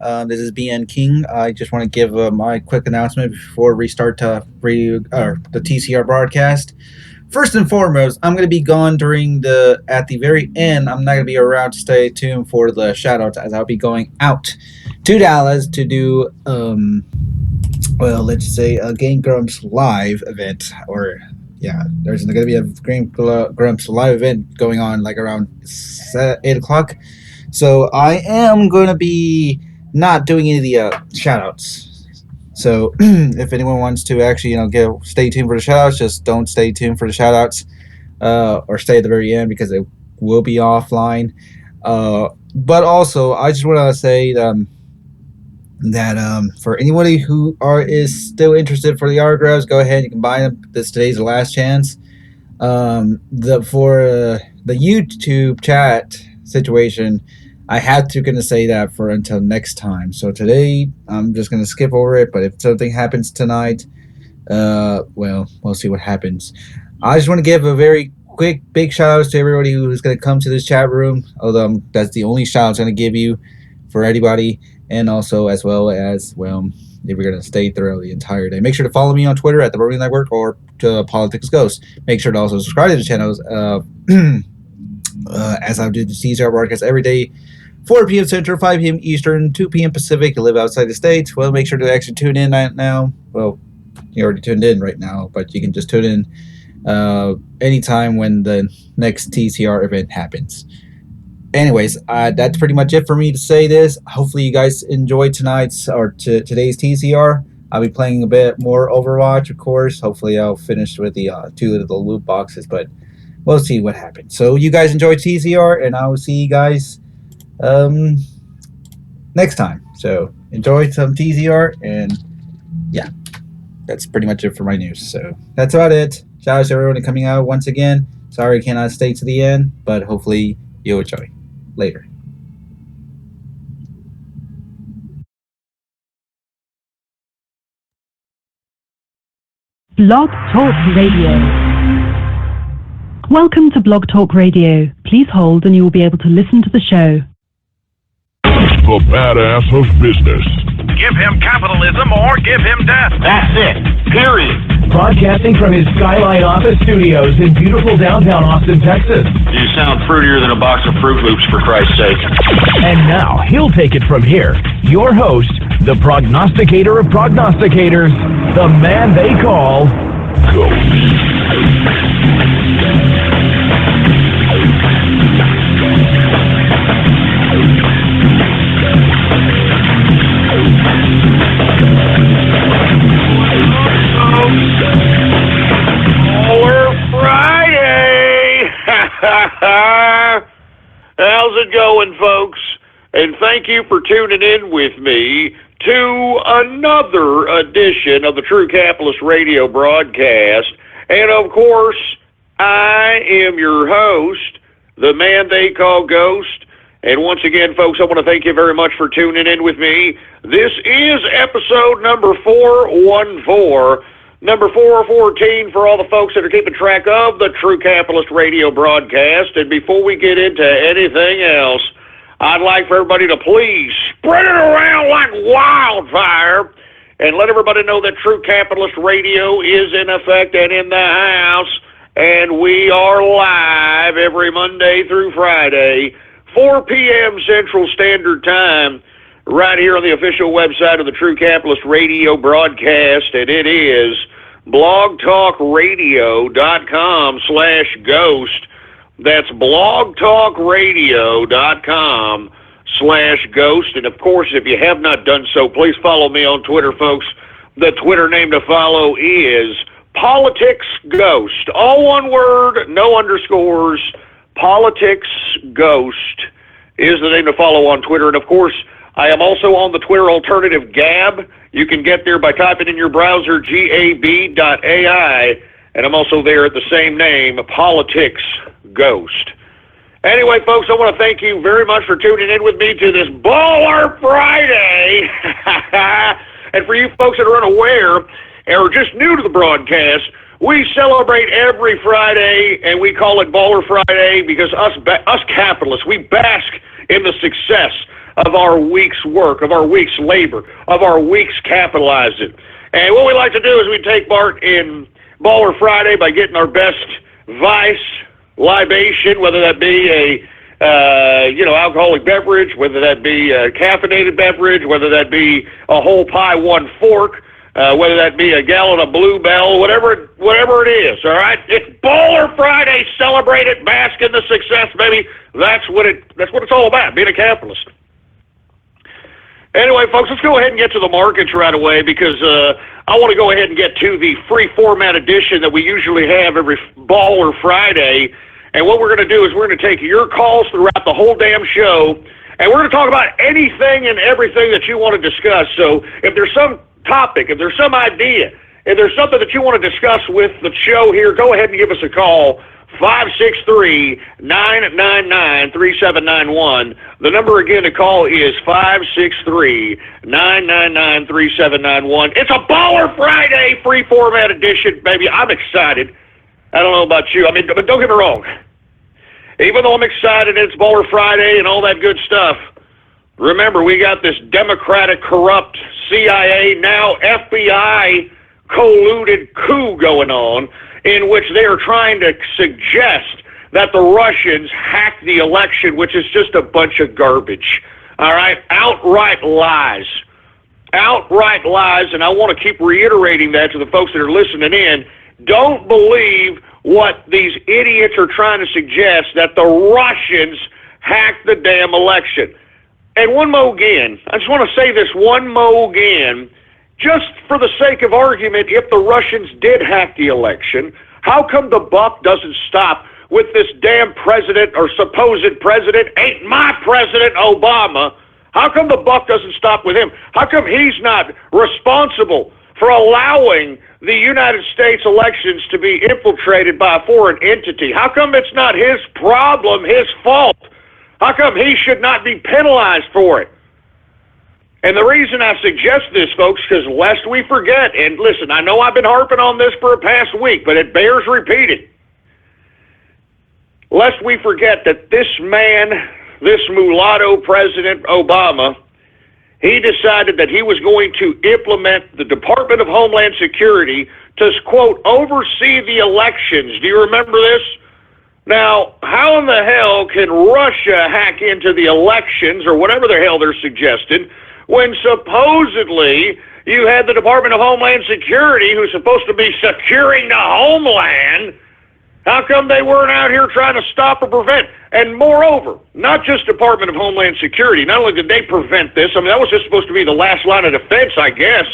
This is BN King. I just want to give my quick announcement before we start the TCR broadcast. First and foremost, I'm going to be gone at the very end. I'm not going to be around to stay tuned for the shoutouts as I'll be going out to Dallas to do, let's say a Game Grumps live event. There's going to be a Game Grumps live event going on like around 8 o'clock. So I am going to be not doing any of the shoutouts. So if anyone wants to actually, stay tuned for the shoutouts, just don't stay tuned for the shoutouts or stay at the very end because it will be offline. But also, I just want to say that for anybody who is still interested for the autographs, go ahead. You can buy them. Today's the last chance. For the YouTube chat situation, I had to gonna say that for until next time. So today I'm just gonna skip over it. But if something happens tonight, we'll see what happens. I just want to give a very quick big shout out to everybody who's gonna come to this chat room. Although that's the only shout out I'm gonna give you for anybody, and also as well as if you're gonna stay through the entire day. Make sure to follow me on Twitter at the Brony Network or to Politics Ghost. Make sure to also subscribe to the channels as I do the TCR broadcast every day. 4 p.m. Central, 5 p.m. Eastern, 2 p.m. Pacific. You live outside the States. Well, make sure to actually tune in right now. Well, you already tuned in right now, but you can just tune in anytime when the next TCR event happens. Anyways, that's pretty much it for me to say this. Hopefully you guys enjoyed today's TCR. I'll be playing a bit more Overwatch, of course. Hopefully I'll finish with the 2 of the loot boxes, but we'll see what happens. So you guys enjoy TCR, and I will see you guys next time. So enjoy some TCR, and yeah, that's pretty much it for my news. So that's about it. Shout out to everyone coming out once again. Sorry I cannot stay to the end, but hopefully you'll enjoy. Later. Blog Talk Radio. Welcome to Blog Talk Radio. Please hold and you will be able to listen to the show. The badass of business. Give him capitalism or give him death. That's it. Period. Broadcasting from his Skyline office studios in beautiful downtown Austin, Texas. You sound fruitier than a box of Fruit Loops, for Christ's sake. And now, he'll take it from here. Your host, the prognosticator of prognosticators, the man they call Ghost. Friday! How's it going, folks? And thank you for tuning in with me to another edition of the True Capitalist Radio broadcast. And of course, I am your host, the man they call Ghost. And once again, folks, I want to thank you very much for tuning in with me. This is episode number 414, number 414 for all the folks that are keeping track of the True Capitalist Radio broadcast. And before we get into anything else, I'd like for everybody to please spread it around like wildfire and let everybody know that True Capitalist Radio is in effect and in the house. And we are live every Monday through Friday, 4 p.m. Central Standard Time, right here on the official website of the True Capitalist Radio broadcast, and it is blogtalkradio.com/ghost. That's blogtalkradio.com/ghost. And of course, if you have not done so, please follow me on Twitter, folks. The Twitter name to follow is Politics Ghost. All one word, no underscores. Politics Ghost is the name to follow on Twitter. And of course, I am also on the Twitter alternative Gab. You can get there by typing in your browser gab.ai, and I'm also there at the same name, Politics Ghost. Anyway, folks, I want to thank you very much for tuning in with me to this Baller Friday. And for you folks that are unaware or just new to the broadcast, we celebrate every Friday, and we call it Baller Friday because us capitalists, we bask in the success of our week's work, of our week's labor, of our week's capitalizing. And what we like to do is we take part in Baller Friday by getting our best vice libation, whether that be a alcoholic beverage, whether that be a caffeinated beverage, whether that be a whole pie, one fork, whether that be a gallon of Bluebell, whatever it is, all right? It's Baller Friday. Celebrate it, bask in the success, baby. That's what it's all about, being a capitalist. Anyway, folks, let's go ahead and get to the markets right away because I want to go ahead and get to the free format edition that we usually have every Baller Friday. And what we're going to do is we're going to take your calls throughout the whole damn show, and we're going to talk about anything and everything that you want to discuss. So if there's some topic, if there's some idea, if there's something that you want to discuss with the show here, go ahead and give us a call. 563-999-3791. The number again to call is 563-999-3791. It's a Baller Friday free format edition, baby. I'm excited. I don't know about you. I mean, but don't get me wrong. Even though I'm excited, it's Baller Friday and all that good stuff. Remember, we got this Democratic corrupt CIA, now FBI colluded coup going on, in which they are trying to suggest that the Russians hacked the election, which is just a bunch of garbage. All right? Outright lies. Outright lies, and I want to keep reiterating that to the folks that are listening in. Don't believe what these idiots are trying to suggest, that the Russians hacked the damn election. And one more again, I just want to say this one more again. Just for the sake of argument, if the Russians did hack the election, how come the buck doesn't stop with this damn president or supposed president, ain't my president, Obama? How come the buck doesn't stop with him? How come he's not responsible for allowing the United States elections to be infiltrated by a foreign entity? How come it's not his problem, his fault? How come he should not be penalized for it? And the reason I suggest this, folks, because lest we forget, and listen, I know I've been harping on this for the past week, but it bears repeating. Lest we forget that this man, this mulatto President Obama, he decided that he was going to implement the Department of Homeland Security to, quote, oversee the elections. Do you remember this? Now, how in the hell can Russia hack into the elections, or whatever the hell they're suggesting, when supposedly you had the Department of Homeland Security, who's supposed to be securing the homeland? How come they weren't out here trying to stop or prevent? And moreover, not just Department of Homeland Security, not only did they prevent this, I mean, that was just supposed to be the last line of defense, I guess.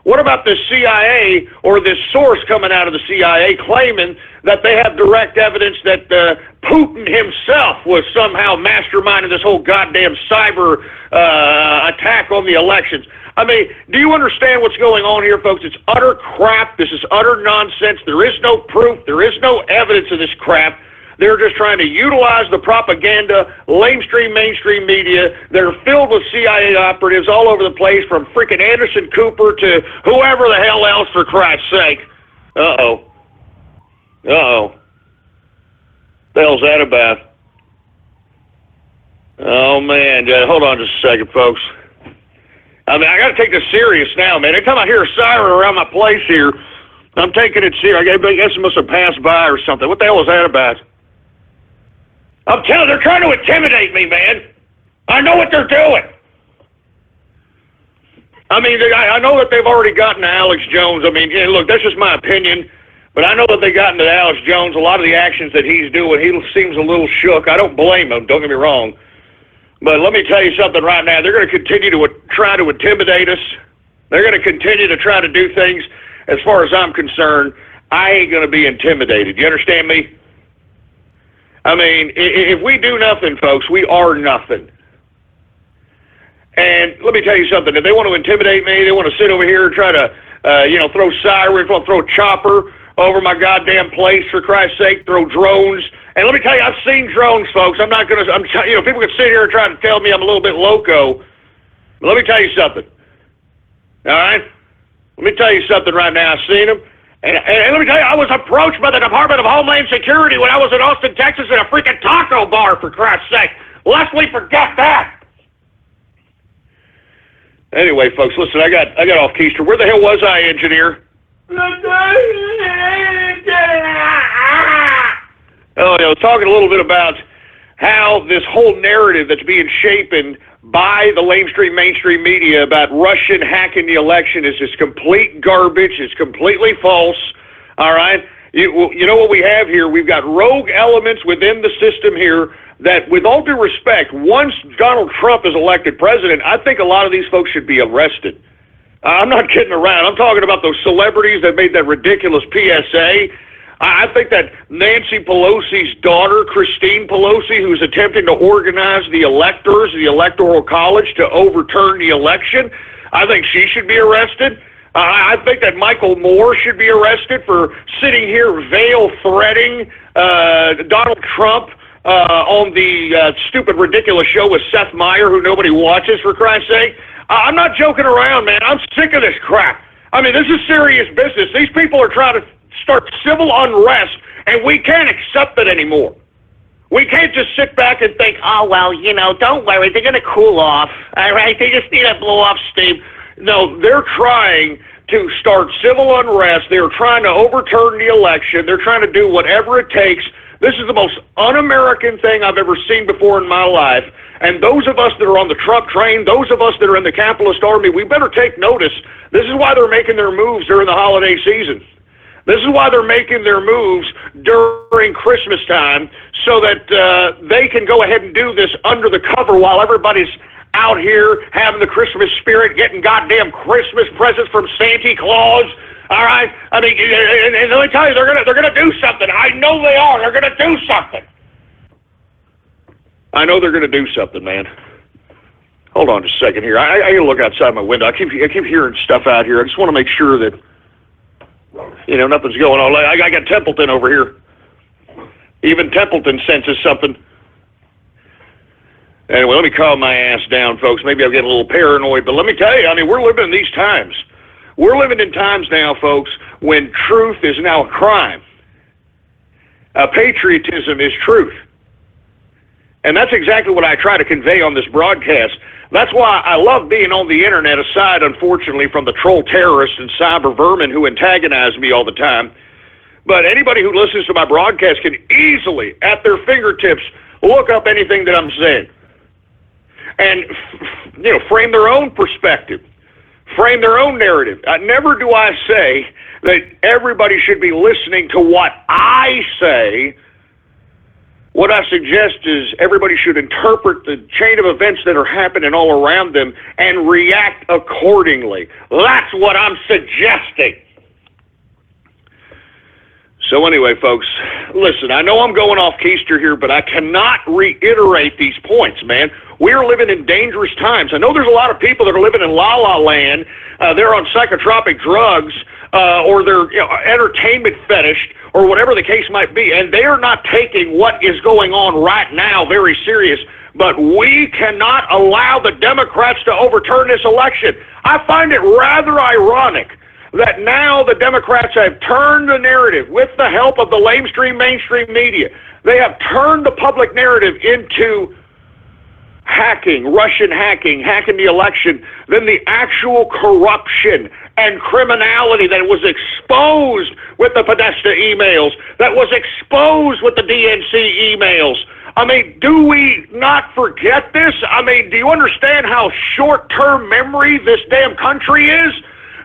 What about the CIA, or this source coming out of the CIA claiming that they have direct evidence that Putin himself was somehow masterminding this whole goddamn cyber attack on the elections? I mean, do you understand what's going on here, folks? It's utter crap. This is utter nonsense. There is no proof. There is no evidence of this crap. They're just trying to utilize the propaganda, mainstream media. They're filled with CIA operatives all over the place, from freaking Anderson Cooper to whoever the hell else, for Christ's sake. Uh-oh. The hell's that about? Oh, man. Hold on just a second, folks. I mean, I got to take this serious now, man. Every time I hear a siren around my place here, I'm taking it serious. I guess it must have passed by or something. What the hell was that about? I'm telling you, they're trying to intimidate me, man. I know what they're doing. I mean, I know that they've already gotten to Alex Jones. I mean, look, that's just my opinion, but I know that they've gotten to Alex Jones. A lot of the actions that he's doing, he seems a little shook. I don't blame him, don't get me wrong. But let me tell you something right now. They're going to continue to try to intimidate us. They're going to continue to try to do things. As far as I'm concerned, I ain't going to be intimidated. You understand me? I mean, if we do nothing, folks, we are nothing. And let me tell you something. If they want to intimidate me, they want to sit over here and try to, throw sirens, throw a chopper over my goddamn place, for Christ's sake, throw drones. And let me tell you, I've seen drones, folks. I'm not going to, people can sit here and try to tell me I'm a little bit loco. But let me tell you something. All right? Let me tell you something right now. I've seen them. And let me tell you, I was approached by the Department of Homeland Security when I was in Austin, Texas, in a freaking taco bar, for Christ's sake. Lest we forget that. Anyway, folks, listen, I got off keister. Where the hell was I, engineer? Oh, I was talking a little bit about how this whole narrative that's being shapen by the mainstream media about Russian hacking the election is just complete garbage. It's completely false. All right? You know what we have here? We've got rogue elements within the system here that, with all due respect, once Donald Trump is elected president, I think a lot of these folks should be arrested. I'm not kidding around. I'm talking about those celebrities that made that ridiculous PSA. I think that Nancy Pelosi's daughter, Christine Pelosi, who's attempting to organize the electors, the Electoral College, to overturn the election, I think she should be arrested. I think that Michael Moore should be arrested for sitting here veil-threading Donald Trump on the stupid, ridiculous show with Seth Meyer, who nobody watches, for Christ's sake. I'm not joking around, man. I'm sick of this crap. I mean, this is serious business. These people are trying to start civil unrest, and we can't accept it anymore. We can't just sit back and think, oh, well, you know, don't worry, they're going to cool off, all right? They just need to blow off steam. No, they're trying to start civil unrest. They're trying to overturn the election. They're trying to do whatever it takes. This is the most un-American thing I've ever seen before in my life. And those of us that are on the Trump train, those of us that are in the capitalist army, we better take notice. This is why they're making their moves during the holiday season. This is why they're making their moves during Christmas time, so that they can go ahead and do this under the cover while everybody's out here having the Christmas spirit, getting goddamn Christmas presents from Santa Claus. All right? I mean, and let me tell you, they're gonna do something. I know they are. They're gonna do something. I know they're gonna do something, man. Hold on just a second here. I gotta look outside my window. I keep hearing stuff out here. I just want to make sure that, you know, nothing's going on. I got Templeton over here. Even Templeton senses something. Anyway, let me calm my ass down, folks. Maybe I'll get a little paranoid, but let me tell you, I mean, we're living in these times. We're living in times now, folks, when truth is now a crime. Patriotism is truth. And that's exactly what I try to convey on this broadcast. That's why I love being on the internet, aside, unfortunately, from the troll terrorists and cyber vermin who antagonize me all the time. But anybody who listens to my broadcast can easily, at their fingertips, look up anything that I'm saying. And, you know, frame their own perspective, frame their own narrative. Never do I say that everybody should be listening to what I say. What I suggest is everybody should interpret the chain of events that are happening all around them and react accordingly. That's what I'm suggesting. So anyway, folks, listen, I know I'm going off keister here, but I cannot reiterate these points, man. We're living in dangerous times. I know there's a lot of people that are living in la-la land. They're on psychotropic drugs, or they're entertainment fetished, or whatever the case might be, and they are not taking what is going on right now very serious. But we cannot allow the Democrats to overturn this election. I find it rather ironic that now the Democrats have turned the narrative with the help of the mainstream media. They have turned the public narrative into hacking, Russian hacking the election, then the actual corruption and criminality that was exposed with the Podesta emails, that was exposed with the DNC emails. I mean, do we not forget this? I mean, do you understand how short-term memory this damn country is?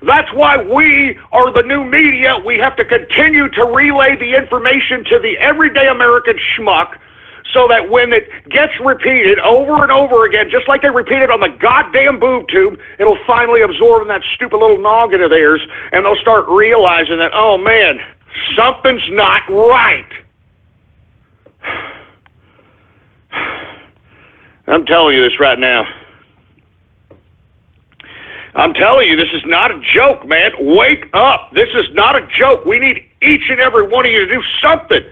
That's why we are the new media. We have to continue to relay the information to the everyday American schmuck, so that when it gets repeated over and over again, just like they repeat it on the goddamn boob tube, it'll finally absorb in that stupid little noggin of theirs, and they'll start realizing that, oh man, something's not right. I'm telling you this right now. I'm telling you, this is not a joke, man. Wake up. This is not a joke. We need each and every one of you to do something.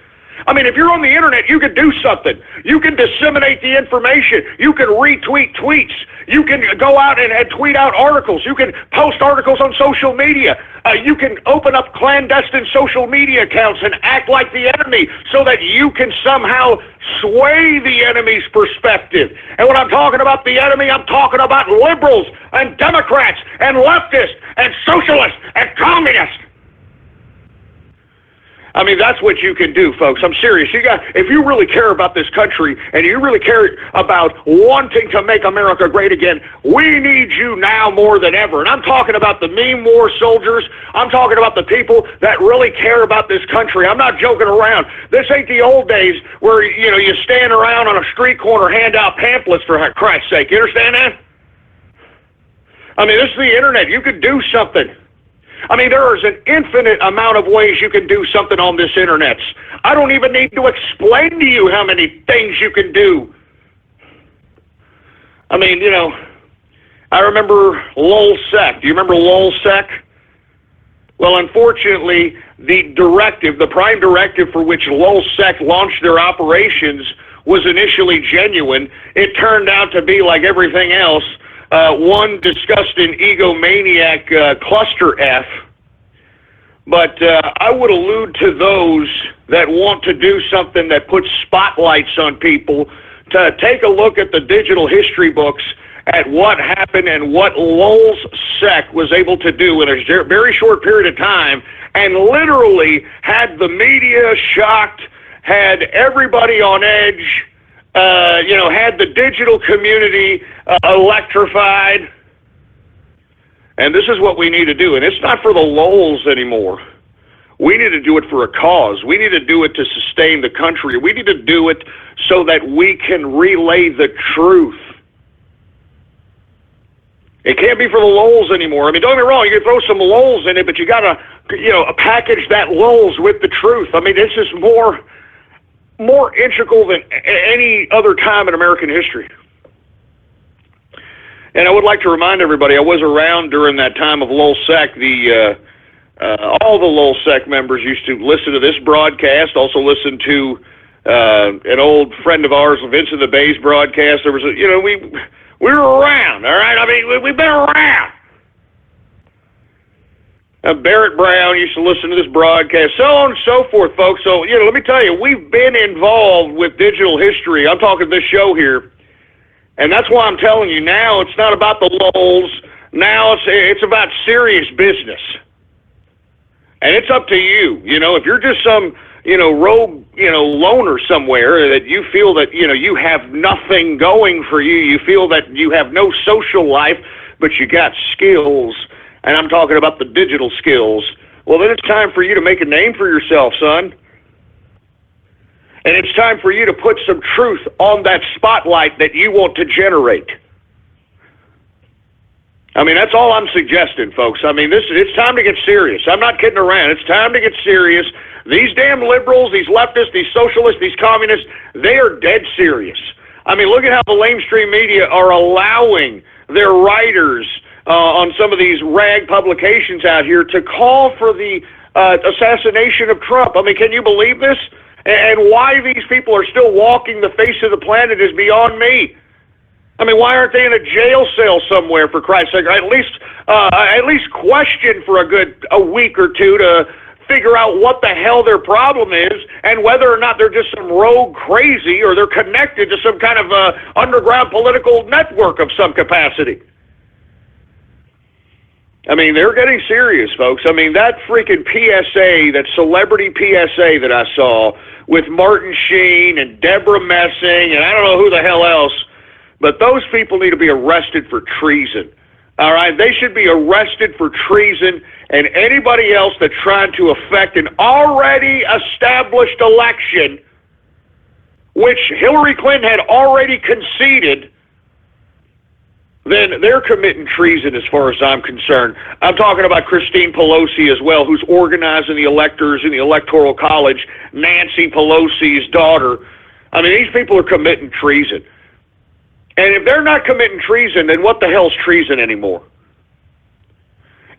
I mean, if you're on the internet, you can do something. You can disseminate the information. You can retweet tweets. You can go out and tweet out articles. You can post articles on social media. You can open up clandestine social media accounts and act like the enemy so that you can somehow sway the enemy's perspective. And when I'm talking about the enemy, I'm talking about liberals and Democrats and leftists and socialists and communists. I mean, that's what you can do, folks. I'm serious. If you really care about this country and you really care about wanting to make America great again, we need you now more than ever. And I'm talking about the meme war soldiers. I'm talking about the people that really care about this country. I'm not joking around. This ain't the old days where, you stand around on a street corner, hand out pamphlets, for Christ's sake. You understand that? I mean, this is the internet. You could do something. I mean, there is an infinite amount of ways you can do something on this internet. I don't even need to explain to you how many things you can do. I mean, I remember LulzSec. Do you remember LulzSec? Well, unfortunately, the prime directive for which LulzSec launched their operations was initially genuine. It turned out to be like everything else. One disgusting egomaniac cluster F, but I would allude to those that want to do something that puts spotlights on people to take a look at the digital history books at what happened and what LulzSec was able to do in a very short period of time, and literally had the media shocked, had everybody on edge, had the digital community electrified. And this is what we need to do. And it's not for the lulz anymore. We need to do it for a cause. We need to do it to sustain the country. We need to do it so that we can relay the truth. It can't be for the lulz anymore. I mean, don't get me wrong, you can throw some lulz in it, but you got to, package that lulz with the truth. I mean, this is more integral than any other time in American history. And I would like to remind everybody, I was around during that time of LulzSec. All the LulzSec members used to listen to this broadcast, also listen to an old friend of ours, Vincent the Bay's broadcast. There was we were around, all right? I mean, we've been around. Barrett Brown used to listen to this broadcast, so on and so forth, folks. So, let me tell you, we've been involved with digital history. I'm talking this show here, and that's why I'm telling you now it's not about the lulz. Now it's about serious business. And it's up to you. If you're just some, rogue, loner somewhere that you feel that, you have nothing going for you, you feel that you have no social life, but you got skills, and I'm talking about the digital skills, well, then it's time for you to make a name for yourself, son. And it's time for you to put some truth on that spotlight that you want to generate. I mean, that's all I'm suggesting, folks. I mean, it's time to get serious. I'm not kidding around. It's time to get serious. These damn liberals, these leftists, these socialists, these communists, they are dead serious. I mean, look at how the lamestream media are allowing their writers on some of these rag publications out here to call for the assassination of Trump. I mean, can you believe this? And why these people are still walking the face of the planet is beyond me. I mean, why aren't they in a jail cell somewhere, for Christ's sake? At least question for a week or two to figure out what the hell their problem is and whether or not they're just some rogue crazy or they're connected to some kind of underground political network of some capacity. I mean, they're getting serious, folks. I mean, that freaking PSA, that celebrity PSA that I saw with Martin Sheen and Deborah Messing and I don't know who the hell else, but those people need to be arrested for treason. All right? They should be arrested for treason, and anybody else that's trying to affect an already established election, which Hillary Clinton had already conceded, then they're committing treason as far as I'm concerned. I'm talking about Christine Pelosi as well, who's organizing the electors in the Electoral College, Nancy Pelosi's daughter. I mean, these people are committing treason. And if they're not committing treason, then what the hell's treason anymore?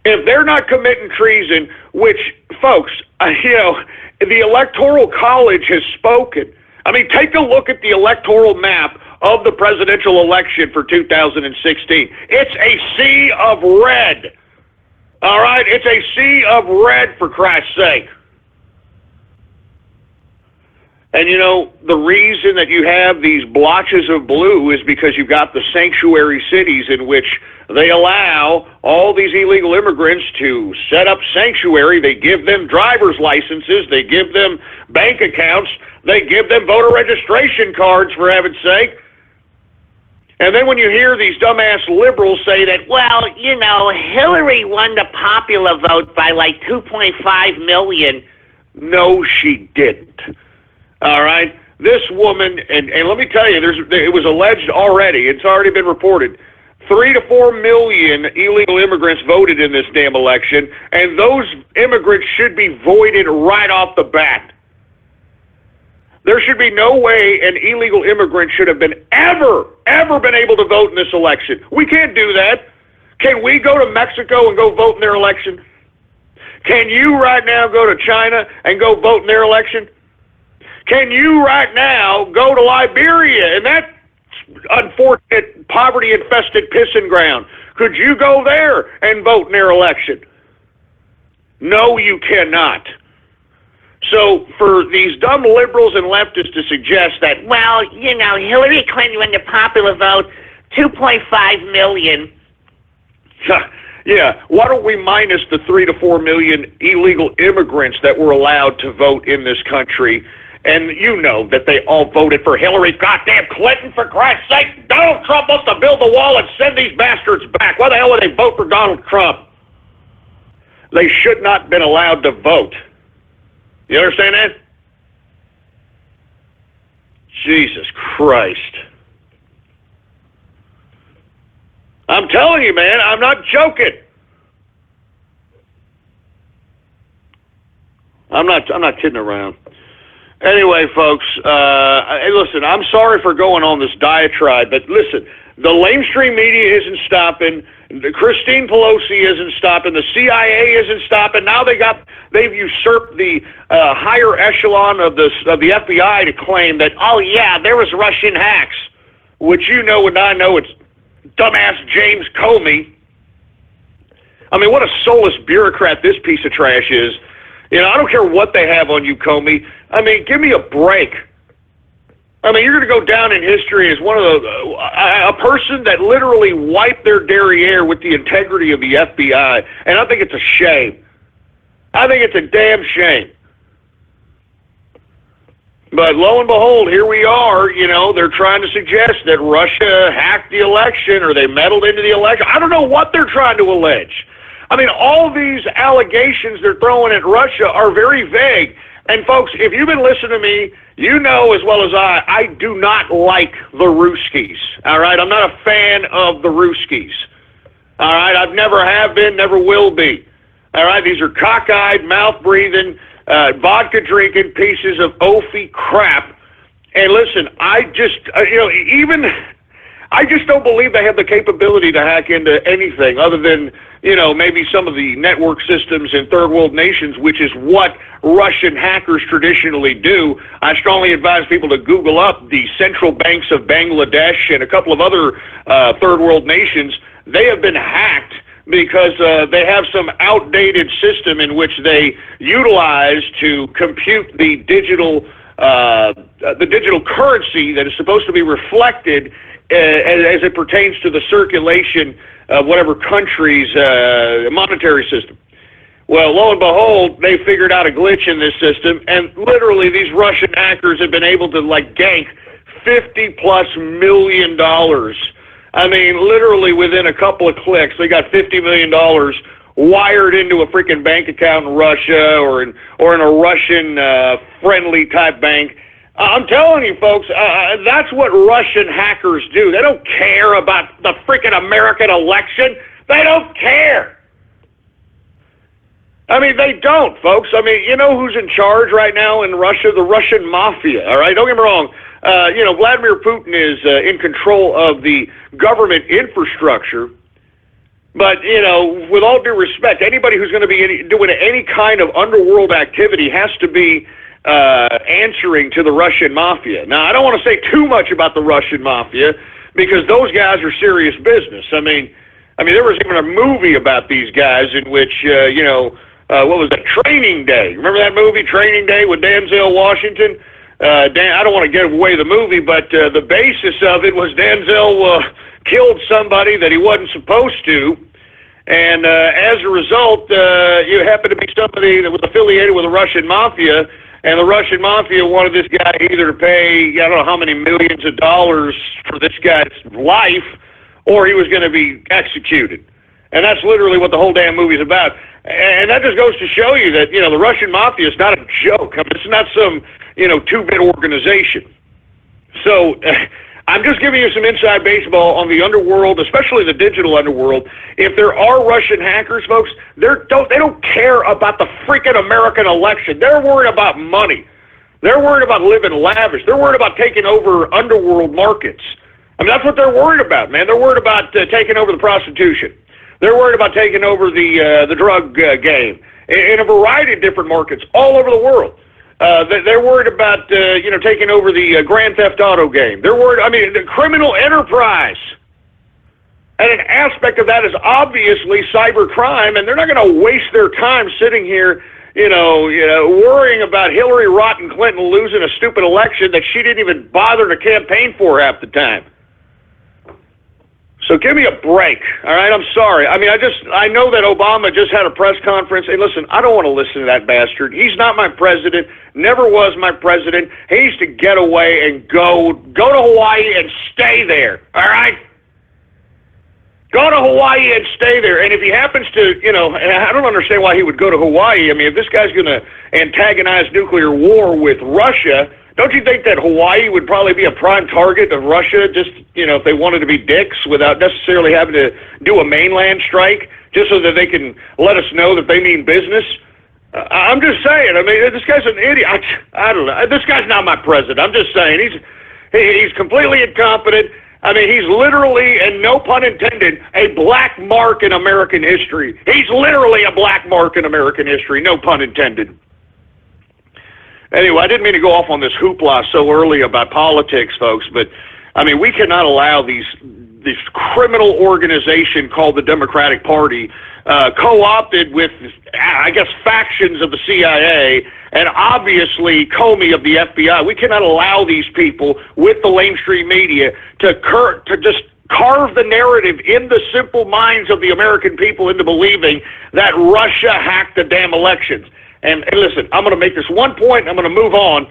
if they're not committing treason, which, folks, the Electoral College has spoken. I mean, take a look at the electoral map of the presidential election for 2016. It's a sea of red. All right? It's a sea of red, for Christ's sake. And, the reason that you have these blotches of blue is because you've got the sanctuary cities in which they allow all these illegal immigrants to set up sanctuary. They give them driver's licenses. They give them bank accounts. They give them voter registration cards, for heaven's sake. And then when you hear these dumbass liberals say that, well, Hillary won the popular vote by like 2.5 million. No, she didn't. All right? This woman, and let me tell you, it was alleged already, it's already been reported, 3 to 4 million illegal immigrants voted in this damn election, and those immigrants should be voided right off the bat. There should be no way an illegal immigrant should have been ever been able to vote in this election. We can't do that. Can we go to Mexico and go vote in their election? Can you right now go to China and go vote in their election? Can you right now go to Liberia and that unfortunate poverty-infested pissing ground? Could you go there and vote in their election? No, you cannot. So for these dumb liberals and leftists to suggest that, well, Hillary Clinton won the popular vote, 2.5 million. Yeah, why don't we minus the 3 to 4 million illegal immigrants that were allowed to vote in this country? And that they all voted for Hillary goddamn Clinton, for Christ's sake. Donald Trump wants to build the wall and send these bastards back. Why the hell would they vote for Donald Trump? They should not have been allowed to vote. You understand that? Jesus Christ. I'm telling you, man, I'm not joking. I'm not kidding around. Anyway, folks, listen, I'm sorry for going on this diatribe, but listen, the mainstream media isn't stopping. Christine Pelosi isn't stopping. The CIA isn't stopping. Now they've usurped the higher echelon of the FBI to claim that, oh yeah, there was Russian hacks, which and I know it's dumbass James Comey. I mean, what a soulless bureaucrat this piece of trash is. I don't care what they have on you, Comey. I mean, give me a break. I mean, you're going to go down in history as one of a person that literally wiped their derriere with the integrity of the FBI, and I think it's a shame. I think it's a damn shame. But lo and behold, here we are. They're trying to suggest that Russia hacked the election or they meddled into the election. I don't know what they're trying to allege. I mean, all these allegations they're throwing at Russia are very vague. And folks, if you've been listening to me, you know as well as I do not like the Ruskies. All right? I'm not a fan of the Ruskies. All right? I've never have been, never will be. All right? These are cockeyed, mouth-breathing, vodka-drinking pieces of oafy crap. And listen, I just don't believe they have the capability to hack into anything other than, maybe some of the network systems in third world nations, which is what Russian hackers traditionally do. I strongly advise people to Google up the central banks of Bangladesh and a couple of other third world nations. They have been hacked because they have some outdated system in which they utilize to compute the digital currency that is supposed to be reflected as it pertains to the circulation of whatever country's monetary system. Well, lo and behold, they figured out a glitch in this system, and literally these Russian hackers have been able to gank $50+ million. I mean, literally within a couple of clicks, they got $50 million wired into a freaking bank account in Russia or in a Russian friendly type bank. I'm telling you, folks, that's what Russian hackers do. They don't care about the freaking American election. They don't care. I mean, they don't, folks. I mean, you know who's in charge right now in Russia? The Russian mafia, all right? Don't get me wrong. Vladimir Putin is in control of the government infrastructure, But, you know, with all due respect, anybody who's going to be doing any kind of underworld activity has to be answering to the Russian mafia. Now, I don't want to say too much about the Russian mafia because those guys are serious business. I mean, there was even a movie about these guys in which, what was that, Training Day. Remember that movie, Training Day, with Denzel Washington? I don't want to give away the movie, but the basis of it was Denzel killed somebody that he wasn't supposed to, and as a result, you happen to be somebody that was affiliated with the Russian mafia, and the Russian mafia wanted this guy either to pay, I don't know how many millions of dollars for this guy's life, or he was going to be executed. And that's literally what the whole damn movie's about. And that just goes to show you that, the Russian mafia is not a joke. I mean, it's not some, two-bit organization. So I'm just giving you some inside baseball on the underworld, especially the digital underworld. If there are Russian hackers, folks, they don't care about the freaking American election. They're worried about money. They're worried about living lavish. They're worried about taking over underworld markets. I mean, that's what they're worried about, man. They're worried about taking over the prostitution. They're worried about taking over the drug game in a variety of different markets all over the world. They're worried about, taking over the Grand Theft Auto game. They're worried, the criminal enterprise. And an aspect of that is obviously cyber crime, and they're not going to waste their time sitting here, worrying about Hillary Rotten Clinton losing a stupid election that she didn't even bother to campaign for half the time. So give me a break, all right? I'm sorry. I know that Obama just had a press conference. Hey, listen, I don't want to listen to that bastard. He's not my president, never was my president. He needs to get away and go to Hawaii and stay there, all right? Go to Hawaii and stay there. And if he happens to, I don't understand why he would go to Hawaii. If this guy's going to antagonize nuclear war with Russia, don't you think that Hawaii would probably be a prime target of Russia, just, if they wanted to be dicks without necessarily having to do a mainland strike, just so that they can let us know that they mean business? I'm just saying. This guy's an idiot. I don't know. This guy's not my president. I'm just saying. He's completely incompetent. He's literally, and no pun intended, a black mark in American history. He's literally a black mark in American history, no pun intended. Anyway, I didn't mean to go off on this hoopla so early about politics, folks, but, we cannot allow this criminal organization called the Democratic Party, co-opted with, factions of the CIA, and obviously Comey of the FBI. We cannot allow these people with the lamestream media to just carve the narrative in the simple minds of the American people into believing that Russia hacked the damn elections. And listen, I'm going to make this one point, and I'm going to move on.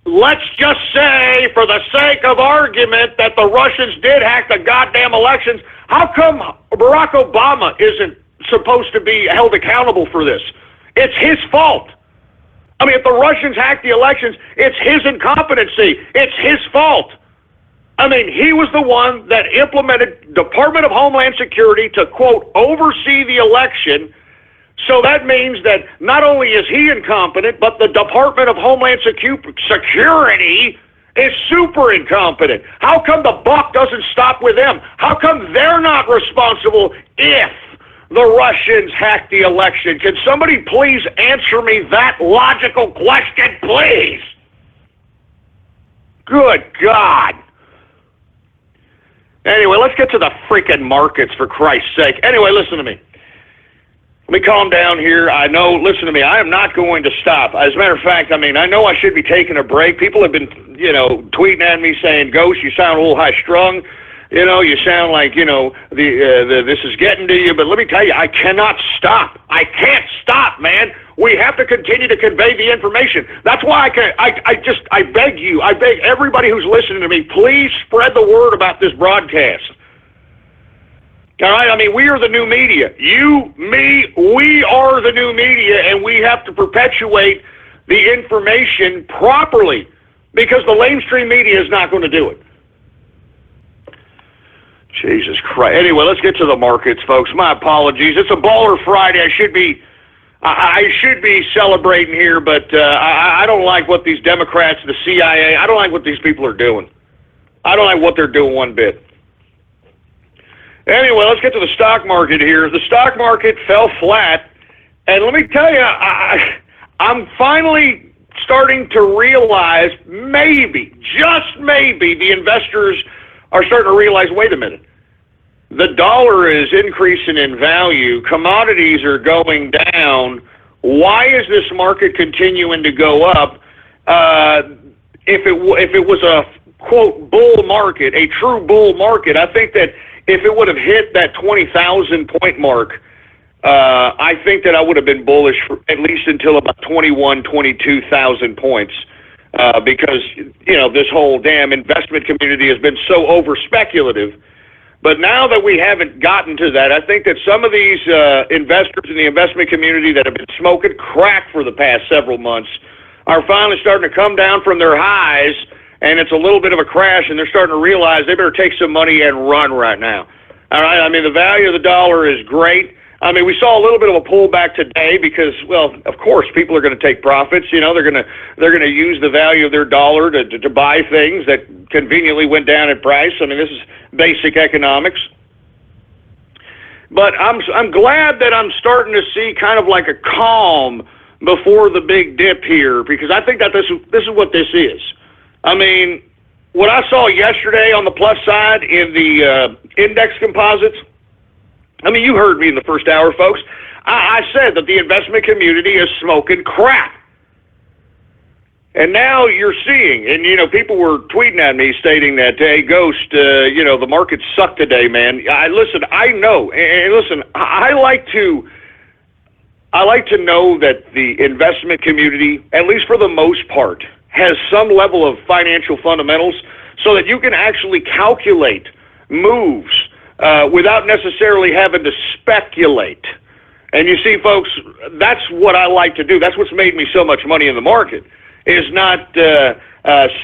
Let's just say, for the sake of argument, that the Russians did hack the goddamn elections. How come Barack Obama isn't supposed to be held accountable for this? It's his fault. If the Russians hacked the elections, it's his incompetency. It's his fault. He was the one that implemented Department of Homeland Security to, quote, oversee the election. So that means that not only is he incompetent, but the Department of Homeland Security is super incompetent. How come the buck doesn't stop with them? How come they're not responsible if the Russians hacked the election? Can somebody please answer me that logical question, please? Good God. Anyway, let's get to the freaking markets, for Christ's sake. Anyway, listen to me. Let me calm down here. Listen to me, I am not going to stop. As a matter of fact, I know I should be taking a break. People have been, tweeting at me saying, Ghost, you sound a little high-strung. You sound like, this is getting to you. But let me tell you, I cannot stop. I can't stop, man. We have to continue to convey the information. That's why I beg you, I beg everybody who's listening to me, please spread the word about this broadcast. All right, we are the new media. You, me, we are the new media, and we have to perpetuate the information properly because the lamestream media is not going to do it. Jesus Christ. Anyway, let's get to the markets, folks. My apologies. It's a Baller Friday. I should be celebrating here, but I don't like what these Democrats, the CIA, I don't like what these people are doing. I don't like what they're doing one bit. Anyway, let's get to the stock market here. The stock market fell flat, and let me tell you, I'm finally starting to realize maybe, just maybe, the investors are starting to realize, wait a minute, the dollar is increasing in value, commodities are going down, why is this market continuing to go up? If it was a, quote, bull market, a true bull market, I think that if it would have hit that 20,000 point mark, I think that I would have been bullish for at least until about 22,000 points, because, you know, this whole damn investment community has been so over speculative. But now that we haven't gotten to that, I think that some of these investors in the investment community that have been smoking crack for the past several months are finally starting to come down from their highs, and it's a little bit of a crash, and they're starting to realize they better take some money and run right now. All right, I mean, the value of the dollar is great. I mean, we saw a little bit of a pullback today because, well, of course, people are going to take profits. You know, they're going to use the value of their dollar to buy things that conveniently went down in price. I mean, this is basic economics. But I'm glad that I'm starting to see kind of like a calm before the big dip here, because I think that this is what this is. I mean, what I saw yesterday on the plus side in the index composites, I mean, you heard me in the first hour, folks. I said that the investment community is smoking crack. And now you're seeing, and, you know, people were tweeting at me stating that, hey, Ghost, you know, the market sucked today, man. Listen, I know. And listen, I like to know that the investment community, at least for the most part, has some level of financial fundamentals so that you can actually calculate moves without necessarily having to speculate. And you see, folks, that's what I like to do. That's what's made me so much money in the market, is not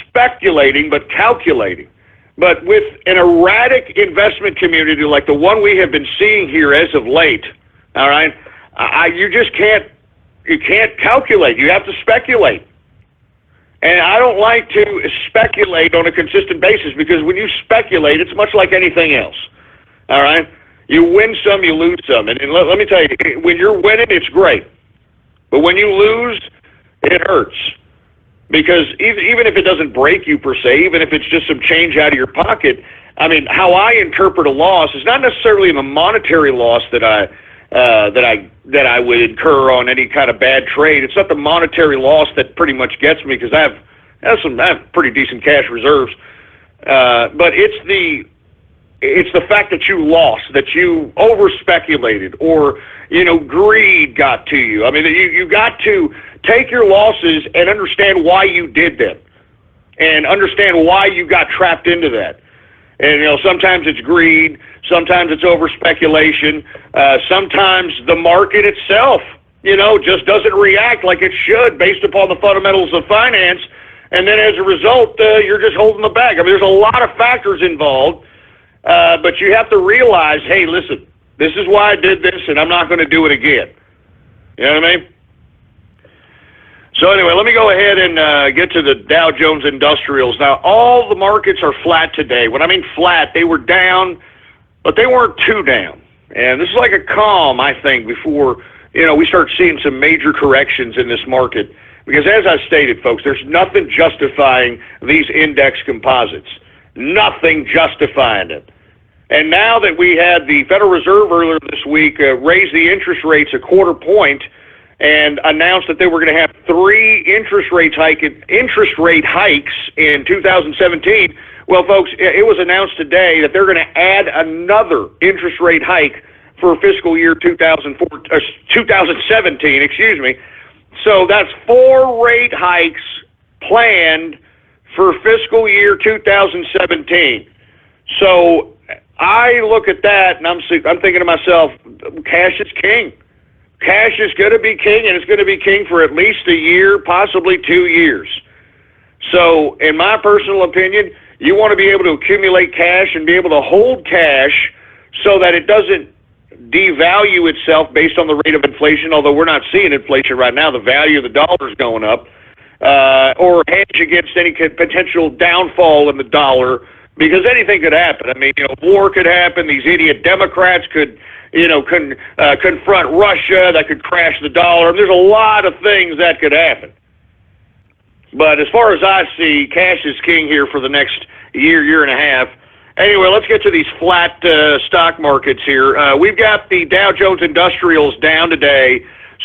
speculating, but calculating. But with an erratic investment community like the one we have been seeing here as of late, all right, you just can't calculate. You have to speculate. And I don't like to speculate on a consistent basis, because when you speculate, it's much like anything else. All right? You win some, you lose some. And let me tell you, when you're winning, it's great. But when you lose, it hurts. Because even if it doesn't break you per se, even if it's just some change out of your pocket, I mean, how I interpret a loss is not necessarily the monetary loss that I would incur on any kind of bad trade. It's not the monetary loss that pretty much gets me, because I have pretty decent cash reserves. But it's the fact that you lost, that you over-speculated, or, you know, greed got to you. I mean, you got to take your losses and understand why you did them, and understand why you got trapped into that. And, you know, sometimes it's greed, sometimes it's over-speculation, sometimes the market itself, you know, just doesn't react like it should based upon the fundamentals of finance, and then as a result, you're just holding the bag. I mean, there's a lot of factors involved. But you have to realize, hey, listen, this is why I did this, and I'm not going to do it again. You know what I mean? So anyway, let me go ahead and get to the Dow Jones Industrials. Now, all the markets are flat today. When I mean flat, they were down, but they weren't too down. And this is like a calm, I think, before, you know, we start seeing some major corrections in this market. Because as I stated, folks, there's nothing justifying these index composites. Nothing justifying it. And now that we had the Federal Reserve earlier this week raise the interest rates a quarter point and announced that they were going to have 3 interest rate hikes in 2017, well, folks, it was announced today that they're going to add another interest rate hike for fiscal year 2017, excuse me. So that's 4 rate hikes planned for fiscal year 2017. So I look at that, and I'm thinking to myself, cash is king. Cash is going to be king, and it's going to be king for at least a year, possibly 2 years. So in my personal opinion, you want to be able to accumulate cash and be able to hold cash so that it doesn't devalue itself based on the rate of inflation, although we're not seeing inflation right now. The value of the dollar is going up. Or hedge against any potential downfall in the dollar because anything could happen. I mean, war could happen. These idiot Democrats could, confront Russia. That could crash the dollar. There's a lot of things that could happen. But as far as I see, cash is king here for the next year and a half. Anyway, let's get to these flat stock markets here. We've got the Dow Jones Industrials down today,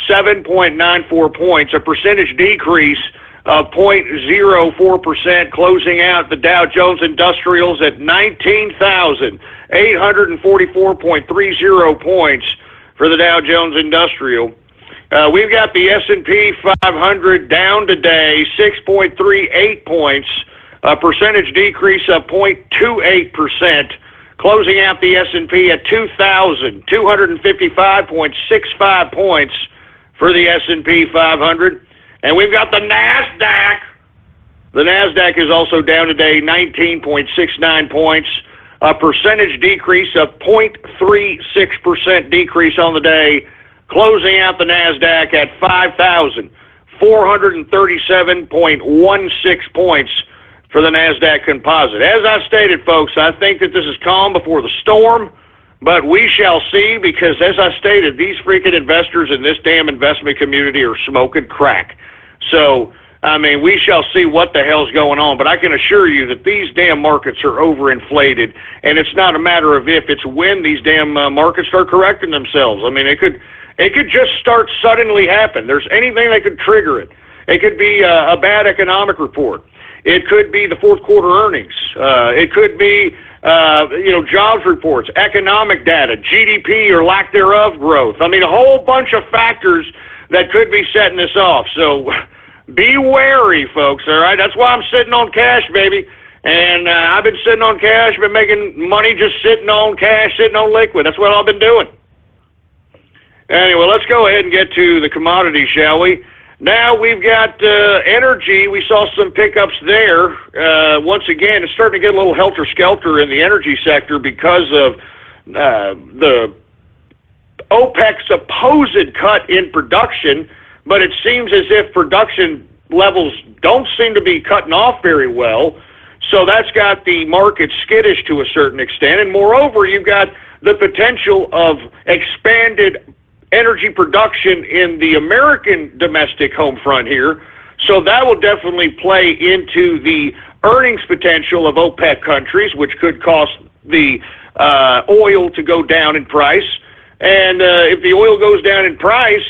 7.94 points, a percentage decrease of 0.04%, closing out the Dow Jones Industrials at 19,844.30 points for the Dow Jones Industrial. We've got the S&P 500 down today, 6.38 points, a percentage decrease of 0.28%, closing out the S&P at 2,255.65 points for the S&P 500. And we've got the NASDAQ. The NASDAQ is also down today, 19.69 points, a percentage decrease of 0.36% decrease on the day, closing out the NASDAQ at 5,437.16 points for the NASDAQ composite. As I stated, folks, I think that this is calm before the storm, but we shall see, because as I stated, these freaking investors in this damn investment community are smoking crack. So, I mean, we shall see what the hell's going on, but I can assure you that these damn markets are overinflated, and it's not a matter of if, it's when these damn markets start correcting themselves. I mean, it could just start suddenly happen. There's anything that could trigger it. It could be a bad economic report. It could be the fourth quarter earnings. It could be, jobs reports, economic data, GDP or lack thereof growth. I mean, a whole bunch of factors that could be setting this off. So be wary, folks, all right? That's why I'm sitting on cash, baby. And I've been sitting on cash, been making money just sitting on cash, sitting on liquid. That's what I've been doing. Anyway, let's go ahead and get to the commodities, shall we? Now we've got energy. We saw some pickups there. Once again, it's starting to get a little helter-skelter in the energy sector because of the OPEC's supposed cut in production, but it seems as if production levels don't seem to be cutting off very well. So that's got the market skittish to a certain extent. And moreover, you've got the potential of expanded energy production in the American domestic home front here. So that will definitely play into the earnings potential of OPEC countries, which could cause the oil to go down in price. And if the oil goes down in price,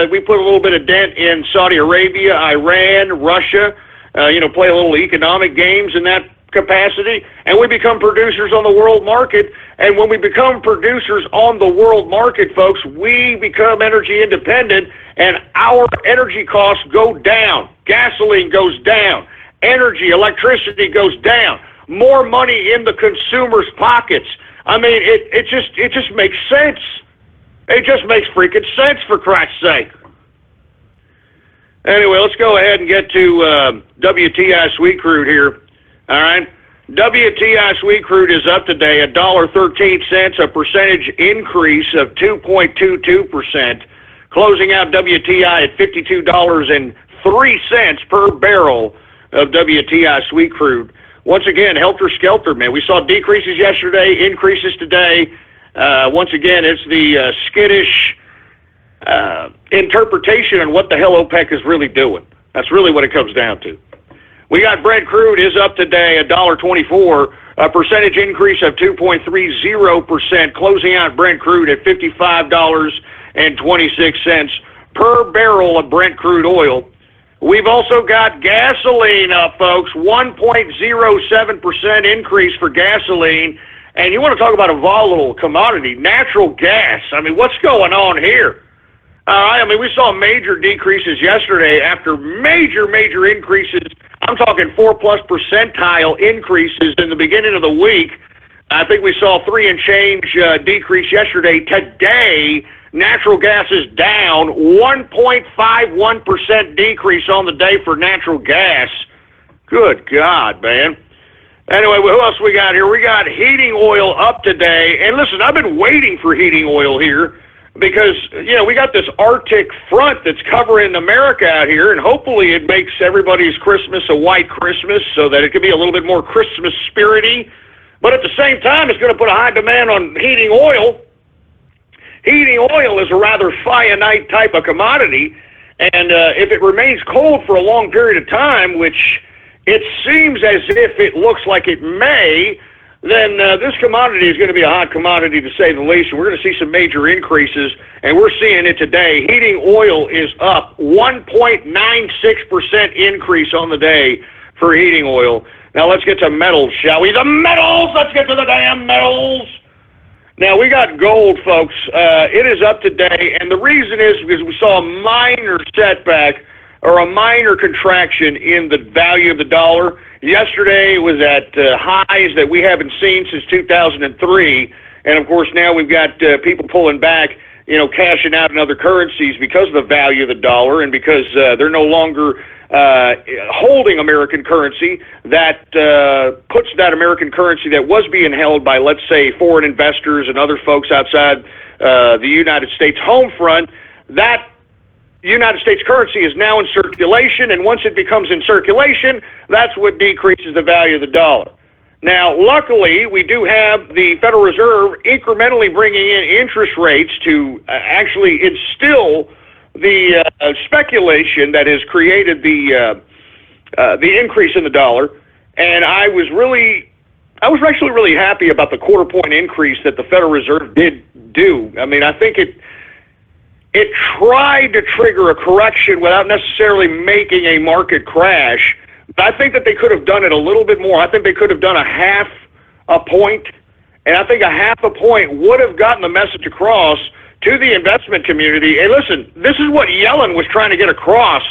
we put a little bit of dent in Saudi Arabia, Iran, Russia, play a little economic games in that capacity, and we become producers on the world market. And when we become producers on the world market, folks, we become energy independent, and our energy costs go down. Gasoline goes down. Energy, electricity goes down. More money in the consumer's pockets. I mean, it just makes sense. It just makes freaking sense, for Christ's sake. Anyway, let's go ahead and get to WTI sweet crude here. All right. WTI sweet crude is up today, $1.13, a percentage increase of 2.22%, closing out WTI at $52.03 per barrel of WTI sweet crude. Once again, helter-skelter, man. We saw decreases yesterday, increases today. Once again, it's the skittish interpretation on what the hell OPEC is really doing. That's really what it comes down to. We got Brent crude is up today, $1.24, a percentage increase of 2.30%, closing out Brent crude at $55.26 per barrel of Brent crude oil. We've also got gasoline up, folks, 1.07% increase for gasoline. And you want to talk about a volatile commodity, natural gas. I mean, what's going on here? I mean, we saw major decreases yesterday after major increases. I'm talking 4+ percentile increases in the beginning of the week. I think we saw 3 and change decrease yesterday. Today, natural gas is down 1.51% decrease on the day for natural gas. Good God, man. Anyway, who else we got here? We got heating oil up today. And listen, I've been waiting for heating oil here because, we got this Arctic front that's covering America out here, and hopefully it makes everybody's Christmas a white Christmas so that it can be a little bit more Christmas spirity. But at the same time, it's going to put a high demand on heating oil. Heating oil is a rather finite type of commodity, and if it remains cold for a long period of time, which it seems as if it looks like it may, then this commodity is going to be a hot commodity to say the least. And we're going to see some major increases, and we're seeing it today. Heating oil is up 1.96% increase on the day for heating oil. Now let's get to metals, shall we? The metals! Let's get to the damn metals! Now, we got gold, folks. It is up today, and the reason is because we saw a minor setback or a minor contraction in the value of the dollar. Yesterday it was at highs that we haven't seen since 2003, and of course now we've got people pulling back, cashing out in other currencies because of the value of the dollar and because they're no longer holding American currency. That puts that American currency that was being held by, let's say, foreign investors and other folks outside the United States home front. That United States currency is now in circulation, and once it becomes in circulation, that's what decreases the value of the dollar. Now, luckily, we do have the Federal Reserve incrementally bringing in interest rates to actually instill the speculation that has created the increase in the dollar. And I was actually really happy about the quarter-point increase that the Federal Reserve did do. I mean, I think it tried to trigger a correction without necessarily making a market crash. But I think that they could have done it a little bit more. I think they could have done a half a point, and I think a half a point would have gotten the message across to the investment community. Hey, listen, this is what Yellen was trying to get across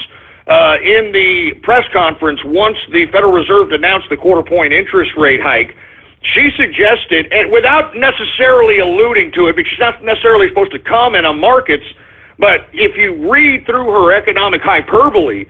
in the press conference once the Federal Reserve announced the quarter-point interest rate hike. She suggested, and without necessarily alluding to it, because she's not necessarily supposed to comment on markets, but if you read through her economic hyperbole,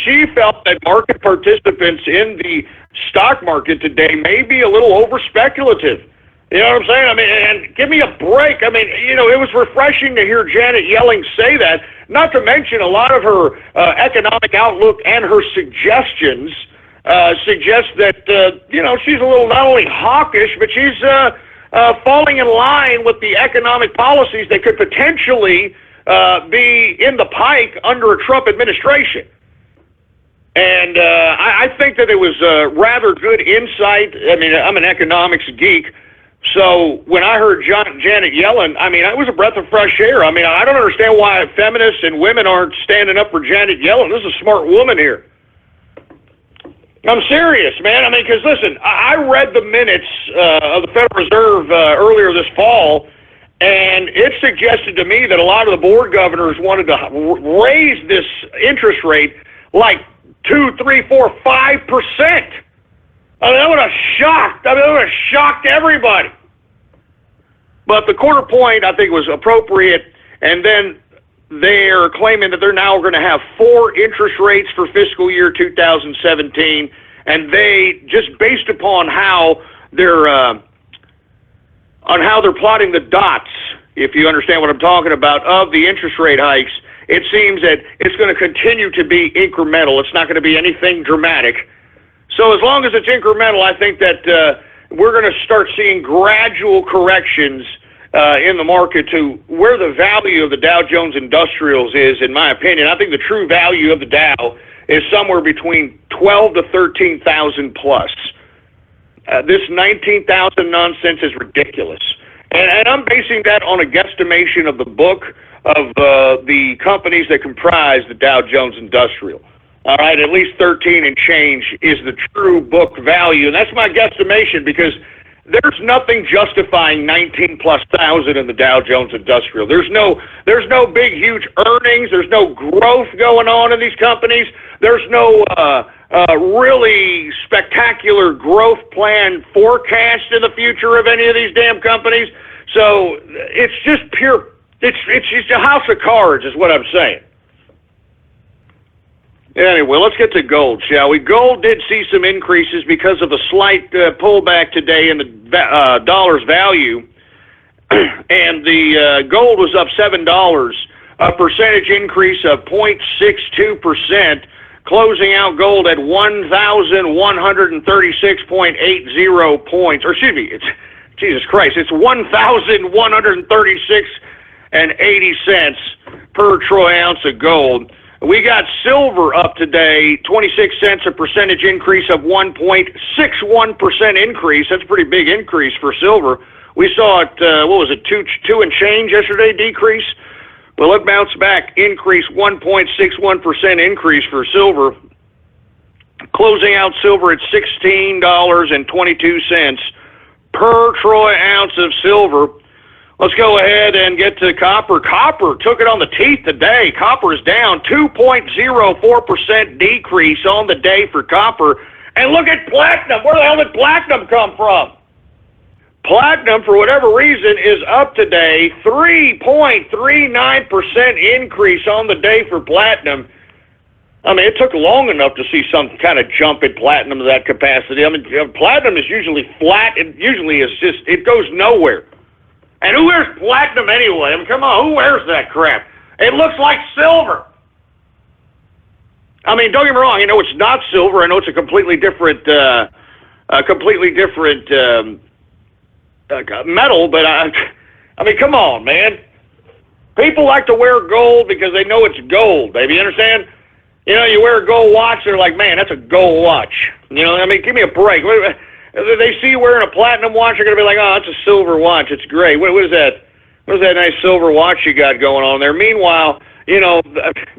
she felt that market participants in the stock market today may be a little over-speculative. You know what I'm saying? I mean, and give me a break. I mean, it was refreshing to hear Janet Yellen say that, not to mention a lot of her economic outlook and her suggestions suggest that, she's a little not only hawkish, but she's falling in line with the economic policies that could potentially be in the pike under a Trump administration. And I think that it was rather good insight. I mean, I'm an economics geek. So when I heard Janet Yellen, I mean, it was a breath of fresh air. I mean, I don't understand why feminists and women aren't standing up for Janet Yellen. This is a smart woman here. I'm serious, man. I mean, because listen, I read the minutes of the Federal Reserve earlier this fall, and it suggested to me that a lot of the board governors wanted to raise this interest rate like 2, 3, 4, 5%. I mean, that would have shocked. That would have shocked everybody. But the quarter point, I think, was appropriate. And then they're claiming that they're now going to have 4 interest rates for fiscal year 2017, and they just based upon how they're plotting the dots, if you understand what I'm talking about, of the interest rate hikes. It seems that it's going to continue to be incremental. It's not going to be anything dramatic. So as long as it's incremental, I think that we're going to start seeing gradual corrections in the market to where the value of the Dow Jones Industrials is, in my opinion. I think the true value of the Dow is somewhere between 12 to 13,000 plus. This 19,000 nonsense is ridiculous. And I'm basing that on a guesstimation of the book of the companies that comprise the Dow Jones Industrial. All right, at least 13 and change is the true book value. And that's my guesstimation because there's nothing justifying 19,000+ in the Dow Jones Industrial. There's no big, huge earnings. There's no growth going on in these companies. There's no really spectacular growth plan forecast in the future of any of these damn companies. So it's just pure, it's a house of cards is what I'm saying. Anyway, let's get to gold, shall we? Gold did see some increases because of a slight pullback today in the dollar's value, and the gold was up $7, a percentage increase of 0.62%. closing out gold at 1,136.80 points. Or excuse me, it's Jesus Christ, it's 1,136.80 per troy ounce of gold. We got silver up today, 26 cents, a percentage increase of 1.61% increase. That's a pretty big increase for silver. We saw it, what was it, two and change yesterday decrease? Well, it bounced back, increase 1.61% increase for silver. Closing out silver at $16.22 per troy ounce of silver. Let's go ahead and get to copper. Copper took it on the teeth today. Copper is down 2.04% decrease on the day for copper. And look at platinum. Where the hell did platinum come from? Platinum, for whatever reason, is up today. 3.39% increase on the day for platinum. I mean, it took long enough to see some kind of jump in platinum to that capacity. I mean, platinum is usually flat. It usually is just, it goes nowhere. And who wears platinum anyway? I mean, come on, who wears that crap? It looks like silver. I mean, don't get me wrong. You know, it's not silver. I know it's a completely different metal, but I mean, come on, man. People like to wear gold because they know it's gold, baby. You understand? You know, you wear a gold watch, they're like, man, that's a gold watch. You know, I mean, give me a break. They see you wearing a platinum watch, they're going to be like, oh, that's a silver watch. It's great. What is that? What is that nice silver watch you got going on there? Meanwhile, you know,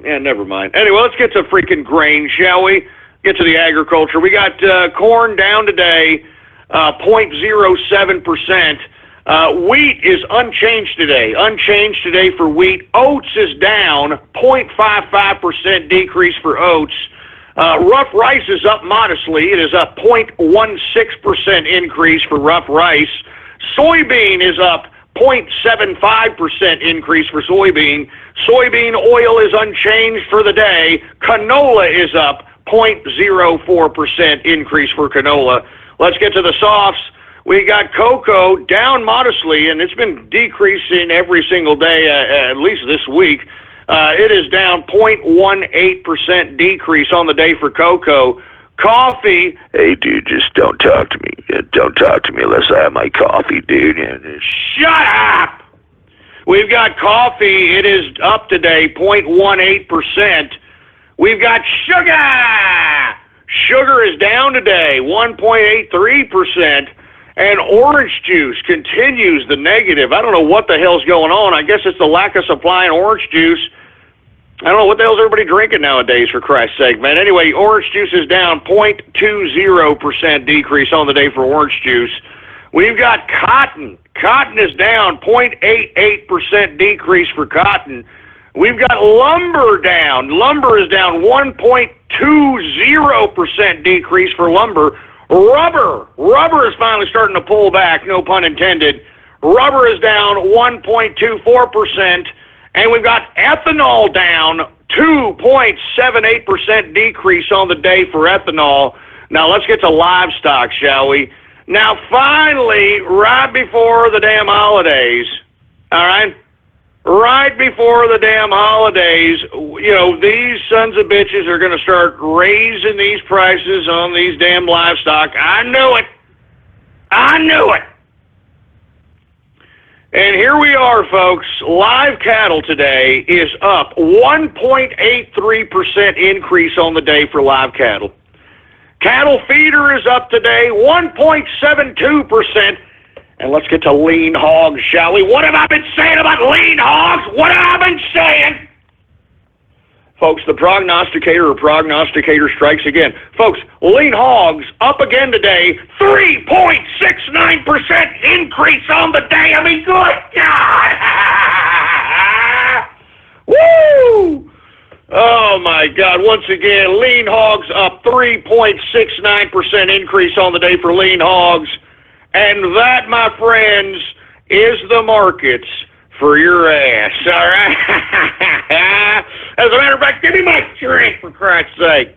yeah, never mind. Anyway, let's get to freaking grain, shall we? Get to the agriculture. We got corn down today, 0.07%. Wheat is unchanged today. Unchanged today for wheat. Oats is down, 0.55% decrease for oats. Rough rice is up modestly. It is up 0.16% increase for rough rice. Soybean is up 0.75% increase for soybean. Soybean oil is unchanged for the day. Canola is up 0.04% increase for canola. Let's get to the softs. We got cocoa down modestly, and it's been decreasing every single day, at least this week. It is down 0.18% decrease on the day for cocoa. Coffee, hey, dude, just don't talk to me. Don't talk to me unless I have my coffee, dude. Shut up! We've got coffee. It is up today, 0.18%. We've got sugar. Sugar is down today, 1.83%. And orange juice continues the negative. I don't know what the hell's going on. I guess it's the lack of supply in orange juice. I don't know what the hell's everybody drinking nowadays, for Christ's sake, man. Anyway, orange juice is down 0.20% decrease on the day for orange juice. We've got cotton. Cotton is down 0.88% decrease for cotton. We've got lumber down. Lumber is down 1.20% decrease for lumber. Rubber is finally starting to pull back, no pun intended. Rubber is down 1.24%, and we've got ethanol down 2.78% decrease on the day for ethanol. Now let's get to livestock, shall we? Now finally, right before the damn holidays, all right? Right before the damn holidays, you know, these sons of bitches are going to start raising these prices on these damn livestock. I knew it. I knew it. And here we are, folks. Live cattle today is up 1.83% increase on the day for live cattle. Cattle feeder is up today 1.72%. And let's get to lean hogs, shall we? What have I been saying about lean hogs? What have I been saying? Folks, the prognosticator strikes again. Folks, lean hogs up again today, 3.69% increase on the day. I mean, good God! Woo! Oh, my God. Once again, lean hogs up 3.69% increase on the day for lean hogs. And that, my friends, is the markets for your ass, all right? As a matter of fact, give me my drink, for Christ's sake.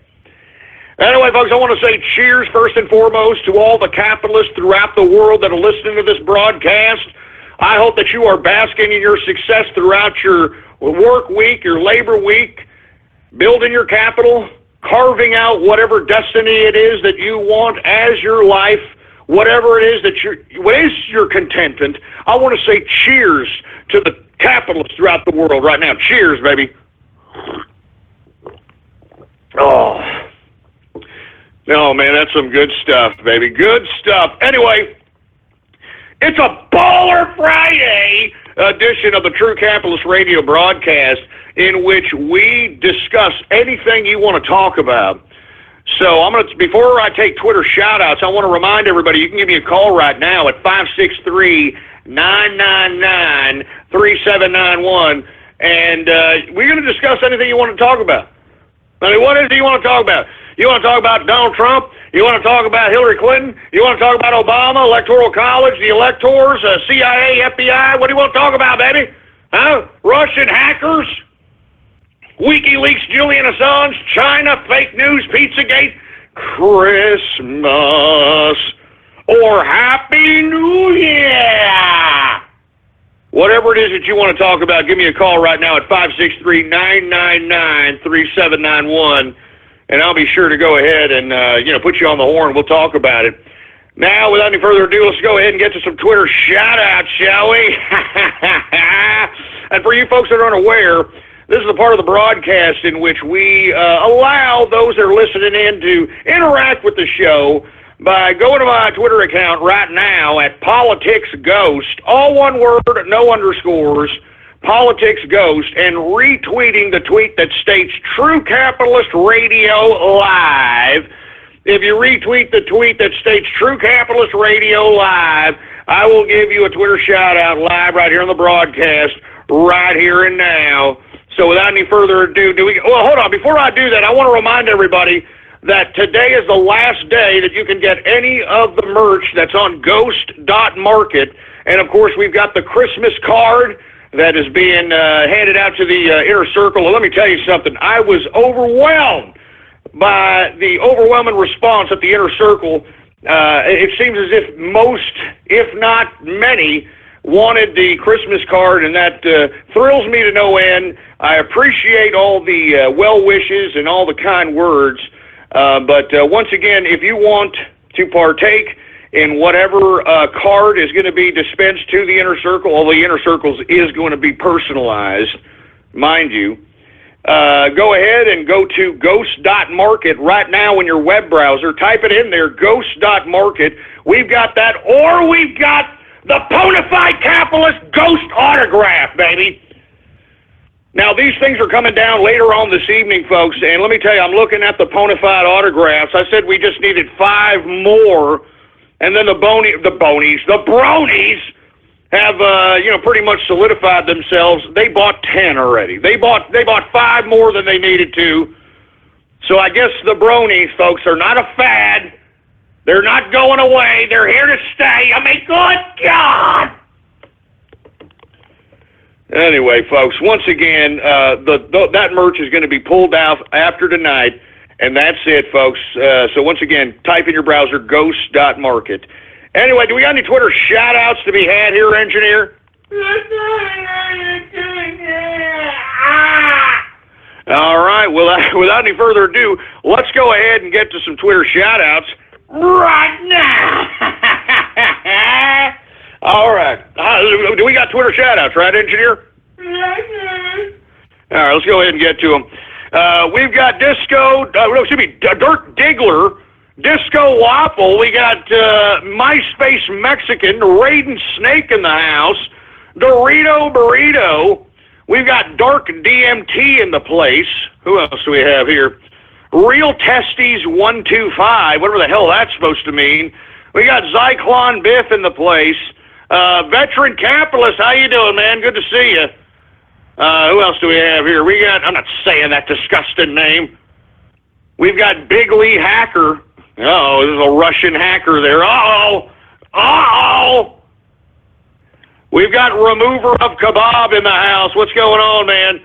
Anyway, folks, I want to say cheers, first and foremost, to all the capitalists throughout the world that are listening to this broadcast. I hope that you are basking in your success throughout your work week, your labor week, building your capital, carving out whatever destiny it is that you want as your life, whatever it is that what is your contentment. I want to say cheers to the capitalists throughout the world right now. Cheers, baby. Oh. No, man, that's some good stuff, baby. Good stuff. Anyway, it's a Baller Friday edition of the True Capitalist Radio broadcast in which we discuss anything you want to talk about. So before I take Twitter shout-outs, I want to remind everybody you can give me a call right now at 563-999-3791, and we're going to discuss anything you want to talk about. I mean, what is it you want to talk about? You want to talk about Donald Trump? You want to talk about Hillary Clinton? You want to talk about Obama, Electoral College, the electors, CIA, FBI? What do you want to talk about, baby? Huh? Russian hackers? WikiLeaks, Julian Assange, China, fake news, Pizzagate, Christmas, or Happy New Year? Whatever it is that you want to talk about, give me a call right now at 563-999-3791, and I'll be sure to go ahead and put you on the horn. We'll talk about it. Now, without any further ado, let's go ahead and get to some Twitter shout-outs, shall we? And for you folks that are unaware, this is a part of the broadcast in which we allow those that are listening in to interact with the show by going to my Twitter account right now at PoliticsGhost, all one word, no underscores, PoliticsGhost, and retweeting the tweet that states True Capitalist Radio Live. If you retweet the tweet that states True Capitalist Radio Live, I will give you a Twitter shout-out live right here on the broadcast, right here and now. So without any further ado, hold on. Before I do that, I want to remind everybody that today is the last day that you can get any of the merch that's on ghost.market. And, of course, we've got the Christmas card that is being handed out to the inner circle. Well, let me tell you something. I was overwhelmed by the overwhelming response at the inner circle. It seems as if most, if not many, wanted the Christmas card, and that thrills me to no end. I appreciate all the well wishes and all the kind words. But once again, if you want to partake in whatever card is going to be dispensed to the inner circle, although the inner circles is going to be personalized, mind you, go ahead and go to ghost.market right now in your web browser. Type it in there, ghost.market. We've got that, or we've got the Bonafide Capitalist Ghost Autograph, baby. Now, these things are coming down later on this evening, folks, and let me tell you, I'm looking at the Bonafide autographs. I said we just needed 5 more, and then the bronies have, pretty much solidified themselves. They bought 10 already. They bought 5 more than they needed to. So I guess the bronies, folks, are not a fad. They're not going away. They're here to stay. I mean, good God! Anyway, folks, once again, that merch is going to be pulled out after tonight, and that's it, folks. So once again, type in your browser, ghost.market. Anyway, do we got any Twitter shout-outs to be had here, engineer? All right, well, without any further ado, let's go ahead and get to some Twitter shout-outs right now. All right. Do we got Twitter shout-outs, right, engineer? All right, let's go ahead and get to them. We've got Dirk Diggler, Disco Waffle. We got MySpace Mexican, Raiden Snake in the house, Dorito Burrito. We've got Dark DMT in the place. Who else do we have here? Real Testes 125, whatever the hell that's supposed to mean. We got Zyklon Biff in the place. Veteran Capitalist, how you doing, man? Good to see you. Who else do we have here? We got, I'm not saying that disgusting name. We've got Big Lee Hacker. Uh-oh, there's a Russian hacker there. Uh-oh. Uh-oh. We've got Remover of Kebab in the house. What's going on, man?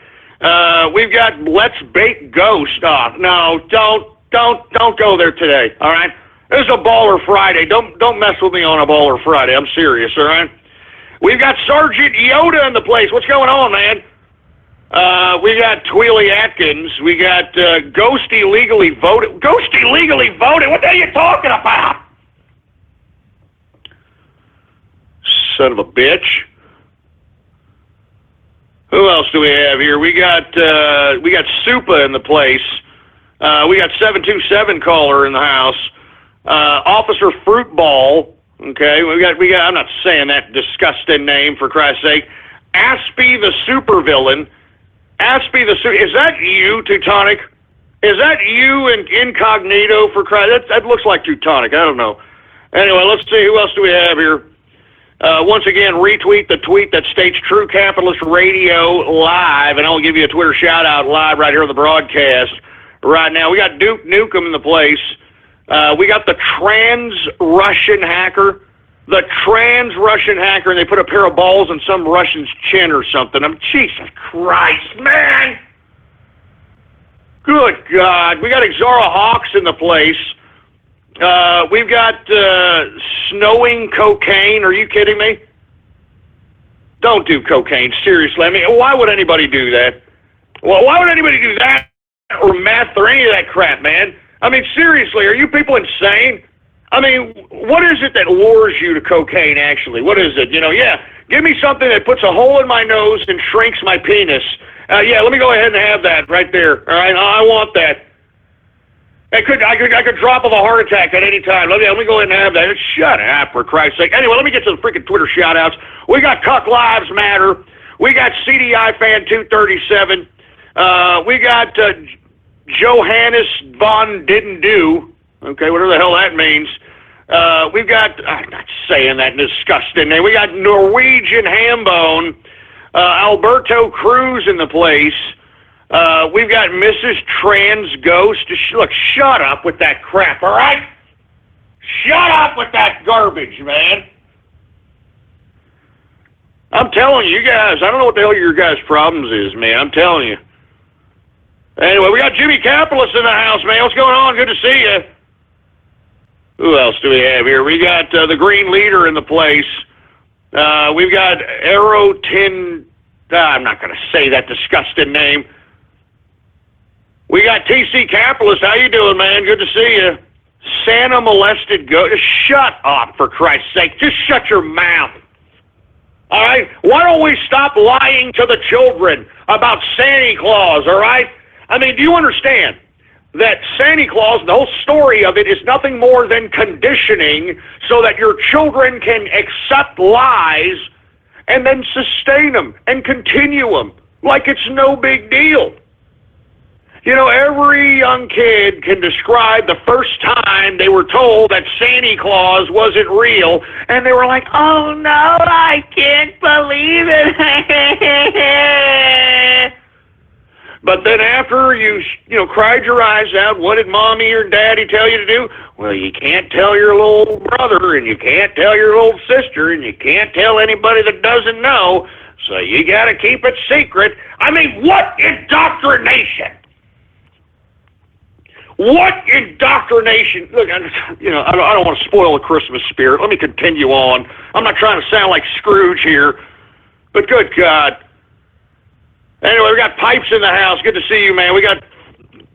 We've got Let's Bake Ghost. No, don't go there today, all right? This is a Baller Friday. Don't mess with me on a Baller Friday. I'm serious, all right? We've got Sergeant Yoda in the place. What's going on, man? We got Tweely Atkins. We got Ghosty legally voted. Ghosty legally voted? What the hell are you talking about? Son of a bitch. Who else do we have here? We got Supa in the place. We got 727 caller in the house. Officer Fruitball. Okay, we got. I'm not saying that disgusting name for Christ's sake. Aspie the supervillain. Aspie the is that you, Teutonic? Is that you in incognito for Christ? That looks like Teutonic. I don't know. Anyway, let's see who else do we have here. Once again, retweet the tweet that states True Capitalist Radio live, and I'll give you a Twitter shout out live right here on the broadcast right now. We got Duke Nukem in the place. We got the trans-Russian hacker. The trans-Russian hacker, and they put a pair of balls in some Russian's chin or something. Jesus Christ, man! Good God. We got Exara Hawks in the place. We've got snowing cocaine. Are you kidding me? Don't do cocaine. Seriously. I mean, why would anybody do that? Well, why would anybody do that or meth or any of that crap, man? I mean, seriously, are you people insane? I mean, what is it that lures you to cocaine, actually? What is it? Give me something that puts a hole in my nose and shrinks my penis. Yeah, let me go ahead and have that right there. All right, I want that. I could drop of a heart attack at any time. Let me go ahead and have that. Shut up, for Christ's sake. Anyway, let me get to the freaking Twitter shout-outs. We got Cuck Lives Matter. We got CDI Fan 237. We got Johannes von Didn't Do. Okay, whatever the hell that means. We've got, I'm not saying that disgusting name. We got Norwegian Hambone, Alberto Cruz in the place. We've got Mrs. Trans Ghost. Look, shut up with that crap, all right? Shut up with that garbage, man. I'm telling you guys, I don't know what the hell your guys' problems is, man. I'm telling you. Anyway, we got Jimmy Capitalist in the house, man. What's going on? Good to see you. Who else do we have here? We got the Green Leader in the place. We've got Aerotin. I'm not going to say that disgusting name. We got TC Capitalist. How you doing, man? Good to see you. Santa molested goat. Shut up, for Christ's sake. Just shut your mouth. All right? Why don't we stop lying to the children about Santa Claus, all right? I mean, do you understand that Santa Claus, the whole story of it, is nothing more than conditioning so that your children can accept lies and then sustain them and continue them like it's no big deal. Every young kid can describe the first time they were told that Santa Claus wasn't real, and they were like, oh no, I can't believe it. But then after you cried your eyes out, what did mommy or daddy tell you to do? Well, you can't tell your little brother, and you can't tell your little sister, and you can't tell anybody that doesn't know, so you got to keep it secret. I mean, what indoctrination? What indoctrination? Look, I don't want to spoil the Christmas spirit. Let me continue on. I'm not trying to sound like Scrooge here, but good God. Anyway, we got Pipes in the house. Good to see you, man.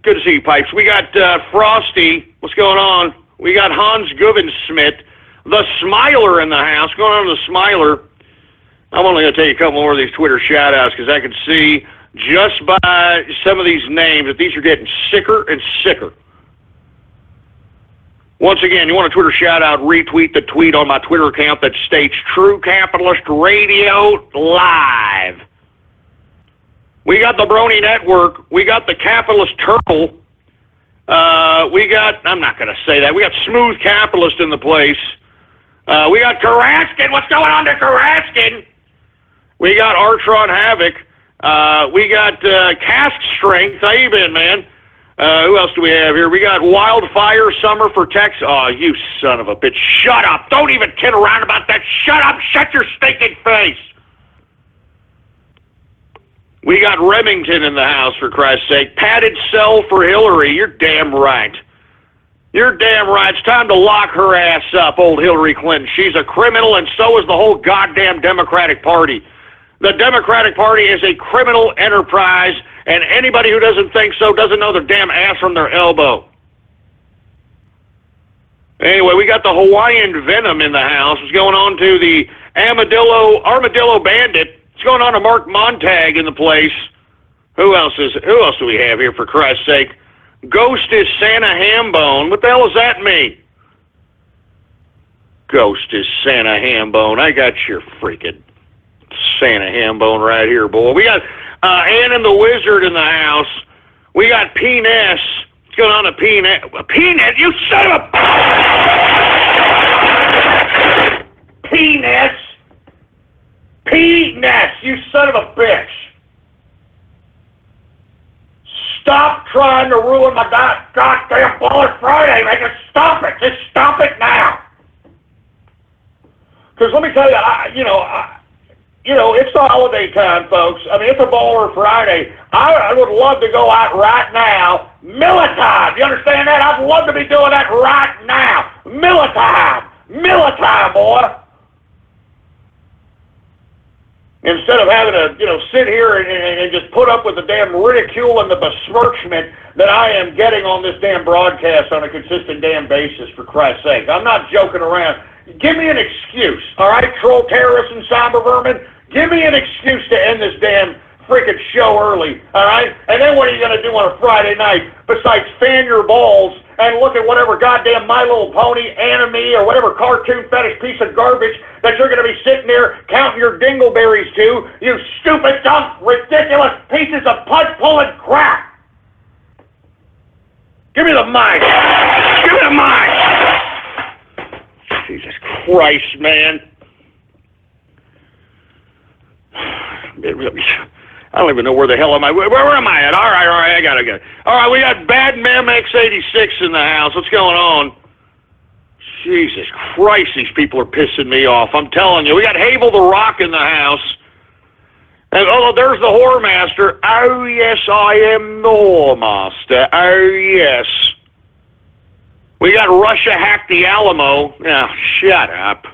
Good to see you, Pipes. We got Frosty. What's going on? We got Hans Guvensmith, the Smiler in the house. What's going on with the Smiler? I'm only going to take a couple more of these Twitter shout-outs because I can see just by some of these names that these are getting sicker and sicker. Once again, you want a Twitter shout-out, retweet the tweet on my Twitter account that states True Capitalist Radio Live. We got the Brony Network. We got the Capitalist Turtle. We got, I'm not going to say that. We got Smooth Capitalist in the place. We got Karaskin. What's going on to Karaskin? We got Artron Havoc. We got Cask Strength. How you been, man? Who else do we have here? We got Wildfire Summer for Texas. Oh, you son of a bitch. Shut up. Don't even kid around about that. Shut up. Shut your stinking face. We got Remington in the house, for Christ's sake. Padded cell for Hillary. You're damn right. You're damn right. It's time to lock her ass up, old Hillary Clinton. She's a criminal, and so is the whole goddamn Democratic Party. The Democratic Party is a criminal enterprise, and anybody who doesn't think so doesn't know their damn ass from their elbow. Anyway, we got the Hawaiian Venom in the house. What's going on to the Armadillo Bandit? What's going on to Mark Montag in the place? Who else do we have here, for Christ's sake? Ghost is Santa Hambone. What the hell does that mean? Ghost is Santa Hambone. I got your freaking Santa Hambone right here, boy. We got Ann and the Wizard in the house. We got P-Ness. What's going on to P-Ness? P-Ness, you son of a... P-Ness. P-Ness, you son of a bitch. Stop trying to ruin my goddamn Baller Friday, man. Just stop it. Just stop it now. Because let me tell you, it's the holiday time, folks. I mean, it's a Baller Friday. I would love to go out right now. Militime. You understand that? I'd love to be doing that right now. Militime. Militime, boy. Instead of having to, sit here and just put up with the damn ridicule and the besmirchment that I am getting on this damn broadcast on a consistent damn basis, for Christ's sake. I'm not joking around. Give me an excuse, all right, troll terrorists and cyber vermin? Give me an excuse to end this damn freaking show early, all right? And then what are you going to do on a Friday night besides fan your balls and look at whatever goddamn My Little Pony anime or whatever cartoon fetish piece of garbage that you're going to be sitting there counting your dingleberries to, you stupid, dumb, ridiculous pieces of punch-pulling crap. Give me the mic. Give me the mic. Jesus Christ, man. I don't even know where the hell am I. Where am I at? All right, I got it. All right, we got Bad Mem X86 in the house. What's going on? Jesus Christ, these people are pissing me off. I'm telling you. We got Habel the Rock in the house. And, there's the Whore Master. Oh, yes, I am the Whore Master. Oh, yes. We got Russia hacked the Alamo. Now, shut up.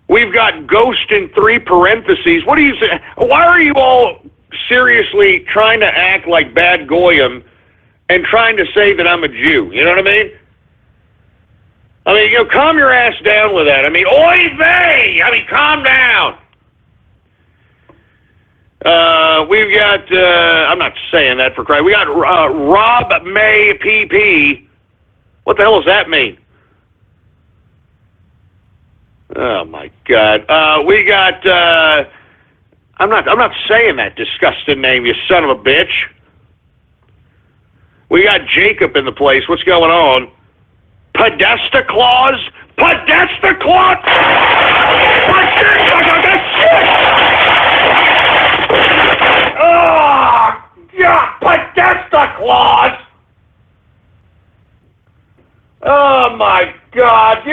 We've got Ghost in 3 parentheses. What do you say? Why are you all seriously trying to act like Bad Goyim and trying to say that I'm a Jew? You know what I mean? Calm your ass down with that. Oy vey! Calm down. We've got, I'm not saying that for Christ. We got Rob May PP. What the hell does that mean? Oh my God! We got. I'm not saying that disgusting name, you son of a bitch. We got Jacob in the place. What's going on? Podesta Claus? Podesta Claus? Oh, God! Podesta Claus! Oh my God!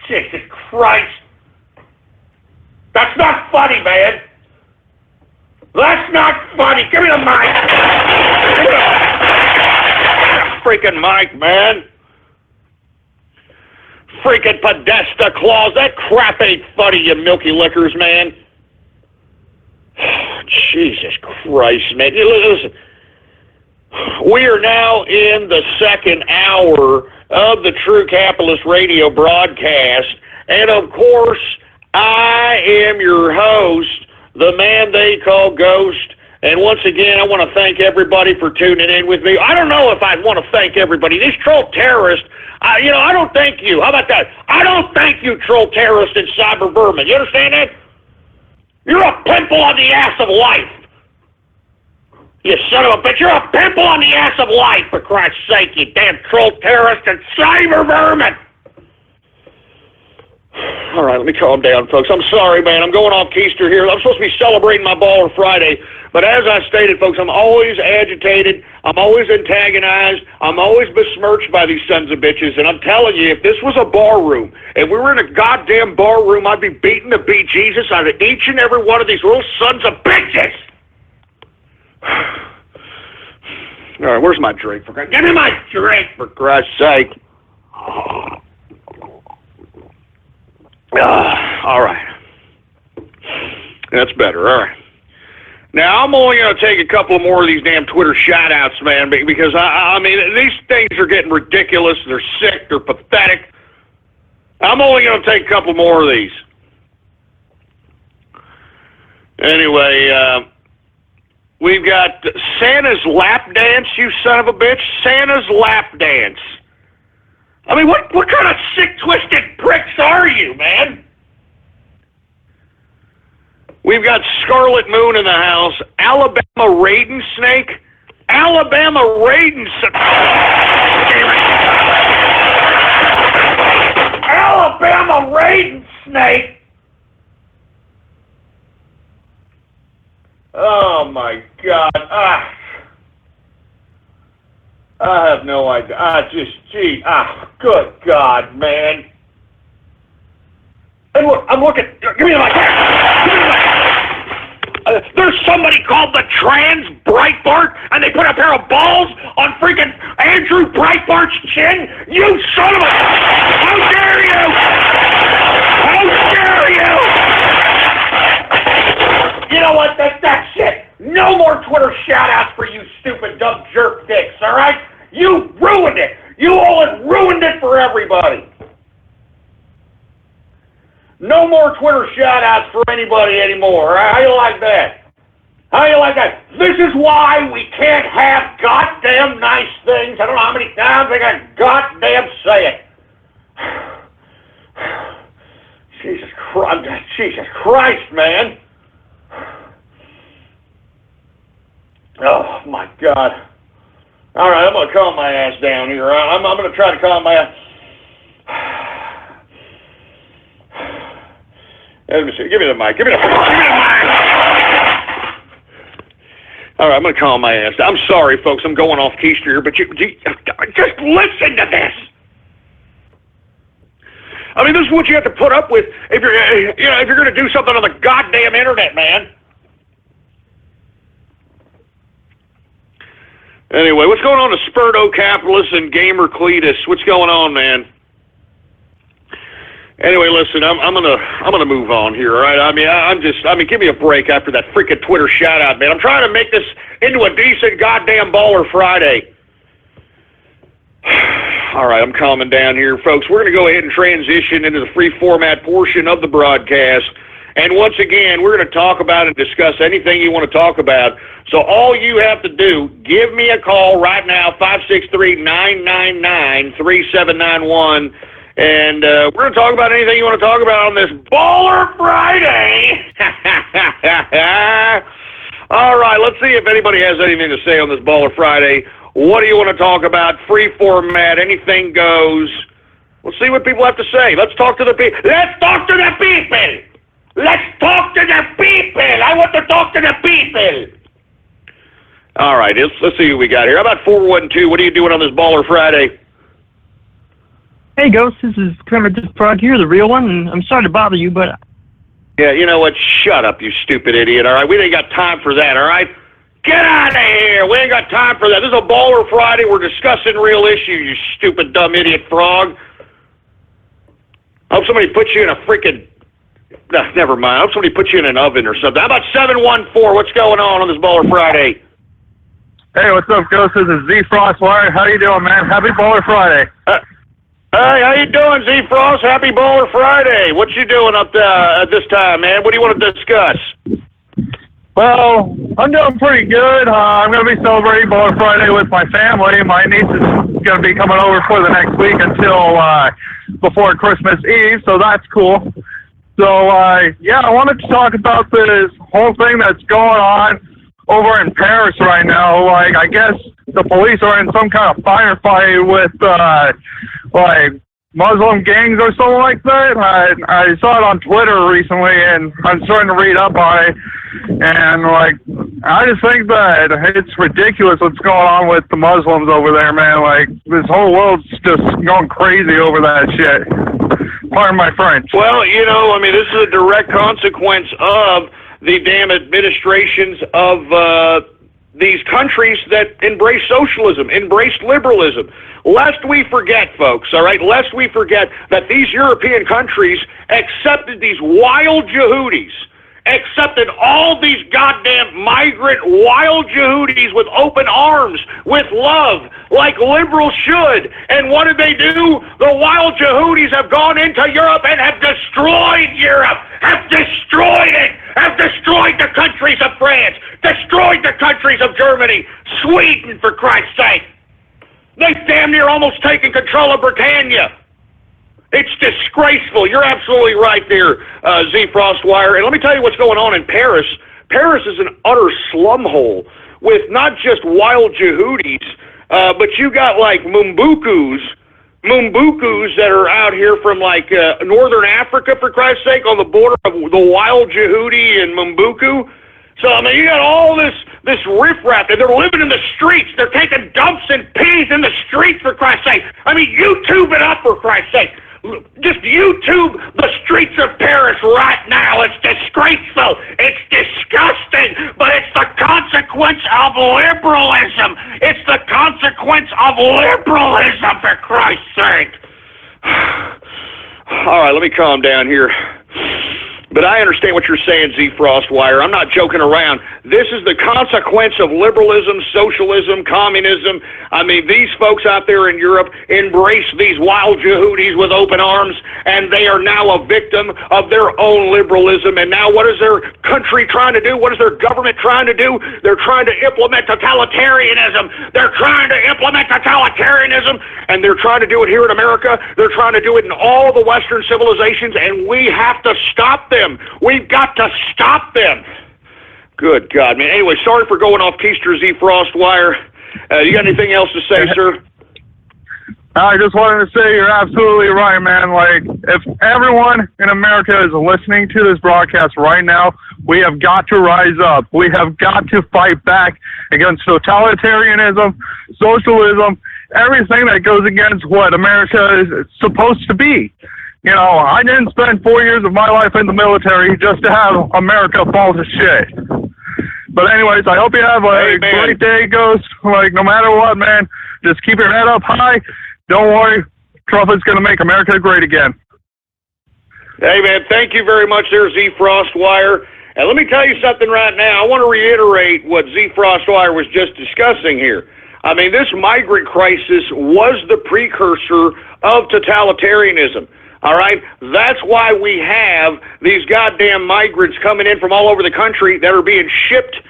Jesus Christ! That's not funny, man. That's not funny. Give me the mic. Give me the freaking mic, man. Freaking Podesta Claus. That crap ain't funny, you milky lickers, man. Jesus Christ, man. Listen. We are now in the second hour of the True Capitalist Radio broadcast, and of course, I am your host, the man they call Ghost, and once again, I want to thank everybody for tuning in with me. I don't know if I want to thank everybody. These troll terrorists, I don't thank you. How about that? I don't thank you, troll terrorists and cyber vermin. You understand that? You're a pimple on the ass of life. You son of a bitch, you're a pimple on the ass of life, for Christ's sake, you damn troll terrorist and cyber vermin! All right, let me calm down, folks. I'm sorry, man. I'm going off keister here. I'm supposed to be celebrating my Baller Friday, but as I stated, folks, I'm always agitated. I'm always antagonized. I'm always besmirched by these sons of bitches, and I'm telling you, if this was a bar room, if we were in a goddamn bar room, I'd be beating the bejesus out of each and every one of these little sons of bitches! All right, where's my drink? Give me my drink, for Christ's sake. All right. That's better. All right. Now, I'm only going to take a couple more of these damn Twitter shout-outs, man, because, I mean, these things are getting ridiculous. They're sick. They're pathetic. I'm only going to take a couple more of these. Anyway, we've got Santa's lap dance, you son of a bitch. Santa's lap dance. I mean, what kind of sick, twisted pricks are you, man? We've got Scarlet Moon in the house. Alabama Raiden Snake. Alabama Raiden Snake. Alabama Raiden Snake. Oh, my God. I have no idea. Good God, man. And look, I'm looking. Give me the mic. Give me the mic. There's somebody called the Trans Breitbart, and they put a pair of balls on freaking Andrew Breitbart's chin. You son of a... How dare you? How dare you? You know what? That's it. No more Twitter shout-outs for you stupid, dumb jerk dicks, all right? You ruined it. You all have ruined it for everybody. No more Twitter shout-outs for anybody anymore. How you like that? How you like that? This is why we can't have goddamn nice things. I don't know how many times I got goddamn say it. Jesus Christ, man. Oh, my God. All right, I'm going to calm my ass down here. I'm going to try to calm my ass. Let me see. Give me the mic. Give me the mic. All right, I'm going to calm my ass down. I'm sorry, folks. I'm going off keister here, but you just listen to this. I mean, this is what you have to put up with if you're going to do something on the goddamn internet, man. Anyway, what's going on to Spurto Capitalist and Gamer Cletus? What's going on, man? Anyway, listen, I'm gonna move on here, all right? I mean, give me a break after that freaking Twitter shout out, man. I'm trying to make this into a decent goddamn Baller Friday. All right, I'm calming down here, folks. We're gonna go ahead and transition into the free format portion of the broadcast. And once again, we're going to talk about and discuss anything you want to talk about. So all you have to do, give me a call right now, 563-999-3791. And we're going to talk about anything you want to talk about on this Baller Friday. All right, let's see if anybody has anything to say on this Baller Friday. What do you want to talk about? Free format, anything goes. We'll see what people have to say. Let's talk to the people. Let's talk to the people. Let's talk to the people. I want to talk to the people. All right, let's see who we got here. How about 412? What are you doing on this Baller Friday? Hey, Ghost, this is Kramer Just Prog here, the real one, and I'm sorry to bother you, but... Yeah, you know what? Shut up, you stupid idiot, all right? We ain't got time for that, all right? Get out of here! We ain't got time for that. This is a Baller Friday. We're discussing real issues, you stupid, dumb idiot frog. I hope somebody puts you in a freaking... No, never mind. I hope somebody puts you in an oven or something. How about 714? What's going on this Baller Friday? Hey, what's up, Ghost? This is Z Frost Wire. How you doing, man? Happy Baller Friday. Hey, how you doing, Z Frost? Happy Baller Friday. What you doing up there at this time, man? What do you want to discuss? Well, I'm doing pretty good. I'm going to be celebrating Baller Friday with my family. My niece is going to be coming over for the next week until before Christmas Eve, so that's cool. So, yeah, I wanted to talk about this whole thing that's going on over in Paris right now. Like, I guess the police are in some kind of firefight with, like, Muslim gangs or something like that. I saw it on Twitter recently, and I'm starting to read up on it. And, like, I just think that it's ridiculous what's going on with the Muslims over there, man. Like, this whole world's just going crazy over that shit. Pardon my French. Well, you know, I mean, this is a direct consequence of the damn administrations of these countries that embrace socialism, embrace liberalism. Lest we forget, folks, all right, lest we forget that these European countries accepted these wild Yehudis accepted all these goddamn migrant wild Yehudis with open arms, with love, like liberals should. And what did they do? The wild Yehudis have gone into Europe and have destroyed Europe, have destroyed it, have destroyed the countries of France, destroyed the countries of Germany, Sweden, for Christ's sake. They've damn near almost taken control of Britannia. It's disgraceful. You're absolutely right there, Z Frostwire. And let me tell you what's going on in Paris. Paris is an utter slum hole with not just wild Yehudis, but you got like Mumbukus that are out here from like northern Africa, for Christ's sake, on the border of the wild Yehudi and Mumbuku. So, I mean, you got all this riffraff, and they're living in the streets. They're taking dumps and peas in the streets, for Christ's sake. I mean, YouTube it up, for Christ's sake. Just YouTube the streets of Paris right now. It's disgraceful. It's disgusting. But it's the consequence of liberalism. It's the consequence of liberalism, for Christ's sake. All right, let me calm down here. But I understand what you're saying, Z Frostwire. I'm not joking around. This is the consequence of liberalism, socialism, communism. I mean, these folks out there in Europe embrace these wild Yehudis with open arms, and they are now a victim of their own liberalism. And now what is their country trying to do? What is their government trying to do? They're trying to implement totalitarianism. They're trying to implement totalitarianism, and they're trying to do it here in America. They're trying to do it in all the Western civilizations, and we have to stop them. We've got to stop them. Good God, man. Anyway, sorry for going off Keister, Z Frostwire. You got anything else to say, sir? I just wanted to say you're absolutely right, man. Like, if everyone in America is listening to this broadcast right now, we have got to rise up. We have got to fight back against totalitarianism, socialism, everything that goes against what America is supposed to be. You know, I didn't spend 4 years of my life in the military just to have America fall to shit. But anyways, I hope you have a great day, Ghost. Like, no matter what, man, just keep your head up high. Don't worry, Trump is going to make America great again. Hey, man, thank you very much there, Z Frostwire. And let me tell you something right now. I want to reiterate what Z Frostwire was just discussing here. I mean, this migrant crisis was the precursor of totalitarianism. All right? That's why we have these goddamn migrants coming in from all over the country that are being shipped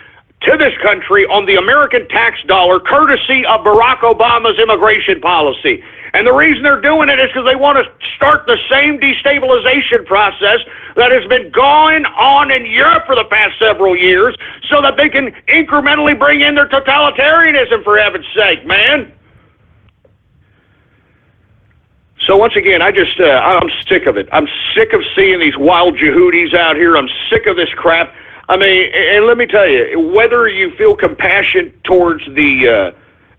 to this country on the American tax dollar, courtesy of Barack Obama's immigration policy. And the reason they're doing it is because they want to start the same destabilization process that has been going on in Europe for the past several years so that they can incrementally bring in their totalitarianism, for heaven's sake, man. So once again, I'm sick of it. I'm sick of seeing these wild Yehudis out here. I'm sick of this crap. I mean, and let me tell you, whether you feel compassion towards the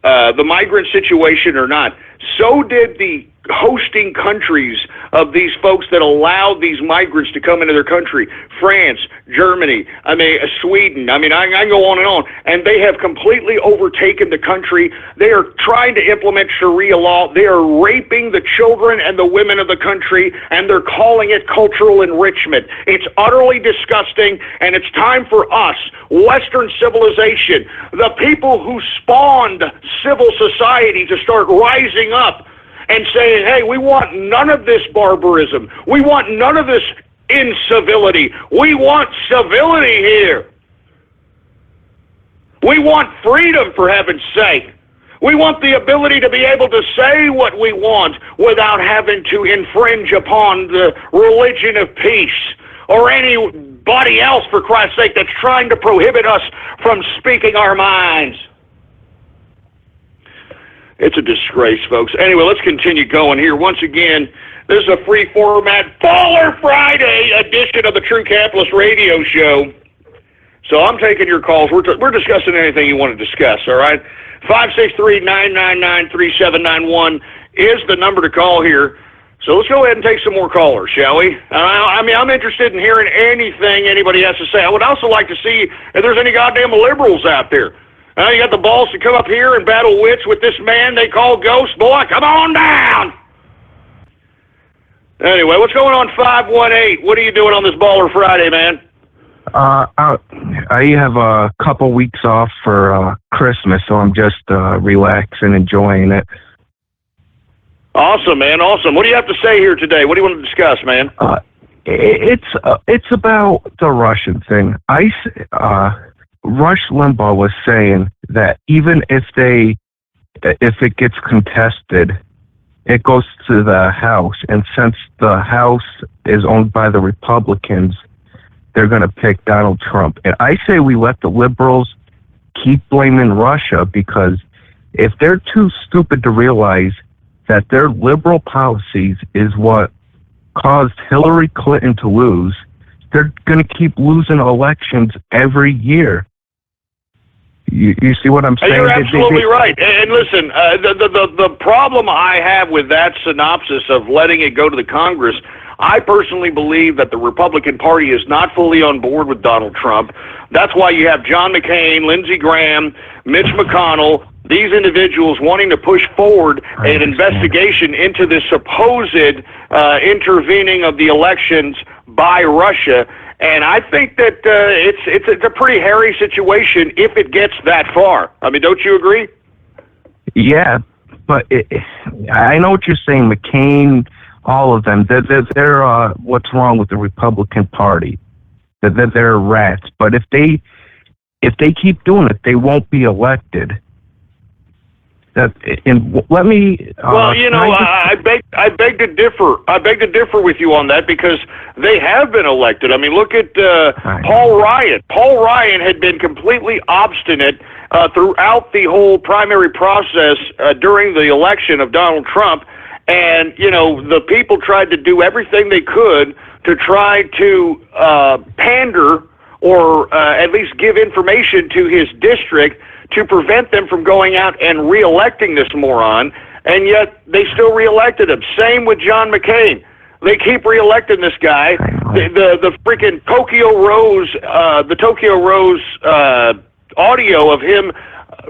migrant situation or not, so did the hosting countries of these folks that allowed these migrants to come into their country. France, Germany, I mean, Sweden, I mean, I can go on, and they have completely overtaken the country. They are trying to implement Sharia law. They are raping the children and the women of the country, and they're calling it cultural enrichment. It's utterly disgusting, and it's time for us, Western civilization, the people who spawned civil society, to start rising up and saying, hey, we want none of this barbarism. We want none of this incivility. We want civility here. We want freedom, for heaven's sake. We want the ability to be able to say what we want without having to infringe upon the religion of peace or anybody else, for Christ's sake, that's trying to prohibit us from speaking our minds. It's a disgrace, folks. Anyway, let's continue going here. Once again, this is a free format Baller Friday edition of the True Capitalist Radio Show. So I'm taking your calls. We're discussing anything you want to discuss, all right? 563-999-3791 is the number to call here. So let's go ahead and take some more callers, shall we? I mean, I'm interested in hearing anything anybody has to say. I would also like to see if there's any goddamn liberals out there. You got the balls to come up here and battle wits with this man they call Ghost? Boy, come on down! Anyway, what's going on, 518? What are you doing on this Baller Friday, man? I have a couple weeks off for Christmas, so I'm just relaxing, enjoying it. Awesome, man. Awesome. What do you have to say here today? What do you want to discuss, man? It's about the Russian thing. Rush Limbaugh was saying that even if it gets contested, it goes to the House, and since the House is owned by the Republicans, they're going to pick Donald Trump. And I say we let the liberals keep blaming Russia, because if they're too stupid to realize that their liberal policies is what caused Hillary Clinton to lose, they're going to keep losing elections every year. You see what I'm saying? You're absolutely right. And listen, the problem I have with that synopsis of letting it go to the Congress, I personally believe that the Republican Party is not fully on board with Donald Trump. That's why you have John McCain, Lindsey Graham, Mitch McConnell, these individuals wanting to push forward an investigation into the supposed intervening of the elections by Russia. And I think that it's a pretty hairy situation if it gets that far. I mean, don't you agree? Yeah, but I know what you're saying. McCain, all of them, they're what's wrong with the Republican Party? They're rats. But if they keep doing it, they won't be elected. Let me. Well, I beg to differ. I beg to differ with you on that, because they have been elected. I mean, look at Paul Ryan. Paul Ryan had been completely obstinate throughout the whole primary process during the election of Donald Trump, and the people tried to do everything they could to try to pander or at least give information to his district to prevent them from going out and re-electing this moron, and yet they still re-elected him. Same with John McCain. They keep re-electing this guy. The freaking Tokyo Rose audio of him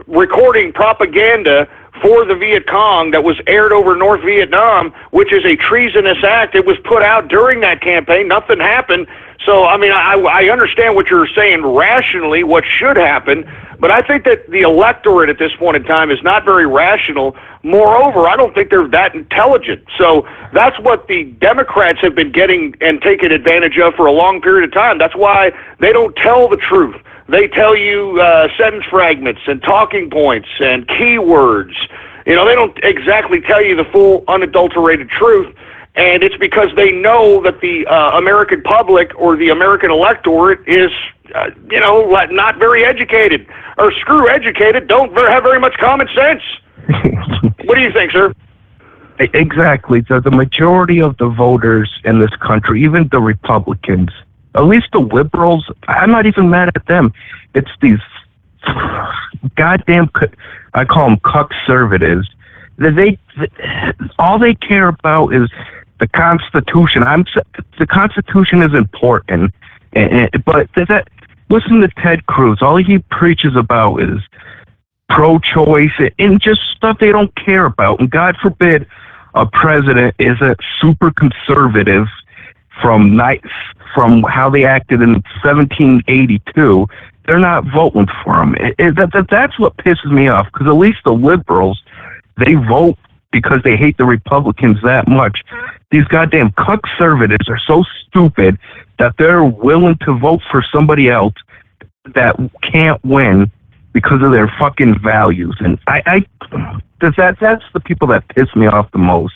recording propaganda for the Viet Cong that was aired over North Vietnam, which is a treasonous act. It was put out during that campaign. Nothing happened. So, I mean, I understand what you're saying rationally, what should happen, but I think that the electorate at this point in time is not very rational. Moreover, I don't think they're that intelligent. So that's what the Democrats have been getting and taking advantage of for a long period of time. That's why they don't tell the truth. They tell you sentence fragments and talking points and keywords. They don't exactly tell you the full unadulterated truth. And it's because they know that the American public or the American electorate is, not very educated. Or screw educated, don't have very much common sense. What do you think, sir? Exactly. So the majority of the voters in this country, even the Republicans, at least the liberals, I'm not even mad at them. It's these goddamn, I call them conservatives. All they care about is the Constitution. The Constitution is important, but listen to Ted Cruz. All he preaches about is pro-choice and just stuff they don't care about. And God forbid a president is a super conservative from how they acted in 1782. They're not voting for him. That's what pisses me off, because at least the liberals, they vote because they hate the Republicans that much. These goddamn conservatives are so stupid that they're willing to vote for somebody else that can't win because of their fucking values. And that's the people that piss me off the most.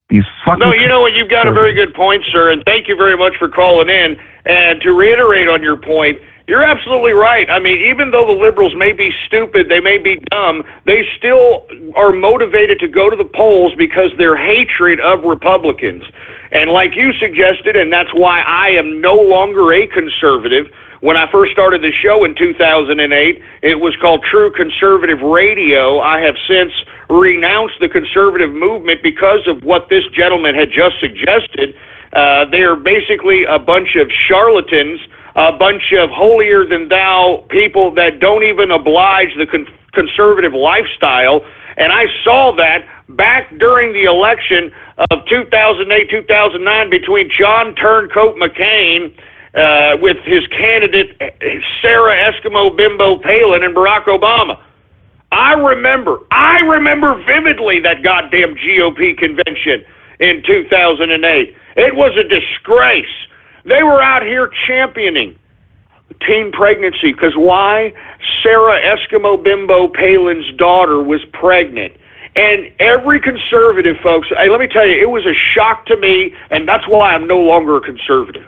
These fucking... No, you know what? You've got a very good point, sir, and thank you very much for calling in. And to reiterate on your point, you're absolutely right. I mean, even though the liberals may be stupid, they may be dumb, they still are motivated to go to the polls because their hatred of Republicans. And like you suggested, and that's why I am no longer a conservative. When I first started the show in 2008, it was called True Conservative Radio. I have since renounced the conservative movement because of what this gentleman had just suggested. They are basically a bunch of charlatans, a bunch of holier-than-thou people that don't even oblige the conservative lifestyle. And I saw that back during the election of 2008-2009 between John Turncoat McCain with his candidate, Sarah Eskimo Bimbo Palin and Barack Obama. I remember vividly that goddamn GOP convention in 2008. It was a disgrace. They were out here championing teen pregnancy, because why? Sarah Eskimo Bimbo Palin's daughter was pregnant. And every conservative, folks, hey, let me tell you, it was a shock to me, and that's why I'm no longer a conservative.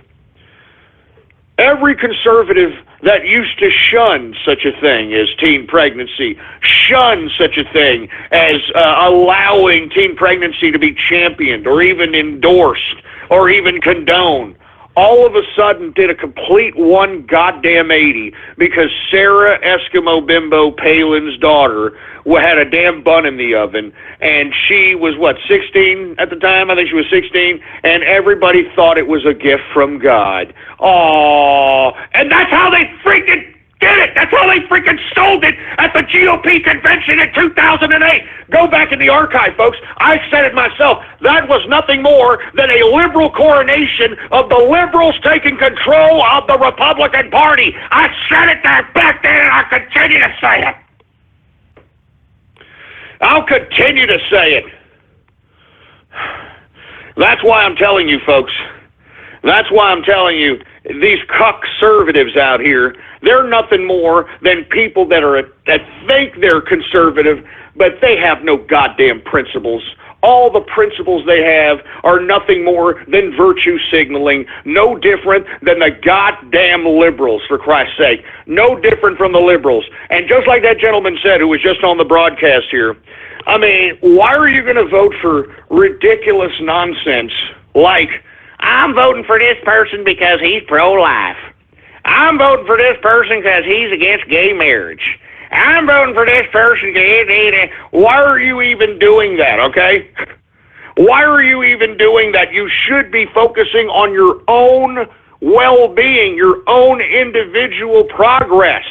Every conservative that used to shun such a thing as teen pregnancy, shun such a thing as allowing teen pregnancy to be championed or even endorsed or even condoned, all of a sudden did a complete 180 because Sarah Eskimo Bimbo Palin's daughter had a damn bun in the oven, and she was, 16 at the time? I think she was 16, and everybody thought it was a gift from God. Oh, and that's how they freaking did it. That's how they freaking sold it at the GOP convention in 2008. Go back in the archive, folks. I said it myself. That was nothing more than a liberal coronation of the liberals taking control of the Republican Party. I said it there back then, and I continue to say it. I'll continue to say it. That's why I'm telling you, folks. That's why I'm telling you, these conservatives out here, they're nothing more than people that think they're conservative, but they have no goddamn principles. All the principles they have are nothing more than virtue signaling, no different than the goddamn liberals, for Christ's sake. No different from the liberals. And just like that gentleman said who was just on the broadcast here, I mean, why are you going to vote for ridiculous nonsense like, I'm voting for this person because he's pro-life. I'm voting for this person because he's against gay marriage. I'm voting for this person because why are you even doing that, okay? Why are you even doing that? You should be focusing on your own well-being, your own individual progress.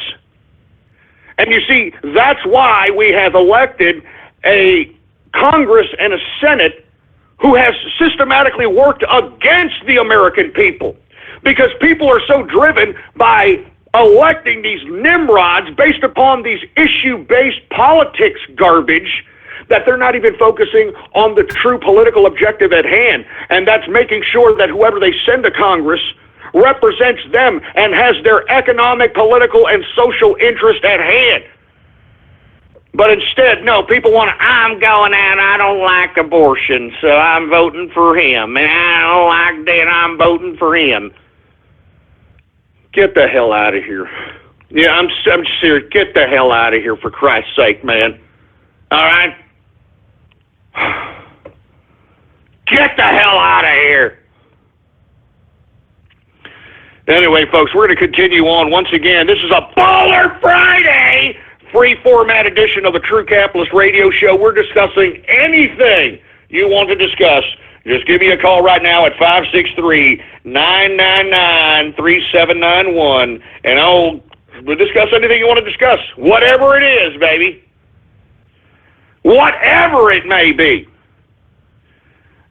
And you see, that's why we have elected a Congress and a Senate who has systematically worked against the American people, because people are so driven by electing these nimrods based upon these issue-based politics garbage that they're not even focusing on the true political objective at hand, and that's making sure that whoever they send to Congress represents them and has their economic, political, and social interest at hand. But instead, no, people want to, I'm going out, I don't like abortion, so I'm voting for him. And I don't like that, I'm voting for him. Get the hell out of here. Yeah, I'm serious. Get the hell out of here, for Christ's sake, man. All right? Get the hell out of here. Anyway, folks, we're going to continue on. Once again, this is a Baller Friday, free format edition of the True Capitalist Radio Show. We're discussing anything you want to discuss. Just give me a call right now at 563-999-3791, and we'll discuss anything you want to discuss. Whatever it is, baby. Whatever it may be.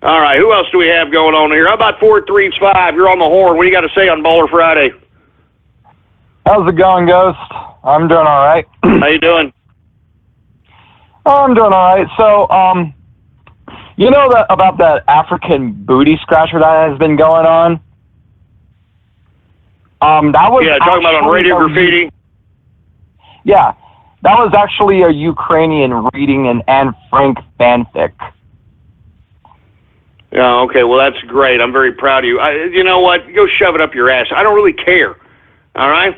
All right, who else do we have going on here? How about 435? You're on the horn. What do you got to say on Baller Friday? How's it going, Ghost? I'm doing all right. How you doing? Oh, I'm doing all right. So, you know about that African booty scratcher that has been going on? That was talking about on Radio Graffiti? Yeah, that was actually a Ukrainian reading an Anne Frank fanfic. Yeah, okay, well, that's great. I'm very proud of you. You know what? Go shove it up your ass. I don't really care, all right?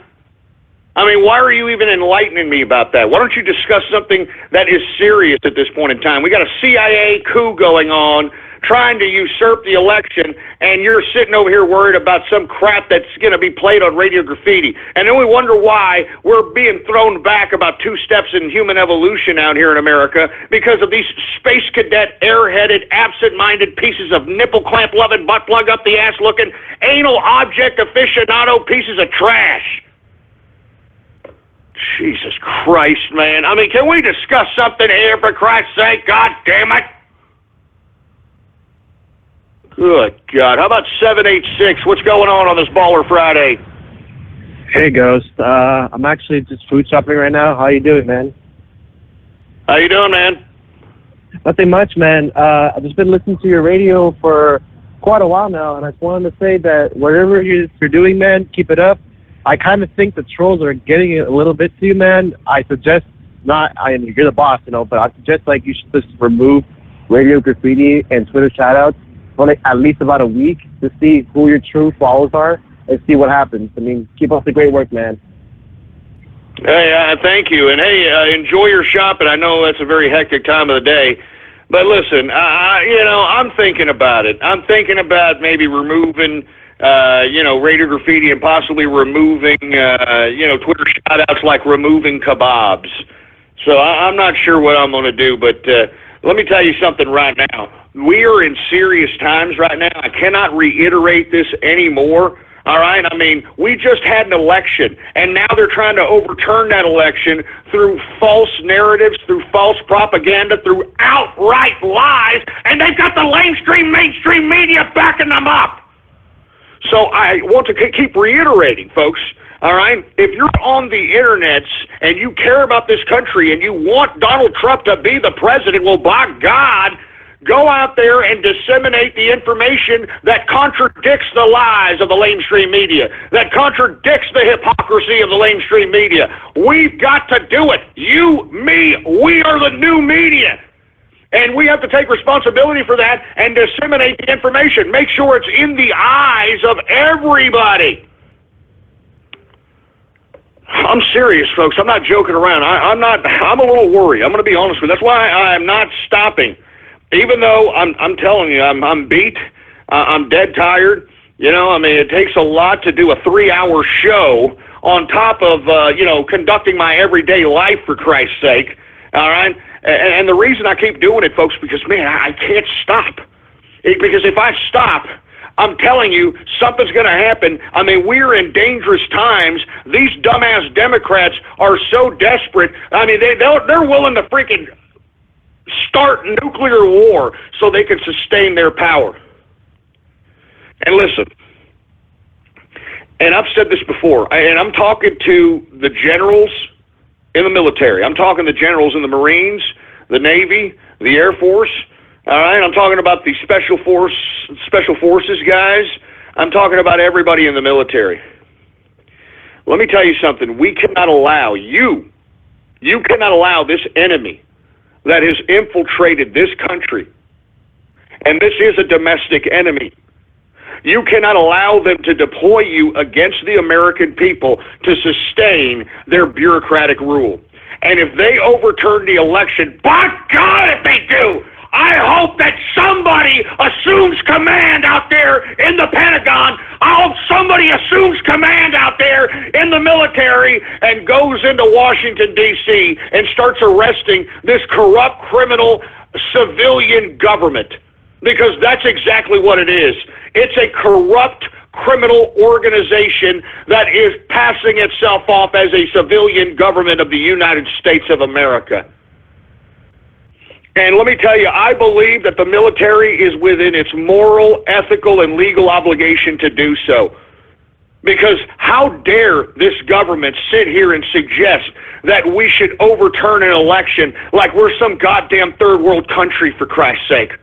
I mean, why are you even enlightening me about that? Why don't you discuss something that is serious at this point in time? We got a CIA coup going on, trying to usurp the election, and you're sitting over here worried about some crap that's going to be played on Radio Graffiti. And then we wonder why we're being thrown back about 2 steps in human evolution out here in America because of these space cadet, airheaded, absent-minded pieces of nipple clamp-loving, butt plug up the ass-looking, anal object aficionado pieces of trash. Jesus Christ, man. I mean, can we discuss something here, for Christ's sake? God damn it. Good God. How about 786? What's going on this Baller Friday? Hey, Ghost. I'm actually just food shopping right now. How you doing, man? How you doing, man? Nothing much, man. I've just been listening to your radio for quite a while now, and I just wanted to say that whatever you're doing, man, keep it up. I kind of think the trolls are getting it a little bit to you, man. I suggest you're the boss, but I suggest, you should just remove Radio Graffiti and Twitter shoutouts for at least about a week to see who your true followers are and see what happens. I mean, keep up the great work, man. Hey, thank you. And hey, enjoy your shopping. I know that's a very hectic time of the day. But listen, I'm thinking about it. I'm thinking about maybe removing, Radio Graffiti and possibly removing, Twitter shoutouts like removing kebabs. So I'm not sure what I'm going to do, but let me tell you something right now. We are in serious times right now. I cannot reiterate this anymore. All right? I mean, we just had an election, and now they're trying to overturn that election through false narratives, through false propaganda, through outright lies, and they've got the mainstream media backing them up. So I want to keep reiterating, folks, all right? If you're on the internets and you care about this country and you want Donald Trump to be the president, well, by God, go out there and disseminate the information that contradicts the lies of the mainstream media, that contradicts the hypocrisy of the mainstream media. We've got to do it. You, me, we are the new media. And we have to take responsibility for that and disseminate the information. Make sure it's in the eyes of everybody. I'm serious, folks. I'm not joking around. I'm a little worried. I'm going to be honest with you. That's why I'm not stopping. Even though I'm telling you, I'm beat, I'm dead tired. It takes a lot to do a 3-hour show on top of, conducting my everyday life, for Christ's sake. All right? And the reason I keep doing it, folks, because, man, I can't stop. Because if I stop, I'm telling you, something's going to happen. I mean, we're in dangerous times. These dumbass Democrats are so desperate. I mean, they're willing to freaking start nuclear war so they can sustain their power. And listen, and I've said this before, and I'm talking to the generals in the military. I'm talking the generals in the Marines, the Navy, the Air Force. All right, I'm talking about the Special Forces guys. I'm talking about everybody in the military. Let me tell you something. We cannot allow you cannot allow this enemy that has infiltrated this country, and this is a domestic enemy. You cannot allow them to deploy you against the American people to sustain their bureaucratic rule. And if they overturn the election, by God, if they do, I hope that somebody assumes command out there in the Pentagon. I hope somebody assumes command out there in the military and goes into Washington, D.C. and starts arresting this corrupt, criminal, civilian government. Because that's exactly what it is. It's a corrupt, criminal organization that is passing itself off as a civilian government of the United States of America. And let me tell you, I believe that the military is within its moral, ethical, and legal obligation to do so. Because how dare this government sit here and suggest that we should overturn an election like we're some goddamn third world country, for Christ's sake?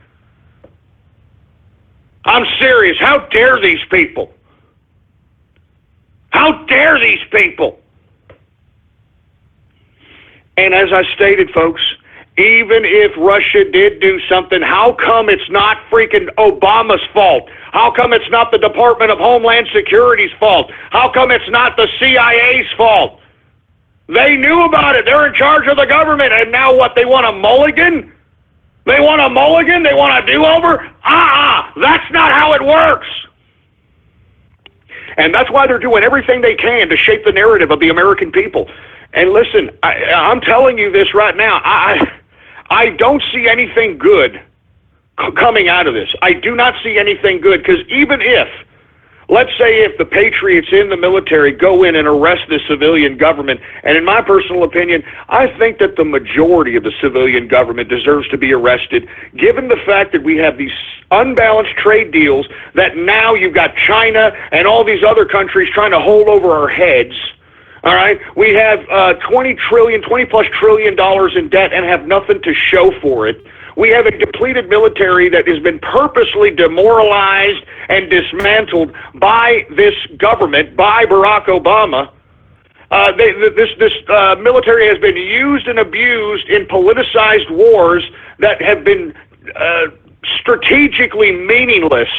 I'm serious. How dare these people? How dare these people? And as I stated, folks, even if Russia did do something, how come it's not freaking Obama's fault? How come it's not the Department of Homeland Security's fault? How come it's not the CIA's fault? They knew about it. They're in charge of the government. And now what? They want a mulligan? They want a mulligan? They want a do-over? That's not how it works. And that's why they're doing everything they can to shape the narrative of the American people. And listen, I'm telling you this right now. I don't see anything good coming out of this. I do not see anything good, because even if, let's say if the patriots in the military go in and arrest the civilian government, and in my personal opinion, I think that the majority of the civilian government deserves to be arrested, given the fact that we have these unbalanced trade deals that now you've got China and all these other countries trying to hold over our heads. All right, we have $20 plus trillion in debt and have nothing to show for it. We have a depleted military that has been purposely demoralized and dismantled by this government, by Barack Obama. This military has been used and abused in politicized wars that have been strategically meaningless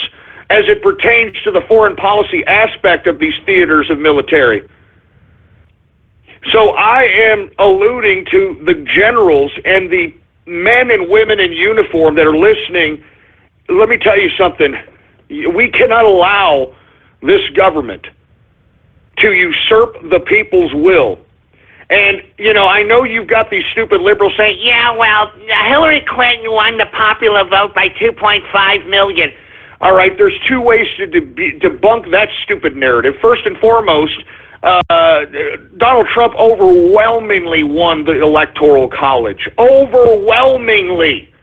as it pertains to the foreign policy aspect of these theaters of military. So I am alluding to the generals and the men and women in uniform that are listening. Let me tell you something. We cannot allow this government to usurp the people's will. And, you know, I know you've got these stupid liberals saying, yeah, well, Hillary Clinton won the popular vote by 2.5 million. All right, there's two ways to debunk that stupid narrative. First and foremost, Donald Trump overwhelmingly won the Electoral College. Overwhelmingly.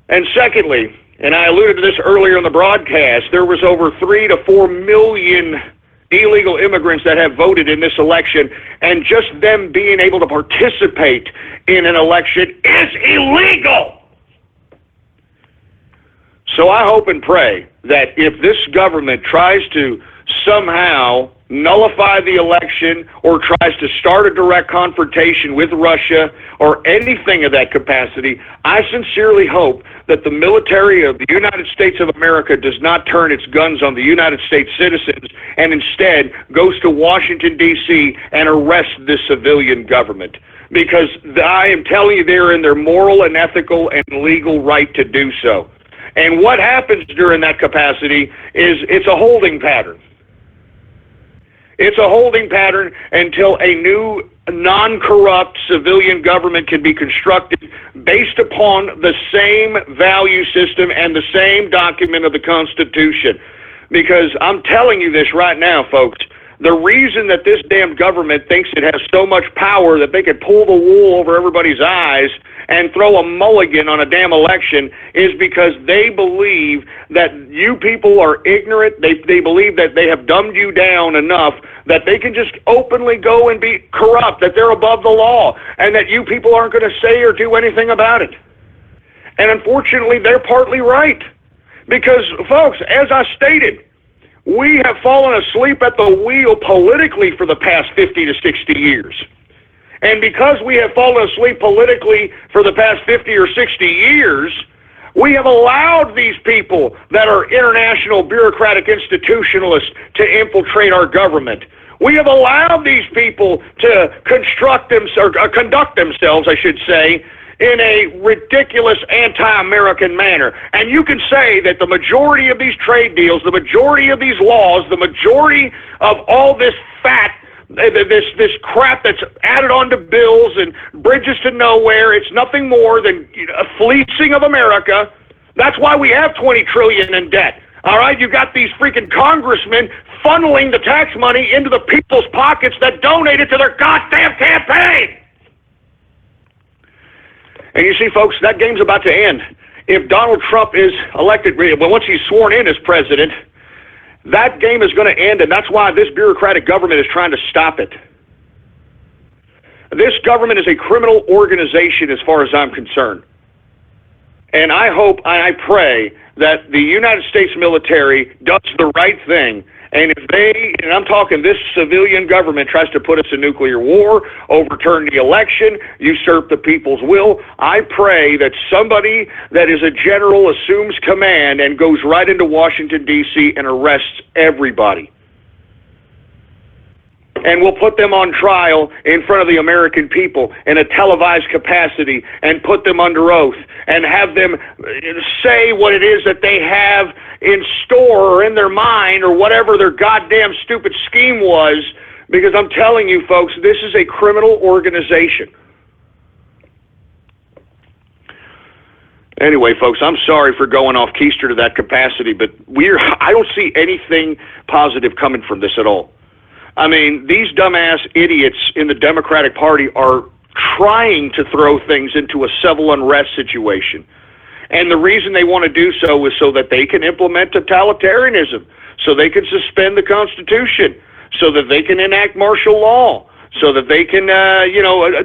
And secondly, and I alluded to this earlier in the broadcast, there was over 3 to 4 million illegal immigrants that have voted in this election, and just them being able to participate in an election is illegal. So I hope and pray that if this government tries to somehow nullify the election or tries to start a direct confrontation with Russia or anything of that capacity, I sincerely hope that the military of the United States of America does not turn its guns on the United States citizens and instead goes to Washington, D.C. and arrests this civilian government. Because I am telling you, they're in their moral and ethical and legal right to do so. And what happens during that capacity is it's a holding pattern. It's a holding pattern until a new non-corrupt civilian government can be constructed based upon the same value system and the same document of the Constitution. Because I'm telling you this right now, folks, the reason that this damn government thinks it has so much power that they could pull the wool over everybody's eyes and throw a mulligan on a damn election is because they believe that you people are ignorant. They believe that they have dumbed you down enough that they can just openly go and be corrupt, that they're above the law, and that you people aren't going to say or do anything about it. And unfortunately, they're partly right. Because, folks, as I stated, we have fallen asleep at the wheel politically for the past 50 to 60 years. And because we have fallen asleep politically for the past 50 or 60 years, we have allowed these people that are international bureaucratic institutionalists to infiltrate our government. We have allowed these people to conduct themselves, I should say, in a ridiculous anti-American manner. And you can say that the majority of these trade deals, the majority of these laws, the majority of all this fat, this crap that's added onto bills and bridges to nowhere, it's nothing more than a fleecing of America. That's why we have $20 trillion in debt. All right, you got these freaking congressmen funneling the tax money into the people's pockets that donated to their goddamn campaign. And you see, folks, that game's about to end. If Donald Trump is elected, well, once he's sworn in as president, that game is going to end, and that's why this bureaucratic government is trying to stop it. This government is a criminal organization as far as I'm concerned. And I hope, I pray that the United States military does the right thing. And if they, and I'm talking this civilian government, tries to put us in nuclear war, overturn the election, usurp the people's will, I pray that somebody that is a general assumes command and goes right into Washington, D.C. and arrests everybody. And we'll put them on trial in front of the American people in a televised capacity and put them under oath and have them say what it is that they have in store or in their mind or whatever their goddamn stupid scheme was, because I'm telling you, folks, this is a criminal organization. Anyway, folks, I'm sorry for going off keister to that capacity, but I don't see anything positive coming from this at all. I mean, these dumbass idiots in the Democratic Party are trying to throw things into a civil unrest situation. And the reason they want to do so is so that they can implement totalitarianism, so they can suspend the Constitution, so that they can enact martial law, so that they can,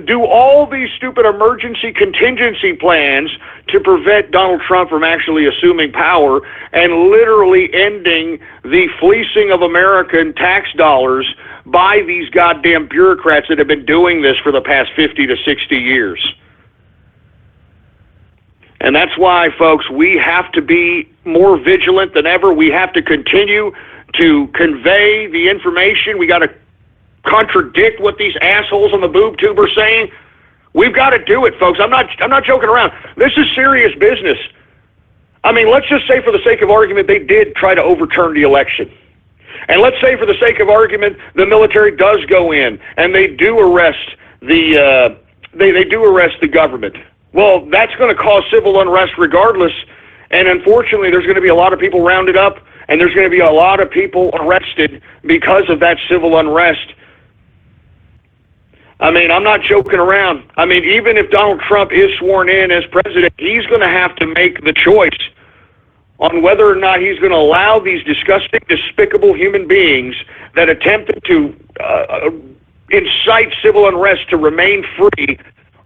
do all these stupid emergency contingency plans to prevent Donald Trump from actually assuming power and literally ending the fleecing of American tax dollars by these goddamn bureaucrats that have been doing this for the past 50 to 60 years. And that's why, folks, we have to be more vigilant than ever. We have to continue to convey the information. We got to contradict what these assholes on the boob tube are saying. We've got to do it, folks. I'm not joking around. This is serious business. I mean, let's just say for the sake of argument they did try to overturn the election. And let's say for the sake of argument the military does go in and they do arrest the government. Well, that's going to cause civil unrest regardless. And unfortunately, there's going to be a lot of people rounded up and there's going to be a lot of people arrested because of that civil unrest. I mean, I'm not joking around. I mean, even if Donald Trump is sworn in as president, he's going to have to make the choice on whether or not he's going to allow these disgusting, despicable human beings that attempted to incite civil unrest to remain free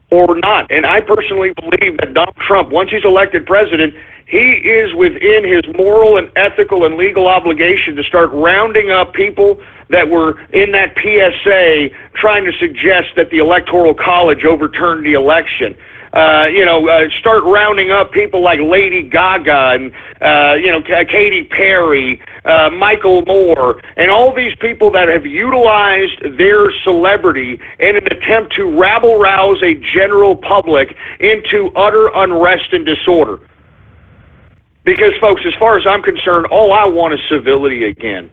or not. And I personally believe that Donald Trump, once he's elected president, he is within his moral and ethical and legal obligation to start rounding up people that were in that PSA trying to suggest that the Electoral College overturned the election. Start rounding up people like Lady Gaga and, Katy Perry, Michael Moore, and all these people that have utilized their celebrity in an attempt to rabble-rouse a general public into utter unrest and disorder. Because, folks, as far as I'm concerned, all I want is civility again.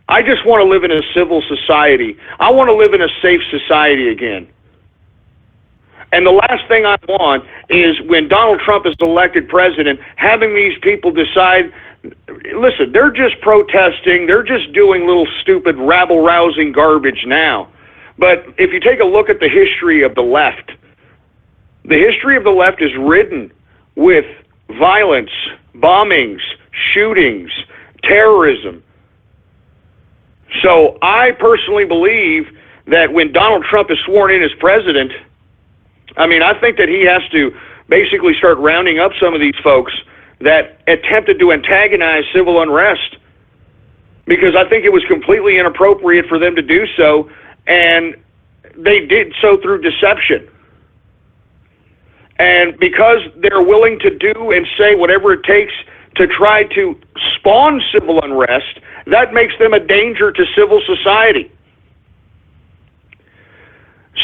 I just want to live in a civil society. I want to live in a safe society again. And the last thing I want is when Donald Trump is elected president, having these people decide, listen, they're just protesting, they're just doing little stupid rabble-rousing garbage now. But if you take a look at the history of the left is ridden with violence, bombings, shootings, terrorism. So I personally believe that when Donald Trump is sworn in as president, I think that he has to basically start rounding up some of these folks that attempted to antagonize civil unrest, because I think it was completely inappropriate for them to do so, and they did so through deception. And because they're willing to do and say whatever it takes to try to spawn civil unrest, that makes them a danger to civil society.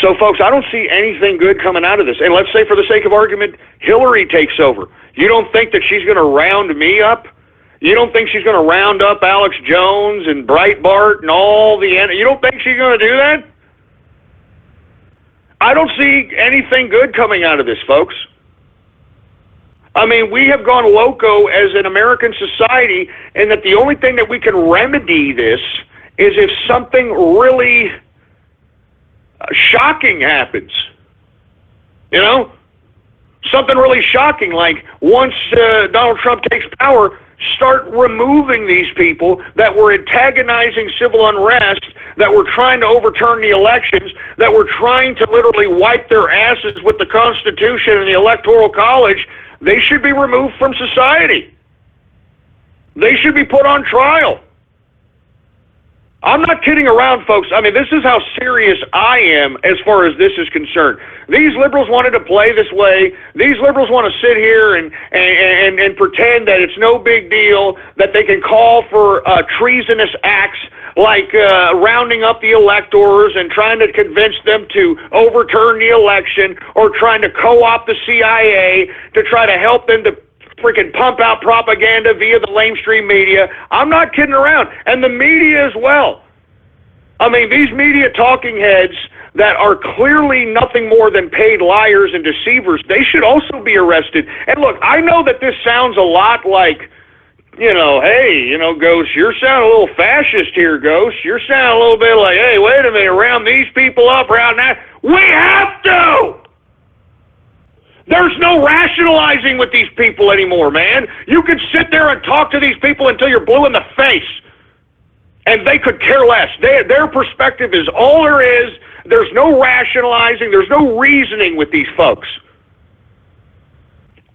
So, folks, I don't see anything good coming out of this. And let's say, for the sake of argument, Hillary takes over. You don't think that she's going to round me up? You don't think she's going to round up Alex Jones and Breitbart and all the... You don't think she's going to do that? I don't see anything good coming out of this, folks. We have gone loco as an American society, and that the only thing that we can remedy this is if something really shocking happens. Something really shocking, like once Donald Trump takes power, start removing these people that were antagonizing civil unrest, that were trying to overturn the elections, that were trying to literally wipe their asses with the Constitution and the Electoral College. They should be removed from society. They should be put on trial. I'm not kidding around, folks. This is how serious I am as far as this is concerned. These liberals wanted to play this way. These liberals want to sit here and pretend that it's no big deal, that they can call for treasonous acts like rounding up the electors and trying to convince them to overturn the election, or trying to co-opt the CIA to try to help them to freaking pump out propaganda via the lamestream media. I'm not kidding around. And the media as well. These media talking heads that are clearly nothing more than paid liars and deceivers, they should also be arrested. And look, I know that this sounds a lot like, hey, Ghost, you're sounding a little fascist here, Ghost. You're sounding a little bit like, hey, wait a minute, round these people up, round that. We have to! There's no rationalizing with these people anymore, man. You could sit there and talk to these people until you're blue in the face, and they could care less. Their perspective is all there is. There's no rationalizing. There's no reasoning with these folks.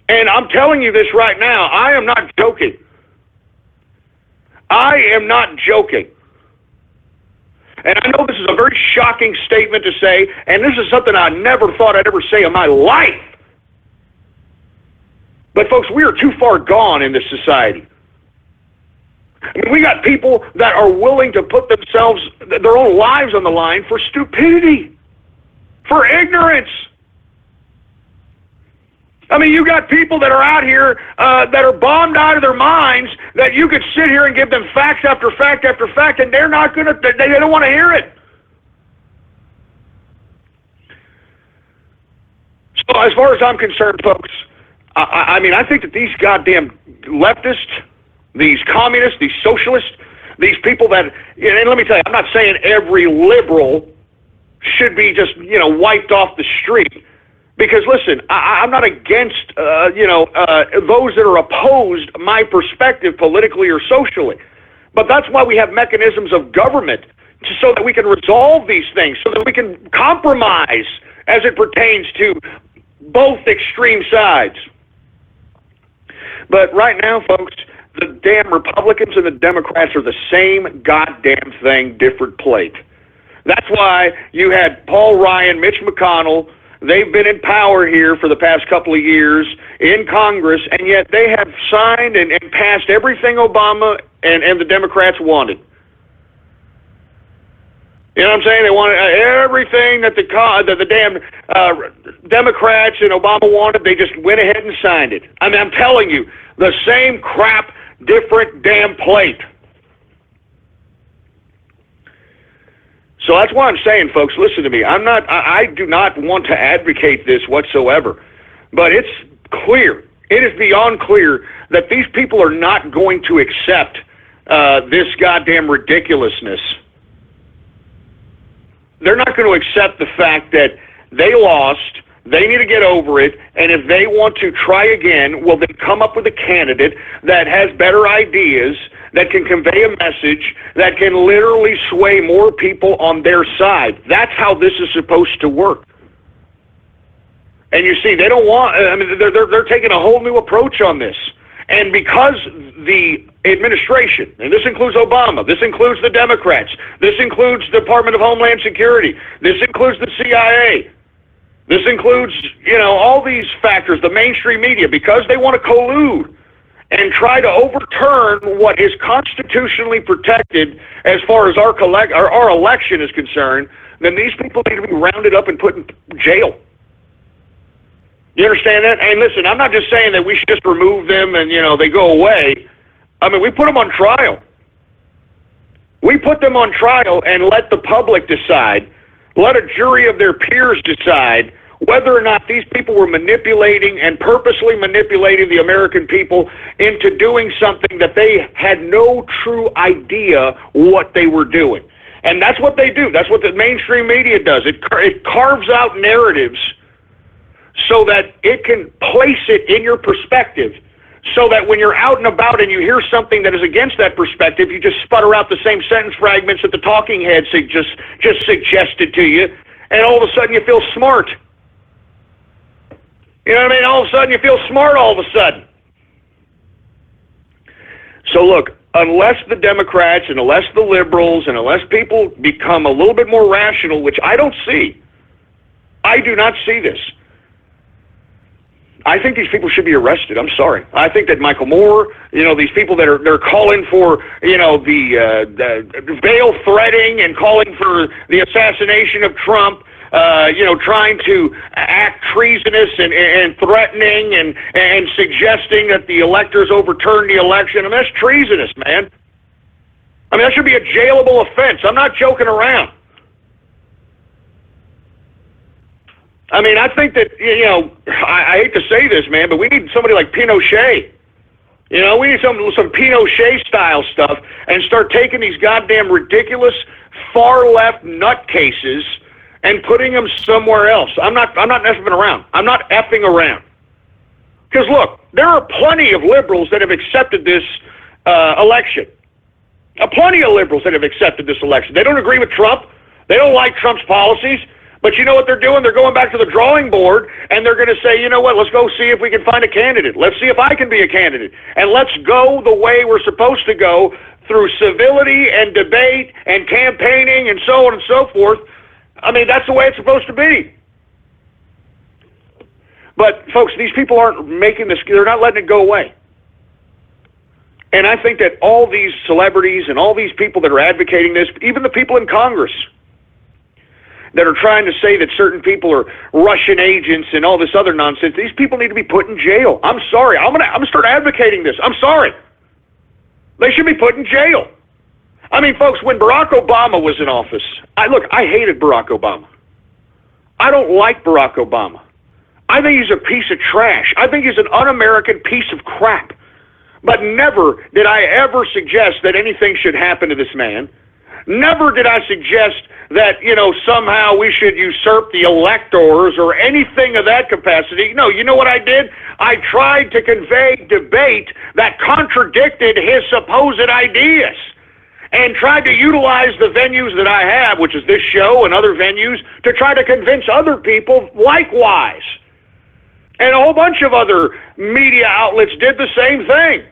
And I'm telling you this right now, I am not joking. I am not joking. And I know this is a very shocking statement to say, and this is something I never thought I'd ever say in my life. But folks, we are too far gone in this society. I mean, we got people that are willing to put themselves, their own lives on the line for stupidity, for ignorance. I mean, you got people that are out here that are bombed out of their minds that you could sit here and give them facts after fact after fact, and they're not going to, they don't want to hear it. So as far as I'm concerned, folks, I mean, I think that these goddamn leftists, these communists, these socialists, these people that, and let me tell you, I'm not saying every liberal should be just, wiped off the street. Because listen, I'm not against, those that are opposed my perspective politically or socially. But that's why we have mechanisms of government so that we can resolve these things, so that we can compromise as it pertains to both extreme sides. But right now, folks, the damn Republicans and the Democrats are the same goddamn thing, different plate. That's why you had Paul Ryan, Mitch McConnell. They've been in power here for the past couple of years in Congress, and yet they have signed and passed everything Obama and the Democrats wanted. You know what I'm saying? They wanted everything that the damn Democrats and Obama wanted. They just went ahead and signed it. I mean, I'm telling you, the same crap, different damn plate. So that's why I'm saying, folks, listen to me. I do not want to advocate this whatsoever, but it's clear. It is beyond clear that these people are not going to accept this goddamn ridiculousness. They're not going to accept the fact that they lost, they need to get over it, and if they want to try again, well, then come up with a candidate that has better ideas, that can convey a message, that can literally sway more people on their side. That's how this is supposed to work. And you see, they don't want, I mean, they're taking a whole new approach on this. And because the administration, and this includes Obama, this includes the Democrats, this includes the Department of Homeland Security, this includes the CIA, this includes, all these factors, the mainstream media, because they want to collude and try to overturn what is constitutionally protected as far as our election is concerned, then these people need to be rounded up and put in jail. You understand that? And listen, I'm not just saying that we should just remove them and, they go away. I mean, we put them on trial. We put them on trial and let the public decide, let a jury of their peers decide whether or not these people were manipulating and purposely manipulating the American people into doing something that they had no true idea what they were doing. And that's what they do. That's what the mainstream media does. It carves out narratives so that it can place it in your perspective, so that when you're out and about and you hear something that is against that perspective, you just sputter out the same sentence fragments that the talking heads just suggested to you, and all of a sudden you feel smart. You know what I mean? All of a sudden you feel smart all of a sudden. So look, unless the Democrats and unless the liberals and unless people become a little bit more rational, which I don't see, I do not see this, I think these people should be arrested. I'm sorry. I think that Michael Moore, these people that they're calling for, the bail threatening and calling for the assassination of Trump, trying to act treasonous and threatening and suggesting that the electors overturn the election. I mean, that's treasonous, man. I mean, that should be a jailable offense. I'm not joking around. I mean, I think that, I hate to say this, man, but we need somebody like Pinochet. We need some Pinochet-style stuff and start taking these goddamn ridiculous far-left nutcases and putting them somewhere else. I'm not effing around. I'm not effing around. Because, look, there are plenty of liberals that have accepted this election. Plenty of liberals that have accepted this election. They don't agree with Trump. They don't like Trump's policies. But you know what they're doing? They're going back to the drawing board, and they're going to say, you know what, let's go see if we can find a candidate. Let's see if I can be a candidate. And let's go the way we're supposed to go, through civility and debate and campaigning and so on and so forth. I mean, that's the way it's supposed to be. But, folks, these people aren't making this, they're not letting it go away. And I think that all these celebrities and all these people that are advocating this, even the people in Congress that are trying to say that certain people are Russian agents and all this other nonsense, these people need to be put in jail. I'm sorry. I'm gonna start advocating this. I'm sorry. They should be put in jail. I mean, folks, when Barack Obama was in office, I hated Barack Obama. I don't like Barack Obama. I think he's a piece of trash. I think he's an un-American piece of crap. But never did I ever suggest that anything should happen to this man. Never did I suggest that, somehow we should usurp the electors or anything of that capacity. No, you know what I did? I tried to convey debate that contradicted his supposed ideas and tried to utilize the venues that I have, which is this show and other venues, to try to convince other people likewise. And a whole bunch of other media outlets did the same thing.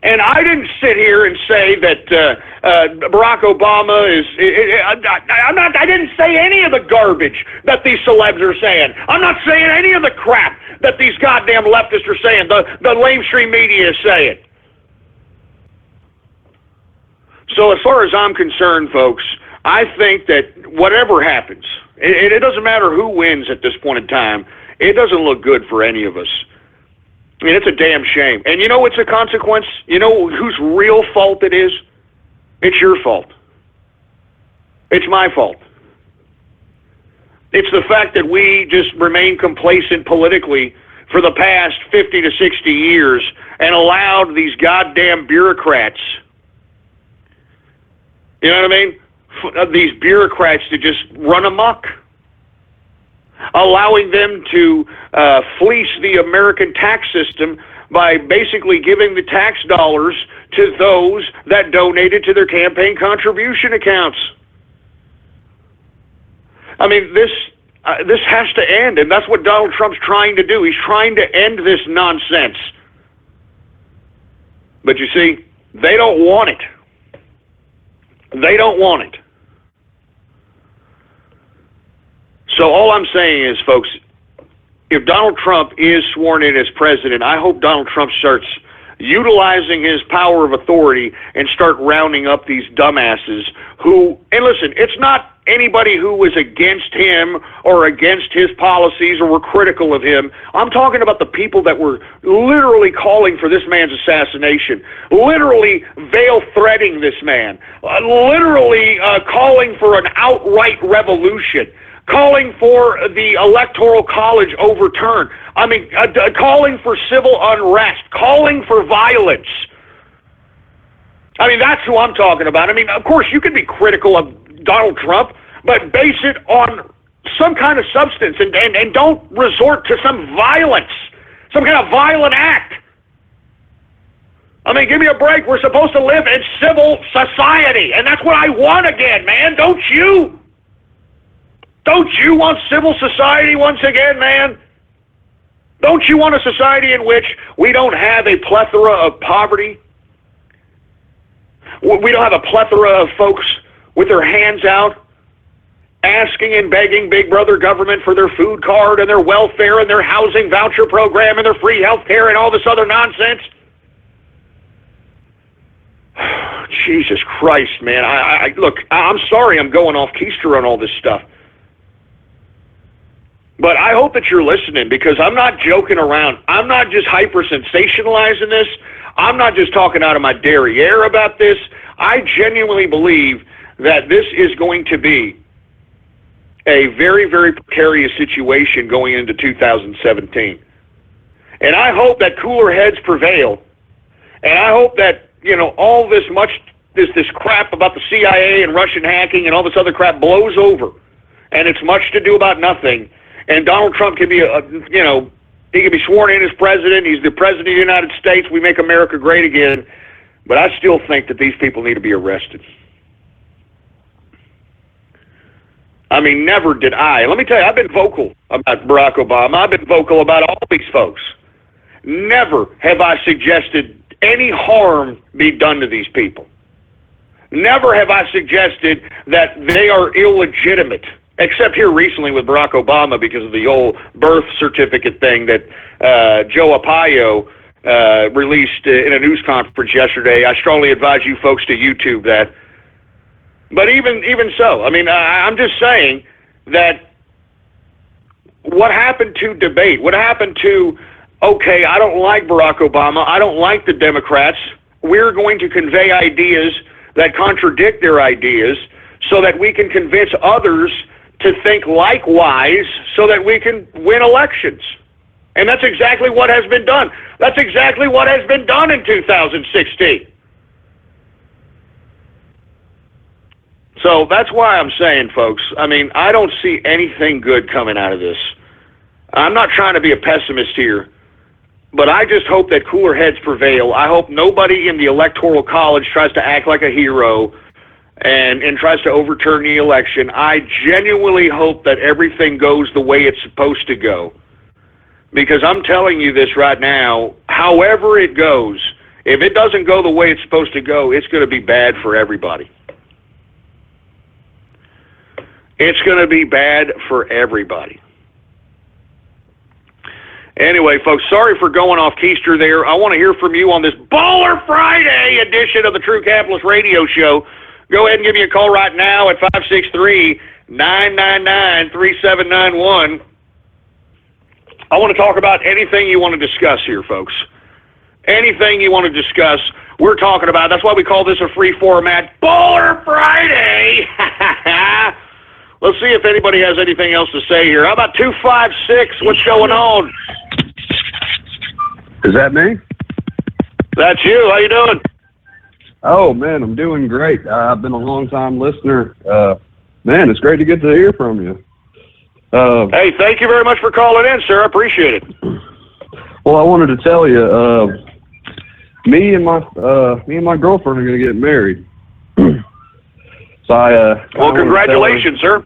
And I didn't sit here and say that Barack Obama is. I didn't say any of the garbage that these celebs are saying. I'm not saying any of the crap that these goddamn leftists are saying. The lamestream media is saying. So as far as I'm concerned, folks, I think that whatever happens, it doesn't matter who wins at this point in time. It doesn't look good for any of us. I mean, it's a damn shame. And you know what's a consequence? You know whose real fault it is? It's your fault. It's my fault. It's the fact that we just remain complacent politically for the past 50 to 60 years and allowed these goddamn bureaucrats, you know what I mean? These bureaucrats to just run amok. Allowing them to fleece the American tax system by basically giving the tax dollars to those that donated to their campaign contribution accounts. I mean, this has to end, and that's what Donald Trump's trying to do. He's trying to end this nonsense. But you see, they don't want it. They don't want it. So all I'm saying is, folks, if Donald Trump is sworn in as president, I hope Donald Trump starts utilizing his power of authority and start rounding up these dumbasses who, and listen, it's not anybody who was against him or against his policies or were critical of him. I'm talking about the people that were literally calling for this man's assassination, literally veil-threading this man, literally calling for an outright revolution, calling for the Electoral College overturned. I mean, calling for civil unrest, calling for violence. I mean, that's who I'm talking about. I mean, of course, you can be critical of Donald Trump, but base it on some kind of substance and don't resort to some violence, some kind of violent act. I mean, give me a break. We're supposed to live in civil society, and that's what I want again, man. Don't you? Don't you want civil society once again, man? Don't you want a society in which we don't have a plethora of poverty? We don't have a plethora of folks with their hands out, asking and begging Big Brother government for their food card and their welfare and their housing voucher program and their free health care and all this other nonsense? Jesus Christ, man. Look, I'm sorry I'm going off keister on all this stuff. But I hope that you're listening, because I'm not joking around. I'm not just hyper-sensationalizing this. I'm not just talking out of my derriere about this. I genuinely believe that this is going to be a very, very precarious situation going into 2017. And I hope that cooler heads prevail. And I hope that, all this crap about the CIA and Russian hacking and all this other crap blows over. And it's much to do about nothing. And Donald Trump can be, he can be sworn in as president. He's the president of the United States. We make America great again. But I still think that these people need to be arrested. I mean, never did I. Let me tell you, I've been vocal about Barack Obama. I've been vocal about all these folks. Never have I suggested any harm be done to these people. Never have I suggested that they are illegitimate, except here recently with Barack Obama because of the old birth certificate thing that Joe Arpaio released in a news conference yesterday. I strongly advise you folks to YouTube that. But even so, I mean, I'm just saying that what happened to debate? What happened to, okay, I don't like Barack Obama, I don't like the Democrats, we're going to convey ideas that contradict their ideas so that we can convince others to think likewise so that we can win elections. And that's exactly what has been done. That's exactly what has been done in 2016. So that's why I'm saying, folks, I mean, I don't see anything good coming out of this. I'm not trying to be a pessimist here, but I just hope that cooler heads prevail. I hope nobody in the Electoral College tries to act like a hero and tries to overturn the election. I genuinely hope that everything goes the way it's supposed to go. Because I'm telling you this right now, however it goes, if it doesn't go the way it's supposed to go, it's going to be bad for everybody. It's going to be bad for everybody. Anyway, folks, sorry for going off keister there. I want to hear from you on this Baller Friday edition of the True Capitalist Radio Show. Go ahead and give me a call right now at 563-999-3791. I want to talk about anything you want to discuss here, folks. Anything you want to discuss, we're talking about. That's why we call this a free format, Baller Friday. Let's see if anybody has anything else to say here. How about 256? What's going on? Is that me? That's you. How you doing? Oh, man, I'm doing great. I've been a long-time listener. Man, it's great to get to hear from you. Hey, thank you very much for calling in, sir. I appreciate it. Well, I wanted to tell you, me and my girlfriend are going to get married. So well, congratulations, sir.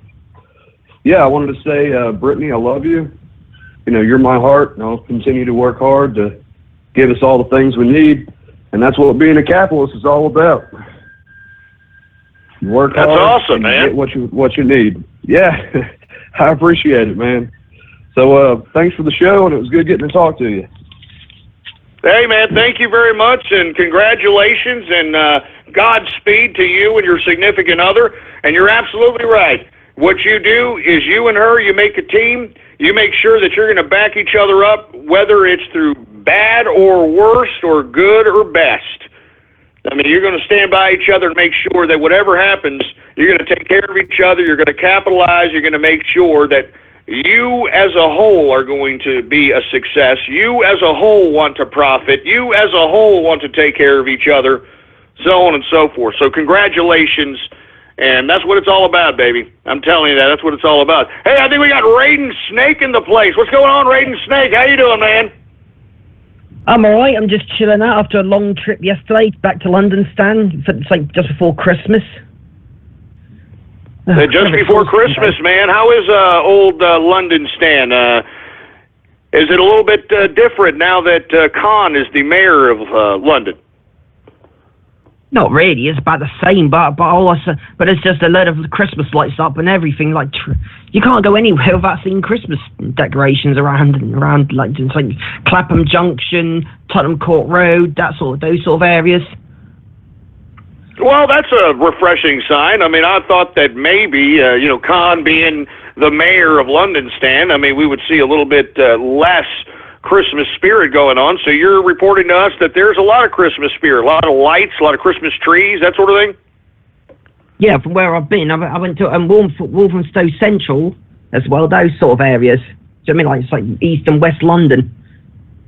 Yeah, I wanted to say, Brittany, I love you. You know, you're my heart, and I'll continue to work hard to give us all the things we need, and that's what being a capitalist is all about. You work hard. That's awesome, man. Get what you need. Yeah, I appreciate it, man. So thanks for the show, and it was good getting to talk to you. Hey, man, thank you very much, and congratulations, and Godspeed to you and your significant other. And you're absolutely right. What you do is you and her, you make a team. You make sure that you're going to back each other up, whether it's through bad or worst or good or best. I mean, you're going to stand by each other and make sure that whatever happens, you're going to take care of each other. You're going to capitalize. You're going to make sure that you as a whole are going to be a success. You as a whole want to profit. You as a whole want to take care of each other, so on and so forth. So congratulations, and that's what it's all about, baby. I'm telling you that. That's what it's all about. Hey, I think we got Raiden Snake in the place. What's going on, Raiden Snake? How you doing, man? I'm all right. I'm just chilling out after a long trip yesterday back to London, Stan. It's like just before Christmas. Just before Christmas, man. How is old London, Stan? Is it a little bit different now that Khan is the mayor of London? Not really. It's about the same, but it's just a lot of Christmas lights up and everything. Like you can't go anywhere without seeing Christmas decorations around like just like Clapham Junction, Tottenham Court Road, those sort of areas. Well, that's a refreshing sign. I mean, I thought that maybe, Khan being the mayor of London, Stan, I mean, we would see a little bit less Christmas spirit going on. So you're reporting to us that there's a lot of Christmas spirit, a lot of lights, a lot of Christmas trees, that sort of thing? Yeah, from where I've been, I went to Walthamstow Central as well, those sort of areas. Do you know what I mean? Like, it's like East and West London.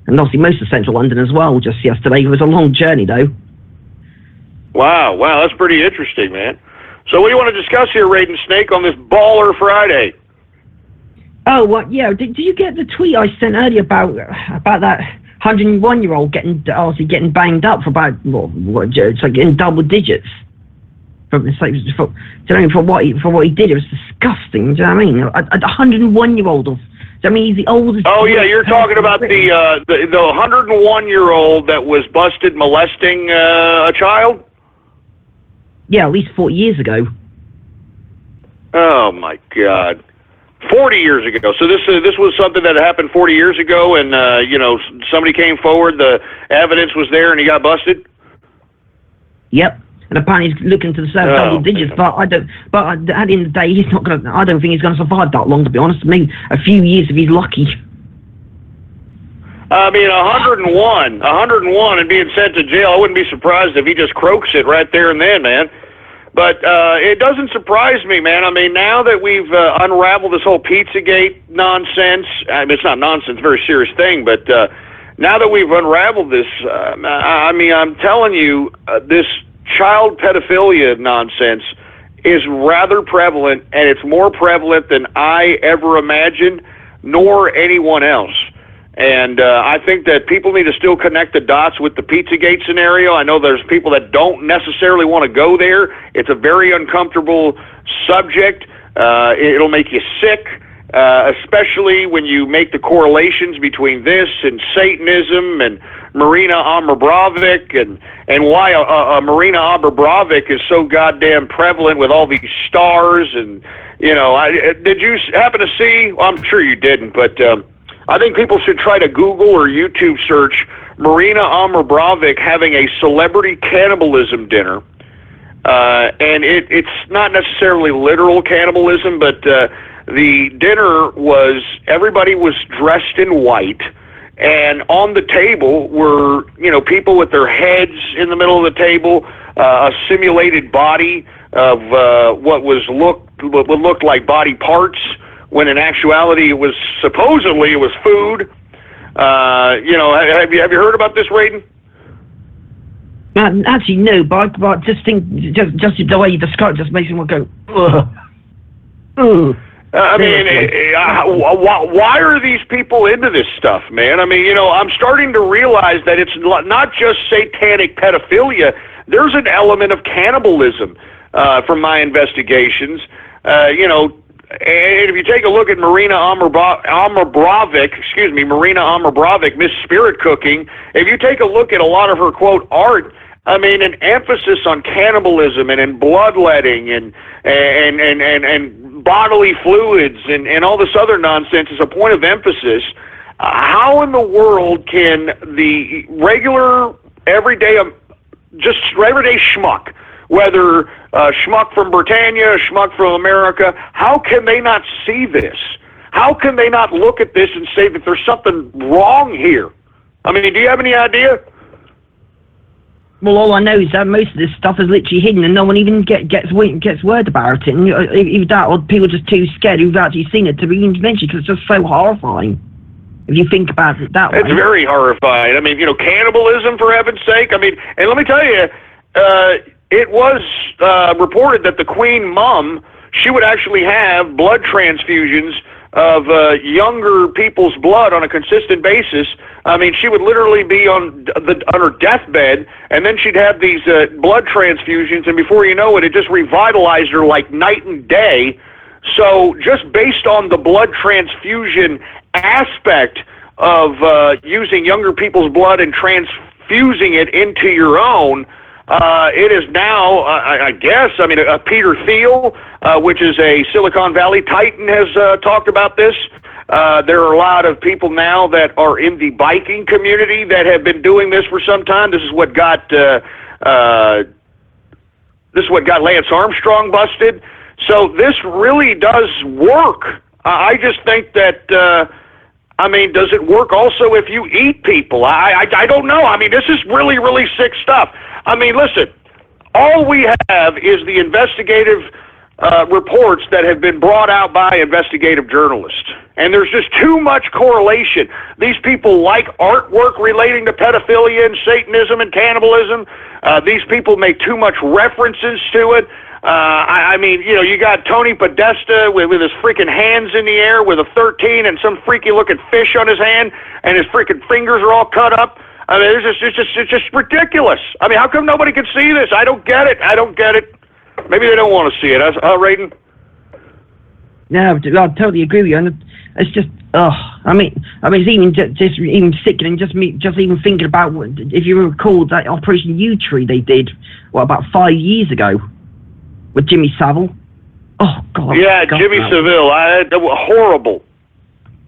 And obviously most of Central London as well, just yesterday. It was a long journey, though. Wow, that's pretty interesting, man. So what do you want to discuss here, Raiden Snake, on this Baller Friday? Oh, well, yeah, did you get the tweet I sent earlier about that 101-year-old getting banged up for about, it's like in double digits? For what he did, it was disgusting. Do you know what I mean? A 101-year-old. I mean, he's the oldest. Oh yeah, you're talking about the 101-year-old that was busted molesting a child. Yeah, at least 40 years ago. Oh my God, 40 years ago. So this was something that happened 40 years ago, and somebody came forward, the evidence was there, and he got busted. Yep. And apparently he's looking to the double digits, but at the end of the day, he's not going to, I don't think he's going to survive that long, to be honest. I mean, a few years if he's lucky. I mean, 101 and being sent to jail, I wouldn't be surprised if he just croaks it right there and then, man. But it doesn't surprise me, man. I mean, now that we've unraveled this whole Pizzagate nonsense, I mean, it's not nonsense, it's a very serious thing, but now that we've unraveled this, I mean, I'm telling you, this child pedophilia nonsense is rather prevalent, and it's more prevalent than I ever imagined, nor anyone else. And I think that people need to still connect the dots with the Pizzagate scenario. I know there's people that don't necessarily want to go there. It's a very uncomfortable subject. It'll make you sick, especially when you make the correlations between this and Satanism and Marina Abramovic and why Marina Abramovic is so goddamn prevalent with all these stars. And, did you happen to see, well, I'm sure you didn't, but I think people should try to Google or YouTube search Marina Abramovic having a celebrity cannibalism dinner. And it's not necessarily literal cannibalism, but the dinner was, everybody was dressed in white, and on the table were, people with their heads in the middle of the table, a simulated body of what would look like body parts, when in actuality it was supposedly food. Have you heard about this, Raiden? Actually, no, but just the way you describe it just makes me want to go, ugh. Ugh. I mean, why are these people into this stuff, man? I mean, I'm starting to realize that it's not just satanic pedophilia. There's an element of cannibalism from my investigations. And if you take a look at Marina Abramovic, Miss Spirit Cooking, if you take a look at a lot of her, quote, art, I mean, an emphasis on cannibalism and bloodletting and bodily fluids and all this other nonsense is a point of emphasis. How in the world can the regular, everyday schmuck, whether schmuck from Britannia, schmuck from America, how can they not see this? How can they not look at this and say that there's something wrong here? I mean, do you have any idea? Well, all I know is that most of this stuff is literally hidden, and no one even gets word about it. And either that, or people are just too scared who've actually seen it to even mention, because it's just so horrifying. If you think about it that way, it's very horrifying. I mean, cannibalism, for heaven's sake. I mean, and let me tell you, it was reported that the Queen Mum, she would actually have blood transfusions of younger people's blood on a consistent basis. I mean, she would literally be on her deathbed, and then she'd have these blood transfusions, and before you know it, it just revitalized her like night and day. So just based on the blood transfusion aspect of using younger people's blood and transfusing it into your own, it is now, I guess, I mean, Peter Thiel, which is a Silicon Valley titan, has talked about this. There are a lot of people now that are in the biking community that have been doing this for some time. This is what got Lance Armstrong busted. So this really does work. I just think that, I mean, does it work also if you eat people? I don't know. I mean, this is really, really sick stuff. I mean, listen, All we have is the investigative reports that have been brought out by investigative journalists. And there's just too much correlation. These people like artwork relating to pedophilia and Satanism and cannibalism. These people make too much references to it. I mean, you know, you got Tony Podesta with his freaking hands in the air with a 13 and some freaky looking fish on his hand, and his freaking fingers are all cut up. I mean, it's just ridiculous. I mean, how come nobody can see this? I don't get it. I don't get it. Maybe they don't want to see it. Raiden? No, I totally agree with you. And it's just, I mean, it's even just even sickening. Just even thinking about if you recall that Operation U Tree they did, about 5 years ago, with Jimmy Savile. Oh God. Yeah, Jimmy Savile. Horrible,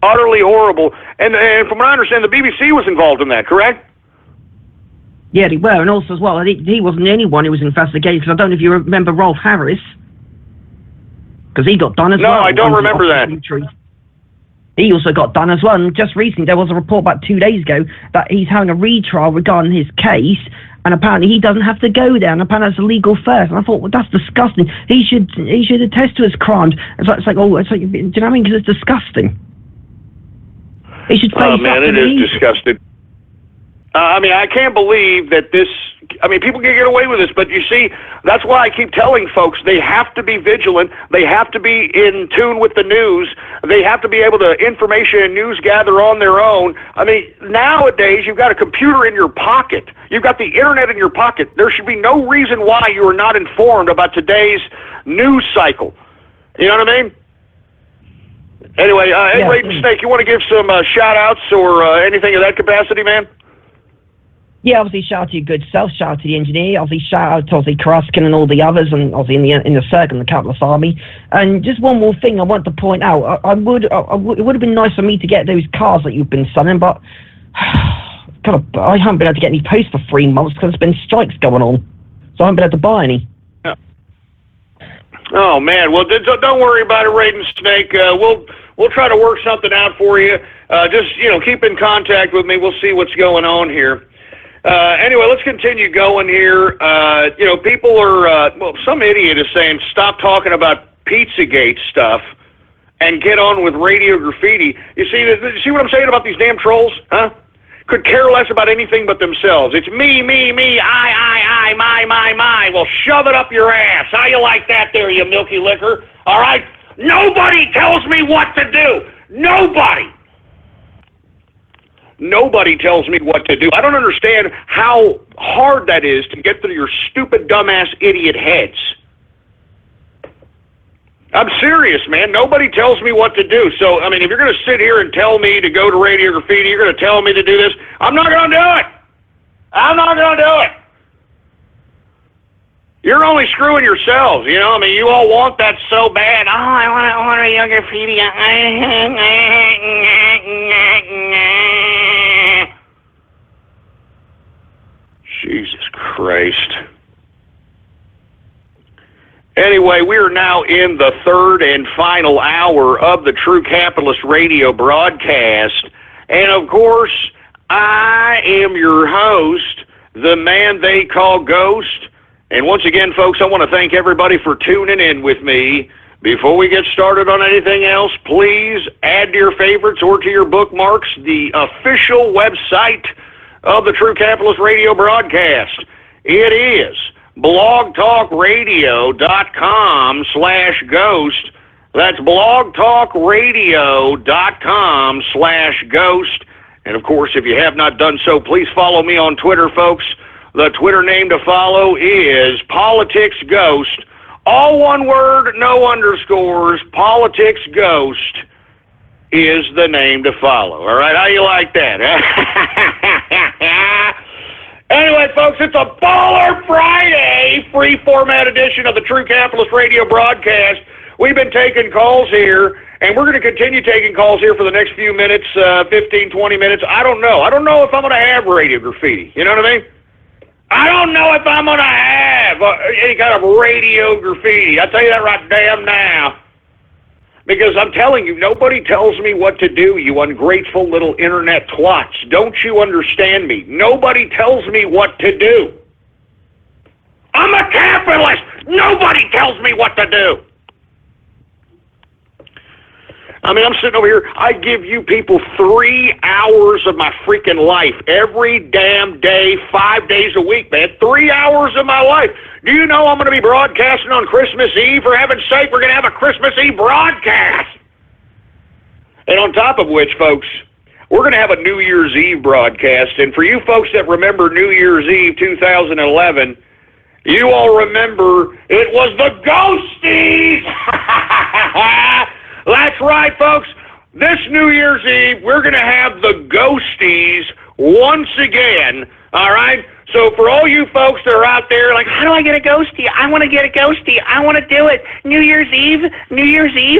utterly horrible. And from what I understand, the BBC was involved in that. Correct? Yeah, they were, and also as well, he wasn't the only one who was investigated, because I don't know if you remember Rolf Harris, because he got done as well. No, I don't remember that. He also got done as well, and just recently there was a report about 2 days ago that he's having a retrial regarding his case, and apparently he doesn't have to go there, and apparently it's illegal first. And I thought, well, that's disgusting. He should attest to his crimes. It's like, do you know what I mean? Because it's disgusting. He should face Oh man, it is disgusting. I mean, I can't believe that this... I mean, people can get away with this, but you see, that's why I keep telling folks they have to be vigilant. They have to be in tune with the news. They have to be able to information and news gather on their own. I mean, nowadays, you've got a computer in your pocket. You've got the internet in your pocket. There should be no reason why you are not informed about today's news cycle. You know what I mean? Anyway, hey, Raiden Snake, you want to give some shout-outs or anything of that capacity, man? Yeah, obviously shout out to your good self, shout out to the engineer, obviously shout out to obviously Karaskin and all the others, and obviously in the circle, the capitalist army. And just one more thing I want to point out, it would have been nice for me to get those cars that you've been selling, but God, I haven't been able to get any posts for 3 months because there's been strikes going on, so I haven't been able to buy any. Yeah. Oh man, well don't worry about it, Raiden Snake. We'll try to work something out for you. Just keep in contact with me. We'll see what's going on here. Anyway, let's continue going here. People are, some idiot is saying, stop talking about Pizzagate stuff and get on with Radio Graffiti. You see what I'm saying about these damn trolls, huh? Could care less about anything but themselves. It's me, I, my. Well, shove it up your ass. How you like that there, you milky liquor? All right? Nobody tells me what to do. Nobody tells me what to do. I don't understand how hard that is to get through your stupid, dumbass, idiot heads. I'm serious, man. Nobody tells me what to do. So, I mean, if you're going to sit here and tell me to go to Radio Graffiti, you're going to tell me to do this, I'm not going to do it. I'm not going to do it. You're only screwing yourselves, I mean, you all want that so bad. Oh, I want to Radio Graffiti. Jesus Christ. Anyway, we are now in the third and final hour of the True Capitalist Radio broadcast. And, of course, I am your host, the man they call Ghost. And once again, folks, I want to thank everybody for tuning in with me. Before we get started on anything else, please add to your favorites or to your bookmarks the official website of the True Capitalist Radio broadcast. It is blogtalkradio.com/ghost. That's blogtalkradio.com/ghost. And, of course, if you have not done so, please follow me on Twitter, folks. The Twitter name to follow is PoliticsGhost. All one word, no underscores. PoliticsGhost is the name to follow. All right, how you like that? Anyway, folks, it's a Baller Friday, free format edition of the True Capitalist Radio broadcast. We've been taking calls here, and we're going to continue taking calls here for the next few minutes, 15, 20 minutes. I don't know. I don't know if I'm going to have Radio Graffiti. You know what I mean? I don't know if I'm going to have any kind of Radio Graffiti. I'll tell you that right damn now. Because I'm telling you, nobody tells me what to do, you ungrateful little internet twats. Don't you understand me? Nobody tells me what to do. I'm a capitalist. Nobody tells me what to do. I mean, I'm sitting over here. I give you people 3 hours of my freaking life every damn day, 5 days a week, man. 3 hours of my life. Do you know I'm going to be broadcasting on Christmas Eve? For heaven's sake, we're going to have a Christmas Eve broadcast. And on top of which, folks, we're going to have a New Year's Eve broadcast. And for you folks that remember New Year's Eve 2011, you all remember it was the Ghosties. That's right, folks. This New Year's Eve, we're going to have the Ghosties once again, all right? So for all you folks that are out there like, how do I get a ghostie? I want to get a ghostie. I want to do it. New Year's Eve,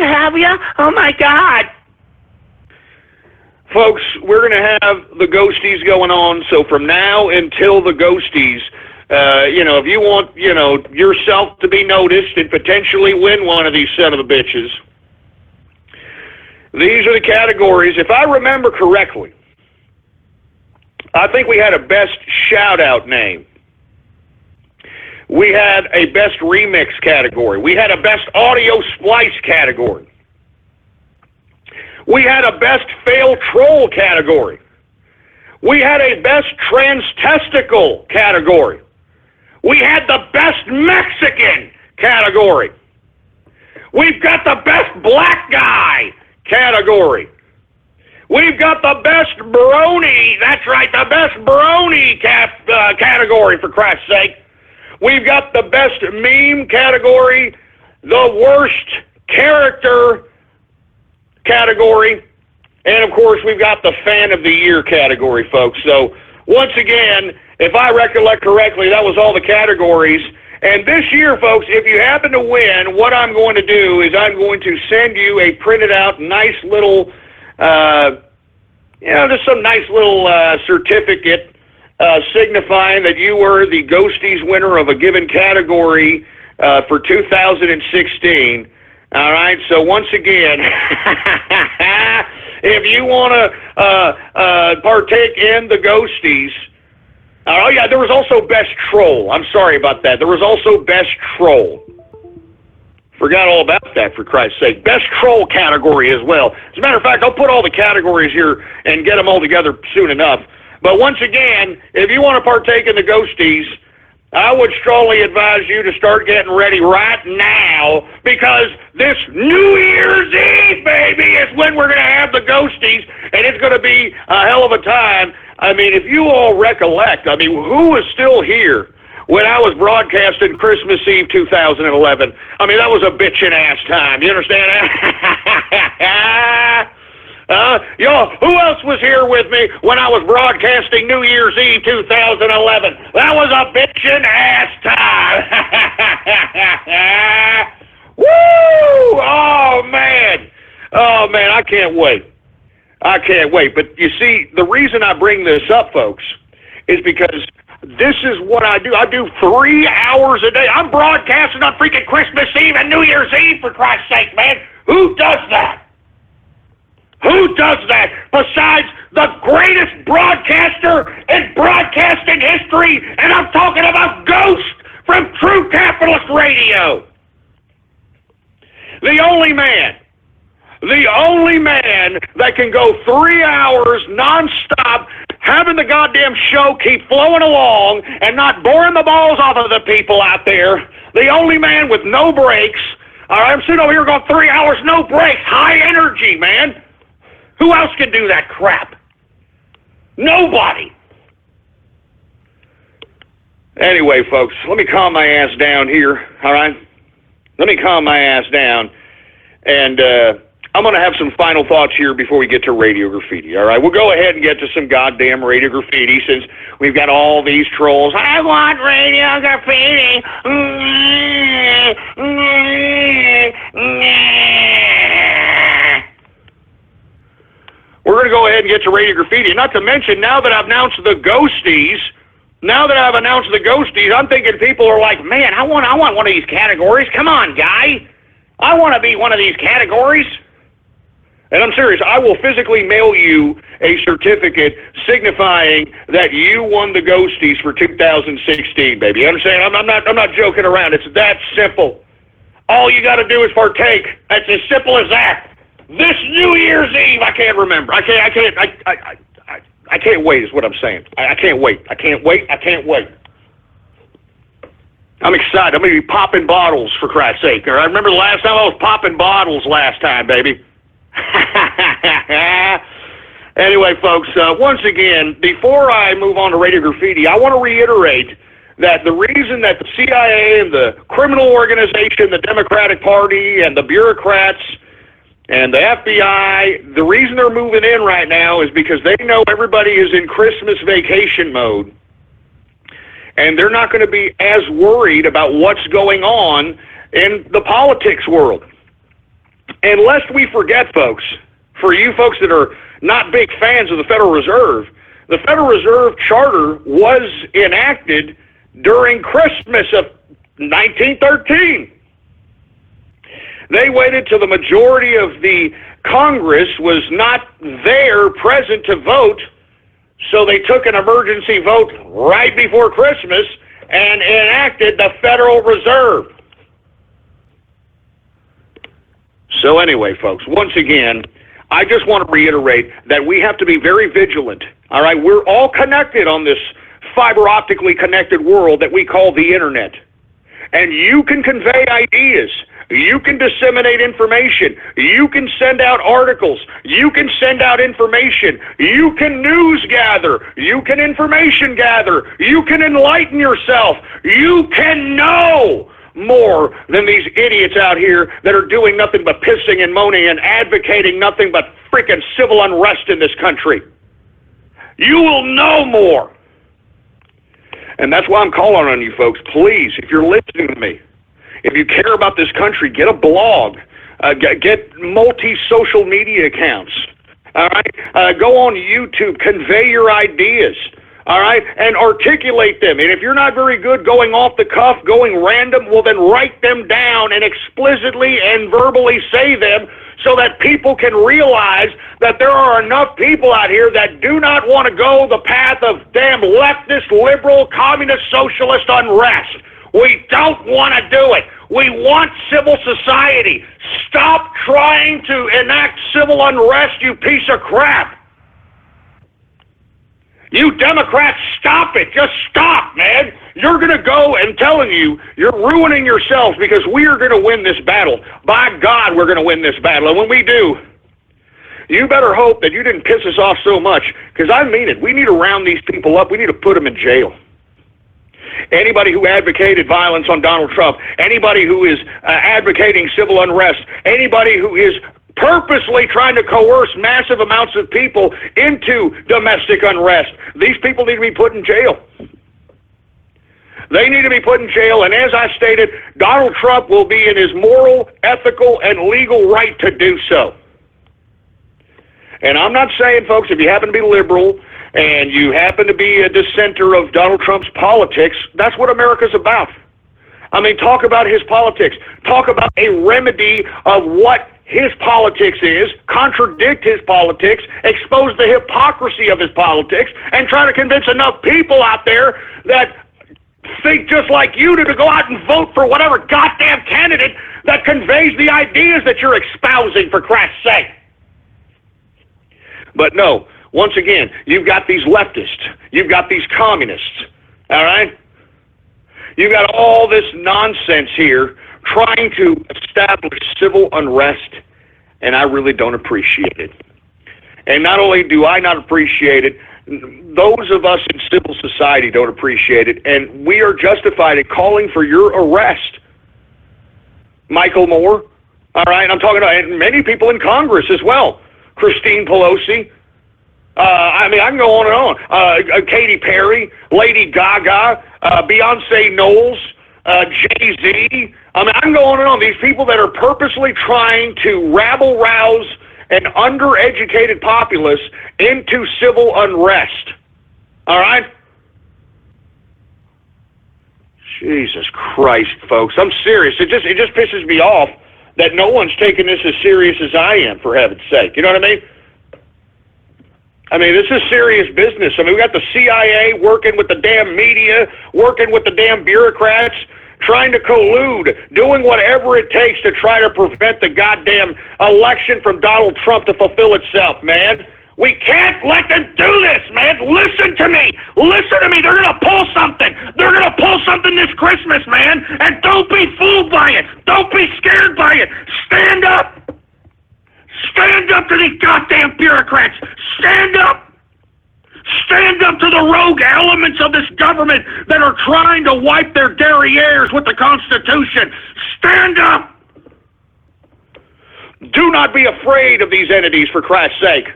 have you? Oh, my God. Folks, we're going to have the Ghosties going on. So from now until the Ghosties, if you want, yourself to be noticed and potentially win one of these son of a bitches, these are the categories. If I remember correctly, I think we had a best shout-out name. We had a best remix category. We had a best audio splice category. We had a best fail troll category. We had a best trans testicle category. We had the best Mexican category. We've got the best black guy category. We've got the best brony, that's right, the best brony category, for Christ's sake. We've got the best meme category, the worst character category, and of course we've got the fan of the year category, folks. So once again, if I recollect correctly, that was all the categories. And this year, folks, if you happen to win, what I'm going to do is I'm going to send you a printed out nice little just some nice little certificate signifying that you were the Ghosties winner of a given category for 2016. All right, so once again, if you want to partake in the Ghosties, oh yeah, there was also Best Troll. I'm sorry about that. There was also Best Troll. Forgot all about that, for Christ's sake. Best Troll category as well. As a matter of fact, I'll put all the categories here and get them all together soon enough. But once again, if you want to partake in the Ghosties, I would strongly advise you to start getting ready right now, because this New Year's Eve, baby, is when we're going to have the Ghosties, and it's going to be a hell of a time. I mean, if you all recollect, who was still here when I was broadcasting Christmas Eve 2011? I mean, that was a bitchin' ass time. You understand that? Y'all, who else was here with me when I was broadcasting New Year's Eve 2011? That was a bitchin' ass time. Woo! Oh, man, I can't wait. But you see, the reason I bring this up, folks, is because this is what I do. I do 3 hours a day. I'm broadcasting on freaking Christmas Eve and New Year's Eve, for Christ's sake, man. Who does that? Who does that besides the greatest broadcaster in broadcasting history? And I'm talking about Ghost from True Capitalist Radio. The only man that can go 3 hours nonstop, having the goddamn show keep flowing along and not boring the balls off of the people out there. The only man with no breaks. All right, I'm sitting over here going 3 hours, no breaks, high energy, man. Who else can do that crap? Nobody. Anyway, folks, let me calm my ass down here, all right? Let me calm my ass down, and I'm going to have some final thoughts here before we get to Radio Graffiti, all right? We'll go ahead and get to some goddamn Radio Graffiti since we've got all these trolls. I want Radio Graffiti. We're going to go ahead and get to Radio Graffiti. Not to mention, now that I've announced the Ghosties, I'm thinking people are like, man, I want one of these categories. Come on, guy. I want to be one of these categories. And I'm serious. I will physically mail you a certificate signifying that you won the Ghosties for 2016, baby. You understand? I'm not joking around. It's that simple. All you got to do is partake. That's as simple as that. This New Year's Eve, I can't remember. I can't wait. Is what I'm saying. I can't wait. I can't wait. I can't wait. I'm excited. I'm going to be popping bottles, for Christ's sake. I remember the last time I was popping bottles last time, baby. Anyway, folks, once again, before I move on to Radio Graffiti, I want to reiterate that the reason that the CIA and the criminal organization, the Democratic Party, and the bureaucrats and the FBI, the reason they're moving in right now is because they know everybody is in Christmas vacation mode. And they're not going to be as worried about what's going on in the politics world. And lest we forget, folks, for you folks that are not big fans of the Federal Reserve, the Federal Reserve Charter was enacted during Christmas of 1913. They waited till the majority of the Congress was not there present to vote, so they took an emergency vote right before Christmas and enacted the Federal Reserve. So anyway, folks, once again, I just want to reiterate that we have to be very vigilant. All right, we're all connected on this fiber optically connected world that we call the internet. And you can convey ideas. You can disseminate information. You can send out articles. You can send out information. You can news gather. You can information gather. You can enlighten yourself. You can know more than these idiots out here that are doing nothing but pissing and moaning and advocating nothing but freaking civil unrest in this country. You will know more. And that's why I'm calling on you folks. Please, if you're listening to me, if you care about this country, get a blog, get multi-social media accounts, all right? Go on YouTube, convey your ideas, all right, and articulate them. And if you're not very good going off the cuff, going random, well, then write them down and explicitly and verbally say them so that people can realize that there are enough people out here that do not want to go the path of damn leftist, liberal, communist, socialist unrest. We don't want to do it. We want civil society. Stop trying to enact civil unrest, you piece of crap. You Democrats, stop it. Just stop, man. You're going to go, and telling you, you're ruining yourselves because we are going to win this battle. By God, we're going to win this battle. And when we do, you better hope that you didn't piss us off so much, because I mean it. We need to round these people up. We need to put them in jail. Anybody who advocated violence on Donald Trump, anybody who is advocating civil unrest, anybody who is purposely trying to coerce massive amounts of people into domestic unrest, these people need to be put in jail. They need to be put in jail, and as I stated, Donald Trump will be in his moral, ethical, and legal right to do so. And I'm not saying, folks, if you happen to be liberal and you happen to be a dissenter of Donald Trump's politics, that's what America's about. I mean, talk about his politics. Talk about a remedy of what his politics is, contradict his politics, expose the hypocrisy of his politics, and try to convince enough people out there that think just like you do to go out and vote for whatever goddamn candidate that conveys the ideas that you're espousing, for Christ's sake. But no, once again, you've got these leftists, you've got these communists, all right? You've got all this nonsense here trying to establish civil unrest, and I really don't appreciate it. And not only do I not appreciate it, those of us in civil society don't appreciate it, and we are justified in calling for your arrest. Michael Moore, all right? I'm talking about many people in Congress as well. Christine Pelosi. I mean, I can go on and on. Katy Perry, Lady Gaga, Beyonce Knowles, Jay-Z. I mean, I can go on and on. These people that are purposely trying to rabble-rouse an undereducated populace into civil unrest. All right? Jesus Christ, folks. I'm serious. It just pisses me off that no one's taking this as serious as I am, for heaven's sake. You know what I mean? I mean, this is serious business. I mean, we got the CIA working with the damn media, working with the damn bureaucrats, trying to collude, doing whatever it takes to try to prevent the goddamn election from Donald Trump to fulfill itself, man. We can't let them do this, man. Listen to me. Listen to me. They're going to pull something. They're going to pull something this Christmas, man. And don't be fooled by it. Don't be scared by it. Stand up. Stand up to these goddamn bureaucrats. Stand up. Stand up to the rogue elements of this government that are trying to wipe their derrieres with the Constitution. Stand up. Do not be afraid of these entities, for Christ's sake.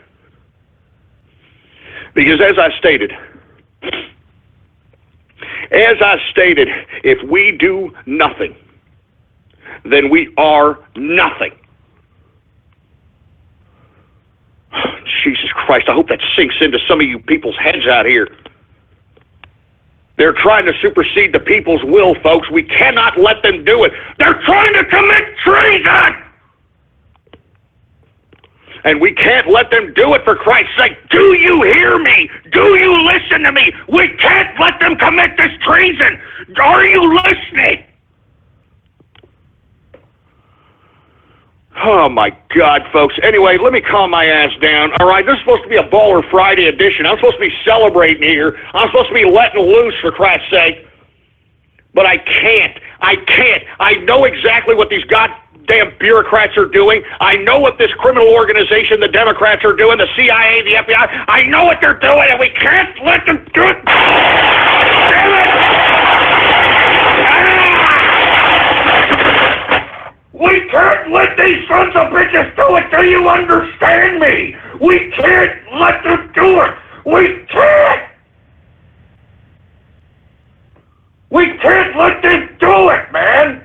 Because as I stated, if we do nothing, then we are nothing. Jesus Christ, I hope that sinks into some of you people's heads out here. They're trying to supersede the people's will, folks. We cannot let them do it. They're trying to commit treason! And we can't let them do it, for Christ's sake. Do you hear me? Do you listen to me? We can't let them commit this treason. Are you listening? Oh, my God, folks. Anyway, let me calm my ass down. All right, this is supposed to be a Baller Friday edition. I'm supposed to be celebrating here. I'm supposed to be letting loose, for Christ's sake. But I can't. I know exactly what these goddamn bureaucrats are doing. I know what this criminal organization, the Democrats, are doing, the CIA, the FBI. I know what they're doing, and we can't let them do it. Damn it! We can't let these sons of bitches do it. Do you understand me? We can't let them do it. We can't. We can't let them do it, man.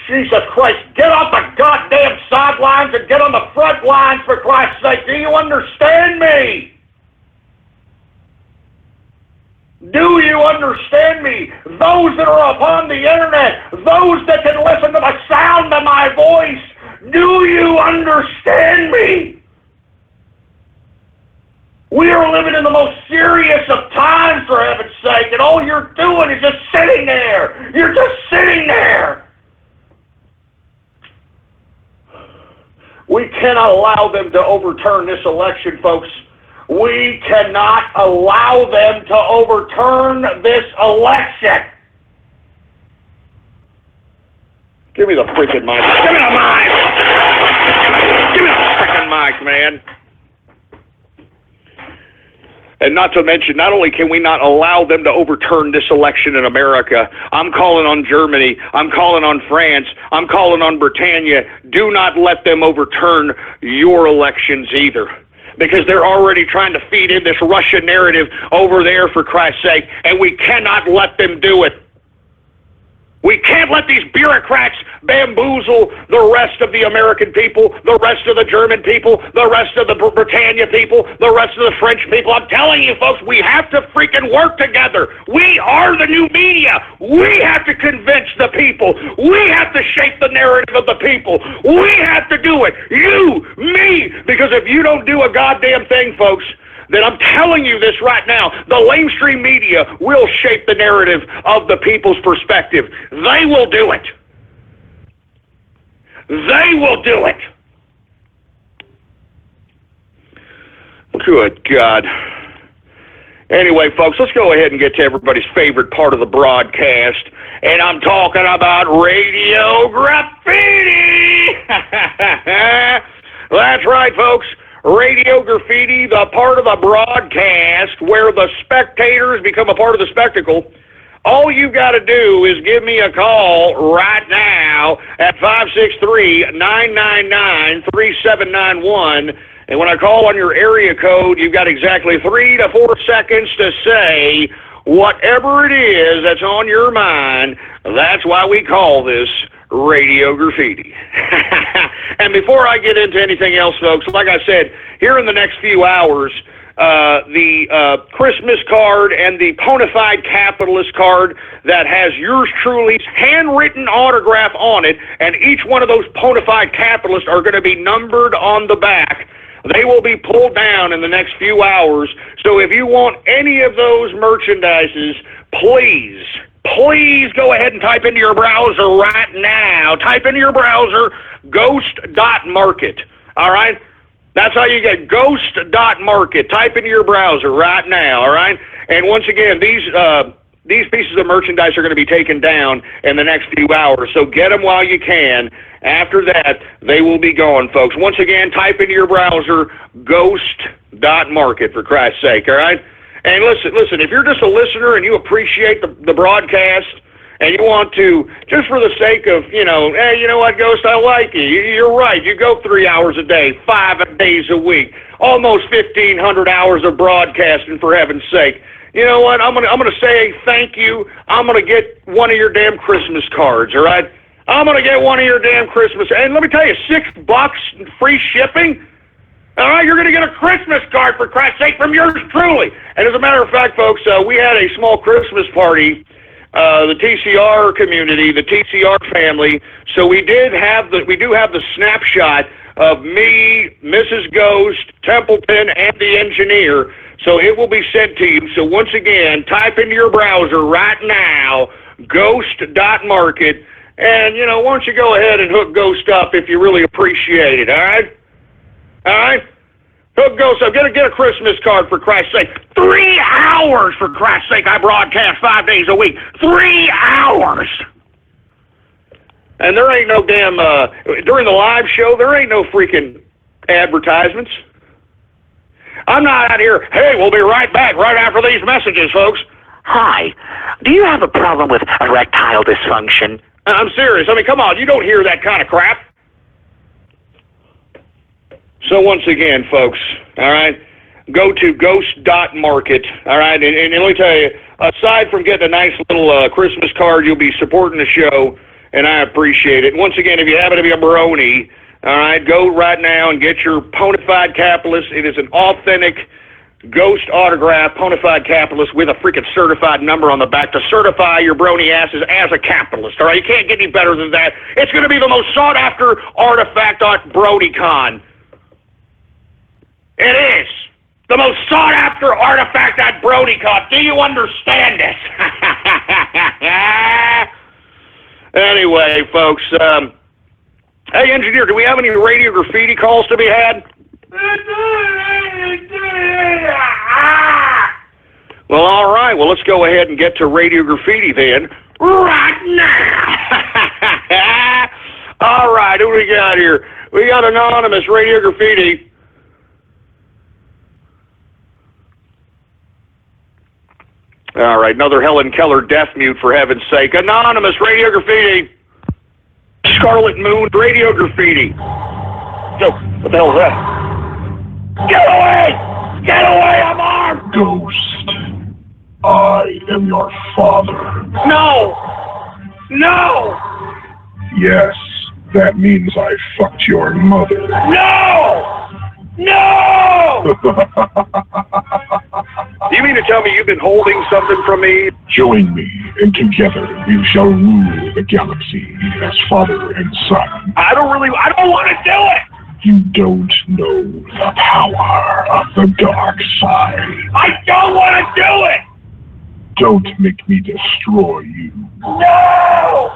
Jesus Christ, get off the goddamn sidelines and get on the front lines, for Christ's sake. Do you understand me? Do you understand me? Those that are upon the internet, those that can listen to the sound of my voice, do you understand me? We are living in the most serious of times, for heaven's sake, and all you're doing is just sitting there. You're just sitting there. We cannot allow them to overturn this election, folks. We cannot allow them to overturn this election. Give me the freaking mic. Give me the mic. Give me the freaking mic, man. And not to mention, not only can we not allow them to overturn this election in America, I'm calling on Germany, I'm calling on France, I'm calling on Britannia. Do not let them overturn your elections either. Because they're already trying to feed in this Russian narrative over there, for Christ's sake, and we cannot let them do it. We can't let these bureaucrats bamboozle the rest of the American people, the rest of the German people, the rest of the Britannia people, the rest of the French people. I'm telling you, folks, we have to freaking work together. We are the new media. We have to convince the people. We have to shape the narrative of the people. We have to do it. You, me, because if you don't do a goddamn thing, folks, then I'm telling you this right now, the lamestream media will shape the narrative of the people's perspective. They will do it. They will do it. Good God. Anyway, folks, let's go ahead and get to everybody's favorite part of the broadcast, and I'm talking about Radio Graffiti. That's right, folks. Radio Graffiti, the part of the broadcast where the spectators become a part of the spectacle. All you got to do is give me a call right now at 563-999-3791. And when I call on your area code, you've got exactly 3 to 4 seconds to say whatever it is that's on your mind. That's why we call this Radio Graffiti. And before I get into anything else, folks, like I said, here in the next few hours, the Christmas card and the Bonafide Capitalist card that has yours truly's handwritten autograph on it, and each one of those Bonafide Capitalists are going to be numbered on the back. They will be pulled down in the next few hours. So if you want any of those merchandises, please go ahead and type into your browser right now. Type into your browser ghost.market. All right? That's how you get ghost.market. Type into your browser right now. All right? And once again, these pieces of merchandise are going to be taken down in the next few hours, so get them while you can. After that, they will be gone, folks. Once again, type into your browser ghost.market, for Christ's sake, all right? And listen, if you're just a listener and you appreciate the broadcast and you want to, just for the sake of, hey, you know what, Ghost, I like you. You're right. You go 3 hours a day, 5 days a week, almost 1,500 hours of broadcasting, for heaven's sake. You know what? I'm gonna say thank you. I'm gonna get one of your damn Christmas cards. All right? I'm gonna get one of your damn Christmas. And let me tell you, $6 free shipping. All right, you're gonna get a Christmas card, for Christ's sake, from yours truly. And as a matter of fact, folks, we had a small Christmas party. The TCR community, the TCR family. So we do have the snapshot of me, Mrs. Ghost, Templeton, and the engineer. So it will be sent to you. So once again, type into your browser right now, ghost.market, and, why don't you go ahead and hook Ghost up if you really appreciate it, all right? All right? Hook Ghost up. Get a Christmas card, for Christ's sake. 3 hours, for Christ's sake. I broadcast 5 days a week. 3 hours! And there ain't no damn, during the live show, there ain't no freaking advertisements. I'm not out here, hey, we'll be right back right after these messages, folks. Hi, do you have a problem with erectile dysfunction? I'm serious. I mean, come on, you don't hear that kind of crap. So once again, folks, all right, go to ghost.market, all right, and let me tell you, aside from getting a nice little Christmas card, you'll be supporting the show, and I appreciate it. Once again, if you happen to be a brony, all right, go right now and get your Bonafide Capitalist. It is an authentic Ghost autograph Bonafide Capitalist with a freaking certified number on the back to certify your brony asses as a capitalist, all right? You can't get any better than that. It's going to be the most sought-after artifact at BronyCon. It is the most sought-after artifact at BronyCon. Do you understand this? Anyway, folks, hey, engineer, do we have any Radio Graffiti calls to be had? Well, all right. Well, let's go ahead and get to Radio Graffiti then. Right now. All right, who do we got here? We got Anonymous, Radio Graffiti. All right, another Helen Keller death mute, for heaven's sake. Anonymous, Radio Graffiti. Scarlet Moon, Radio Graffiti. Yo, what the hell is that? Get away! Get away! I'm armed! Ghost, I am your father. No! No! Yes, that means I fucked your mother. No! No! You mean to tell me you've been holding something from me? Join me, and together we shall rule the galaxy as father and son. I don't want to do it! You don't know the power of the dark side. I don't want to do it! Don't make me destroy you. No!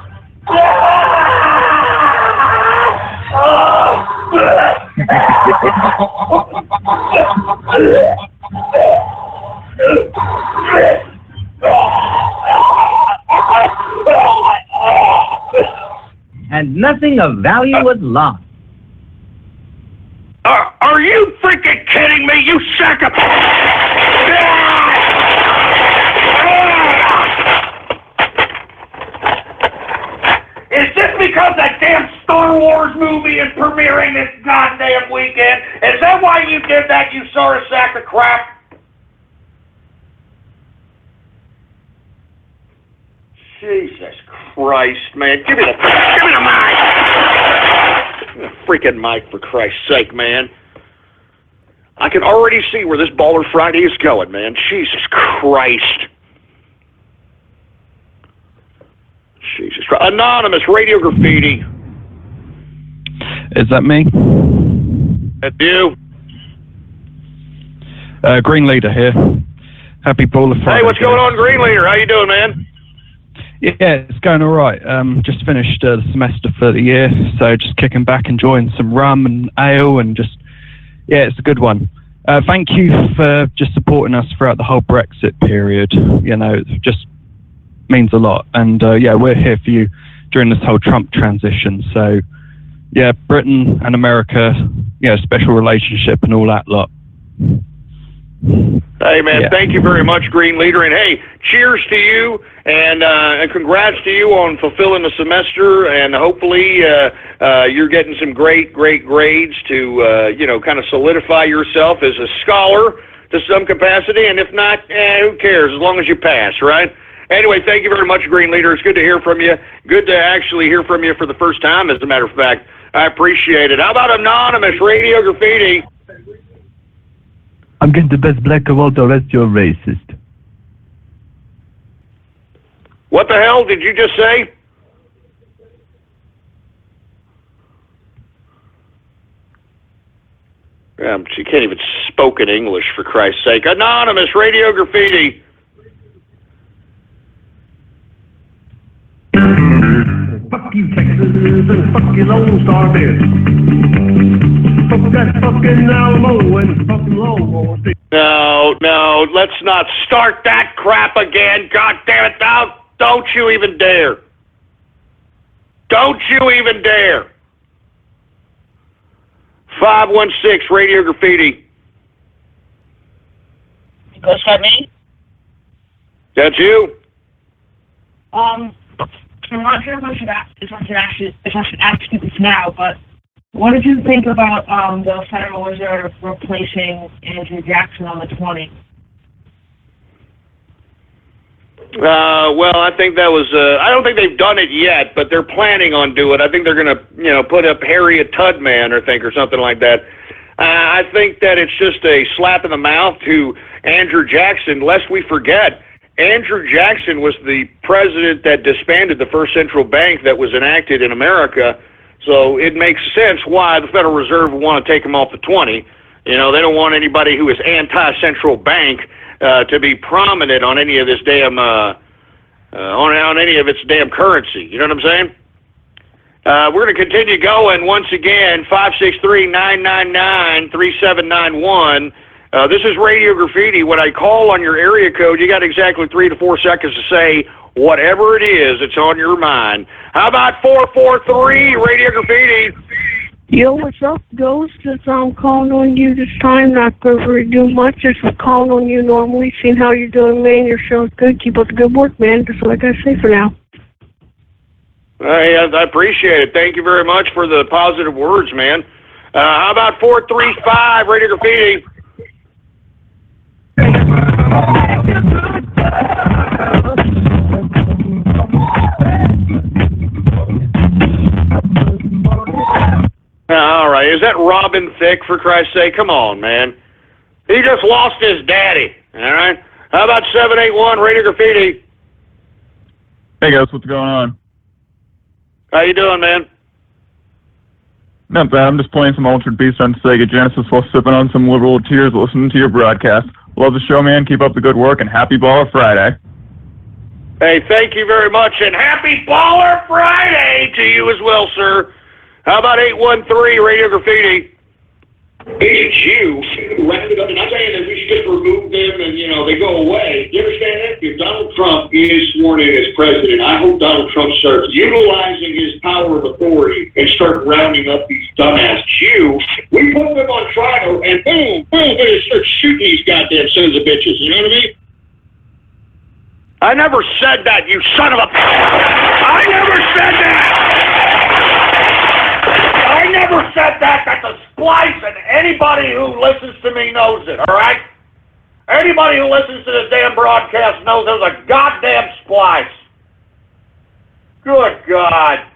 And nothing of value was lost. Are you freaking kidding me, you sack of... Is this because that damn Star Wars movie is premiering this goddamn weekend? Is that why you did that, you sort of sack of crap? Jesus Christ, man. Give me the mic. Give me the freaking mic, for Christ's sake, man. I can already see where this Baller Friday is going, man. Jesus Christ. Jesus Christ. Anonymous Radio Graffiti. Is that me? That's you. Green Leader here. Happy Baller Friday. Hey, what's going on, Green Leader? How you doing, man? Yeah, it's going all right. Just finished the semester for the year, so just kicking back, enjoying some rum and ale, and just, yeah, it's a good one. Thank you for just supporting us throughout the whole Brexit period. You know, it just means a lot. And yeah, we're here for you during this whole Trump transition. So, yeah, Britain and America, you know, special relationship and all that lot. Hey, man, Thank you very much, Green Leader. And, hey, cheers to you, and congrats to you on fulfilling the semester, and hopefully you're getting some great grades to, you know, kind of solidify yourself as a scholar to some capacity, and if not, who cares, as long as you pass, right? Anyway, thank you very much, Green Leader. It's good to hear from you. Good to actually hear from you for the first time, as a matter of fact. I appreciate it. How about Anonymous Radio Graffiti? I'm getting the best black of all the rest, you're racist. What the hell did you just say? She can't even spoke in English, for Christ's sake. Anonymous Radio Graffiti. Fuck you, Texas, and fuck you, Lone Star Bear. Fuck that fucking Alamo and fucking Longhorn. No, let's not start that crap again. God damn it, don't you even dare. Don't you even dare. 516 Radio Graffiti. Ghost got me? That's you? I'm not sure if I should ask you this now, but what did you think about the Federal Reserve replacing Andrew Jackson on the 20? Well, I think that was, I don't think they've done it yet, but they're planning on doing it. I think they're going to, you know, put up Harriet Tubman or something like that. I think that it's just a slap in the mouth to Andrew Jackson, lest we forget. Andrew Jackson was the president that disbanded the first central bank that was enacted in America, so it makes sense why the Federal Reserve would want to take him off the 20. You know, they don't want anybody who is anti-central bank to be prominent on any of this damn on any of its damn currency. You know what I'm saying? We're going to continue going once again. 563-999-3791. This is Radio Graffiti. When I call on your area code, you got exactly 3 to 4 seconds to say whatever it is that's on your mind. How about 443 Radio Graffiti? Yo, what's up, Ghost? Just calling on you this time. Not going to do much. Just calling on you normally, seeing how you're doing, man. Your show's good. Keep up the good work, man. That's all I got to say for now. I appreciate it. Thank you very much for the positive words, man. How about 435 Radio Graffiti? All right, is that Robin Thicke, for Christ's sake? Come on, man. He just lost his daddy, all right? How about 781 Radio Graffiti? Hey, guys, what's going on? How you doing, man? Not bad. I'm just playing some Altered Beast on Sega Genesis while sipping on some liberal tears listening to your broadcast. Love the show, man. Keep up the good work, and happy Baller Friday. Hey, thank you very much, and happy Baller Friday to you as well, sir. How about 813 Radio Graffiti? It's you who rounded up, and I'm saying that we should just remove them and, you know, they go away. You understand that? If Donald Trump is sworn in as president, I hope Donald Trump starts utilizing his power of authority and start rounding up these dumbass Jews. We put them on trial, and boom, they just start shooting these goddamn sons of bitches. You know what I mean? I never said that, you son of a... I never said that! I never said that. That's a splice, and anybody who listens to me knows it, all right? Anybody who listens to this damn broadcast knows there's a goddamn splice. Good God.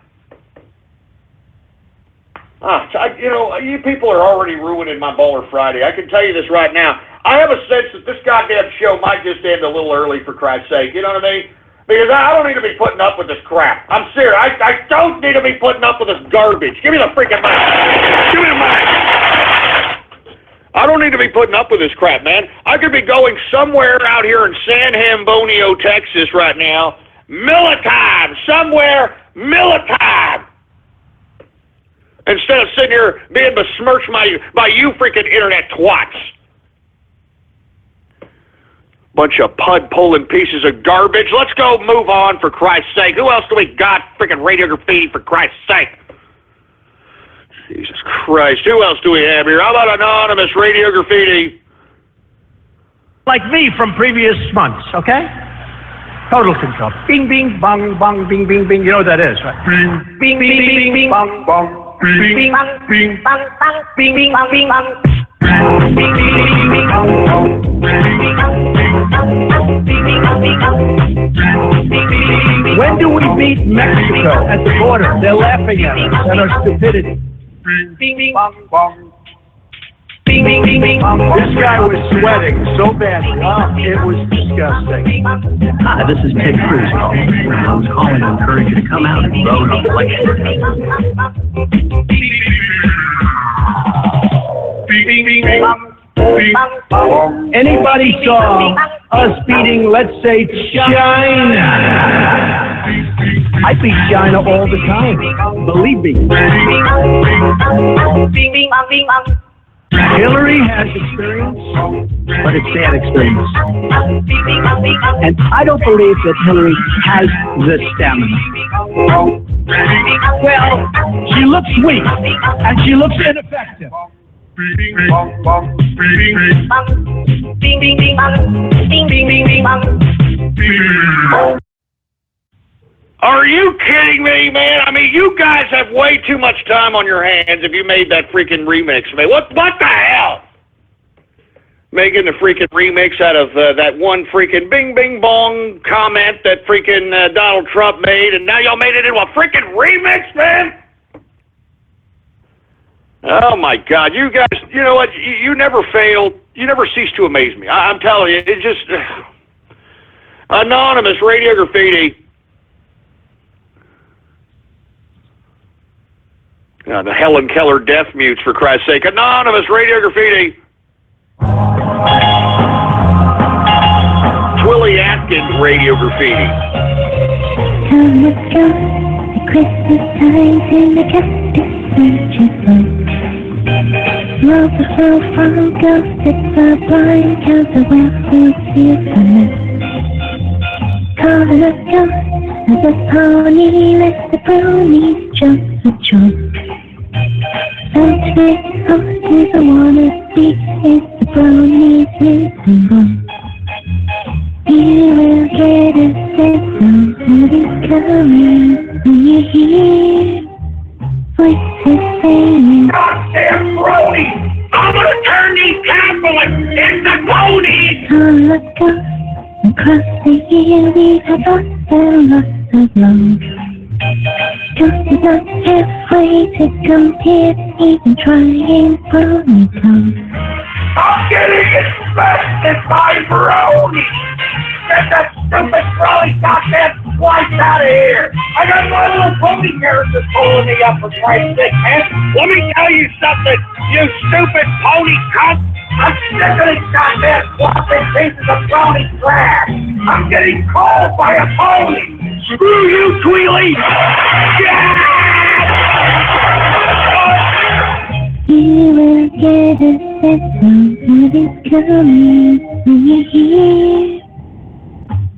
You people are already ruining my Baller Friday. I can tell you this right now. I have a sense that this goddamn show might just end a little early, for Christ's sake. You know what I mean? Because I don't need to be putting up with this crap. I'm serious. I don't need to be putting up with this garbage. Give me the freaking mic. Give me the mic. I don't need to be putting up with this crap, man. I could be going somewhere out here in San Antonio, Texas right now. Militime. Somewhere militime. Instead of sitting here being besmirched by you freaking internet twats. Bunch of pud-pulling pieces of garbage. Let's go move on, for Christ's sake. Who else do we got? Freaking Radio Graffiti, for Christ's sake. Jesus Christ. Who else do we have here? How about Anonymous Radio Graffiti? Like me from previous months, okay? Total control. Bing, bing, bong, bong, bing, bing, bing. You know what that is, right? Bing, bing, bing, bing, bing, bong, bong. Bing, bing, bong, bing, bong, bong, bing, bing, bong, bing, bong. Bing, bing, bing, bing, bong, bong. When do we beat Mexico at the border? They're laughing at us and our stupidity. Bing, bing, bong, bong. Bing, bing, bing, bing. This guy was sweating so badly. It was disgusting. Hi, this is Ted Cruz calling. I was calling to encourage you to come out and vote on election day. Bing, bing, bing, bing. Anybody saw us beating, let's say, China? I beat China all the time. Believe me. Hillary has experience, but it's bad experience. And I don't believe that Hillary has the stamina. Well, she looks weak, and she looks ineffective. Are you kidding me, man? I mean, you guys have way too much time on your hands if you made that freaking remix, man. What the hell? Making the freaking remix out of that one freaking bing, bing, bong comment that freaking Donald Trump made, and now y'all made it into a freaking remix, man? Oh, my God. You guys, you know what? You never fail. You never cease to amaze me. I'm telling you, it just... Anonymous Radio Graffiti. The Helen Keller death mutes, for Christ's sake. Anonymous Radio Graffiti. Twilly Atkins Radio Graffiti. Come, let's go. The Christmas time's in the cactus searching for. Love the flow from ghosts, it's a blind count the well-food season. Calling up ghosts as a pony, let the bronies jump the joint. So today's host is a wannabe, it's the bronies missing bone. You will get a sense of what is coming when you hear voices saying, Goddamn brony! I'm gonna turn these Catholics into ponies! On the coast, across the year we've had lots and lots of love. Ghost is not halfway to compare, even trying brony tongue. I'm getting infested by brony! Get that stupid brony goddamn twice out of here! I got my little pony character pulling me up for Christ's sake, man! Let me tell you something, you stupid pony cunt! I'm sick of these goddamn flopping pieces of brony trash! I'm getting called by a pony! Screw you, Tweely! Yeah! You will get a sense of what is coming when you hear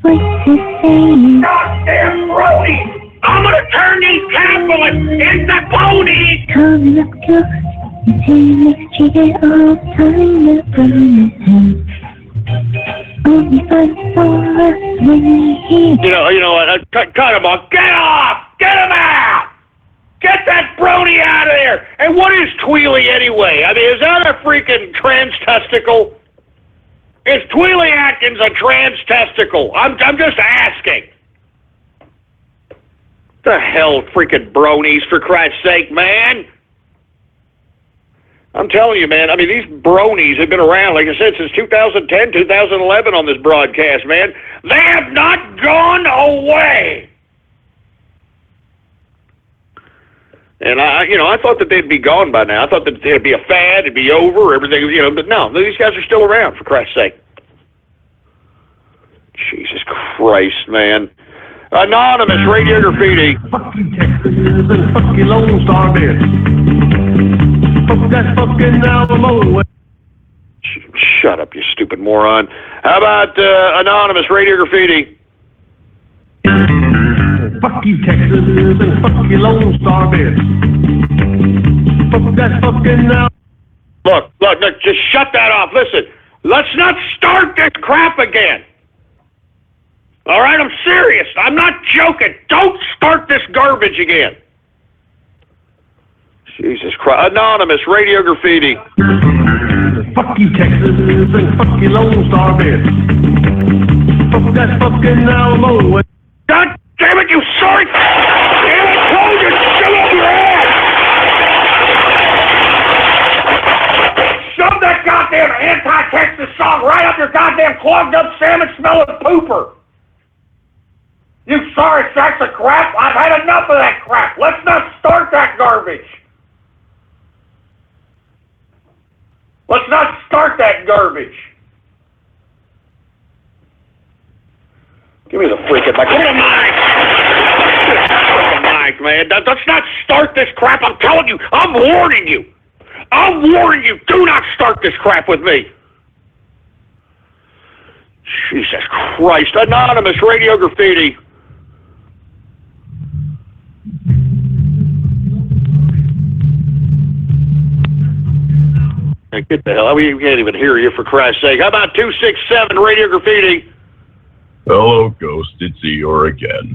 voices saying, Goddamn brony! I'm gonna turn these Catholics into ponies! Coming up close until next year all time the bronies have. Only fun for us when we hear. You know what? Cut him off. Get off! Get him out! Get that brony out of there! And what is Tweely anyway? I mean, is that a freaking trans testicle? Is Tweely Atkins a trans testicle? I'm just asking. The hell, freaking bronies, for Christ's sake, man! I'm telling you, man, I mean, these bronies have been around, like I said, since 2010, 2011 on this broadcast, man. They have not gone away. And I thought that they'd be gone by now. I thought that it'd be a fad, it'd be over, everything, but no, these guys are still around, for Christ's sake. Jesus Christ, man. Anonymous Radio Graffiti. Fuck you, Texas, and fuck you, Lone Star Bears. Fuck that fucking Alamo. Shut up, you stupid moron. How about Anonymous Radio Graffiti? Fuck you, Texas, and fuck you, Lone Star Bears. Fuck that fucking Look, just shut that off. Listen, let's not start this crap again. All right, I'm serious. I'm not joking. Don't start this garbage again. Jesus Christ. Anonymous Radio Graffiti. Fuck you, Texas, and fuck you, Lone Star Bears. Fuck that fucking Alamo. God damn it, you sorry! Damn it, told you, shove up your ass! Shove that goddamn anti-Texas song right up your goddamn clogged-up salmon-smelling pooper! You sorry sacks of crap! I've had enough of that crap! Let's not start that garbage! Let's not start that garbage! Give me the freaking mic. Give me the mic! Give me the mic, man. Let's not start this crap. I'm telling you. I'm warning you. I'm warning you. Do not start this crap with me. Jesus Christ. Anonymous Radio Graffiti. Hey, get the hell. We can't even hear you, for Christ's sake. How about 267 Radio Graffiti? Hello, Ghost. It's Eeyore again.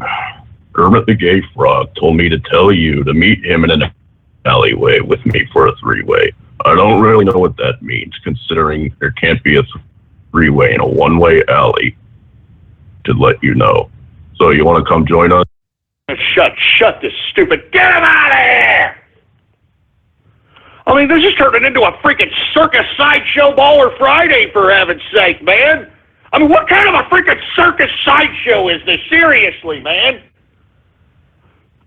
Kermit the Gay Frog told me to tell you to meet him in an alleyway with me for a three-way. I don't really know what that means, considering there can't be a three-way in a one-way alley, to let you know. So you want to come join us? Shut this stupid... Get him out of here! I mean, this is turning into a freaking circus sideshow Baller Friday, for heaven's sake, man! I mean, what kind of a freaking circus sideshow is this? Seriously, man.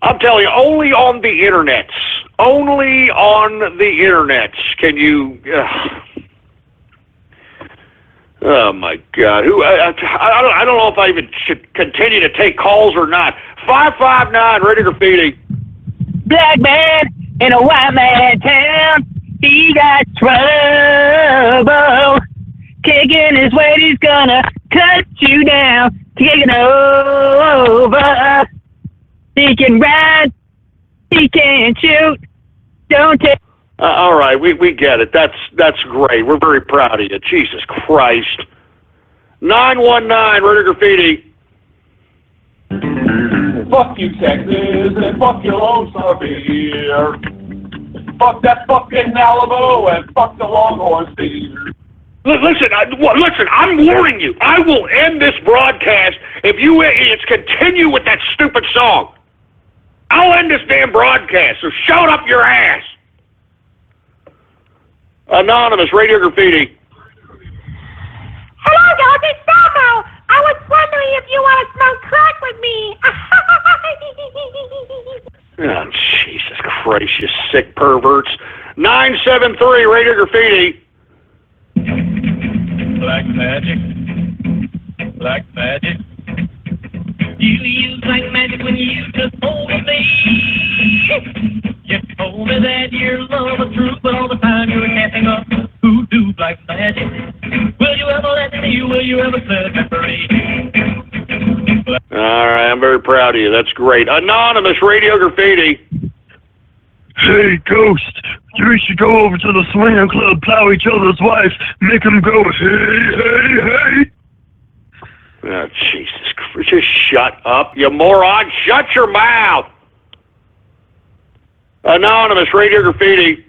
I'm telling you, only on the internets. Only on the internets can you... Oh, my God. I don't know if I even should continue to take calls or not. 559, Radio Graffiti. Black man in a white man town. He got trouble. Kicking his weight, he's gonna cut you down, taking over. He can ride, he can shoot. Don't take. All right, we get it. That's great. We're very proud of you. Jesus Christ. 919, Radio Graffiti. Fuck you, Texas, and fuck your Lone Star Beer. Fuck that fucking Alamo, and fuck the Longhorn Beer. Listen, I'm warning you. I will end this broadcast if you idiots continue with that stupid song. I'll end this damn broadcast, so shut up your ass. Anonymous, Radio Graffiti. Hello, Doc, it's Domo. I was wondering if you want to smoke crack with me. Oh, Jesus Christ, you sick perverts. 973, Radio Graffiti. Black magic, black magic. You use black magic when you just hold me. You told me that your love was true, but all the time you were casting up hoodoo black magic. Will you ever let me? Will you ever set me free? All right, I'm very proud of you. That's great. Anonymous, Radio Graffiti. Hey, Ghost, you should go over to the swinging club, plow each other's wives, make them go, hey. Oh, Jesus Christ. Just shut up, you moron. Shut your mouth. Anonymous, Radio Graffiti.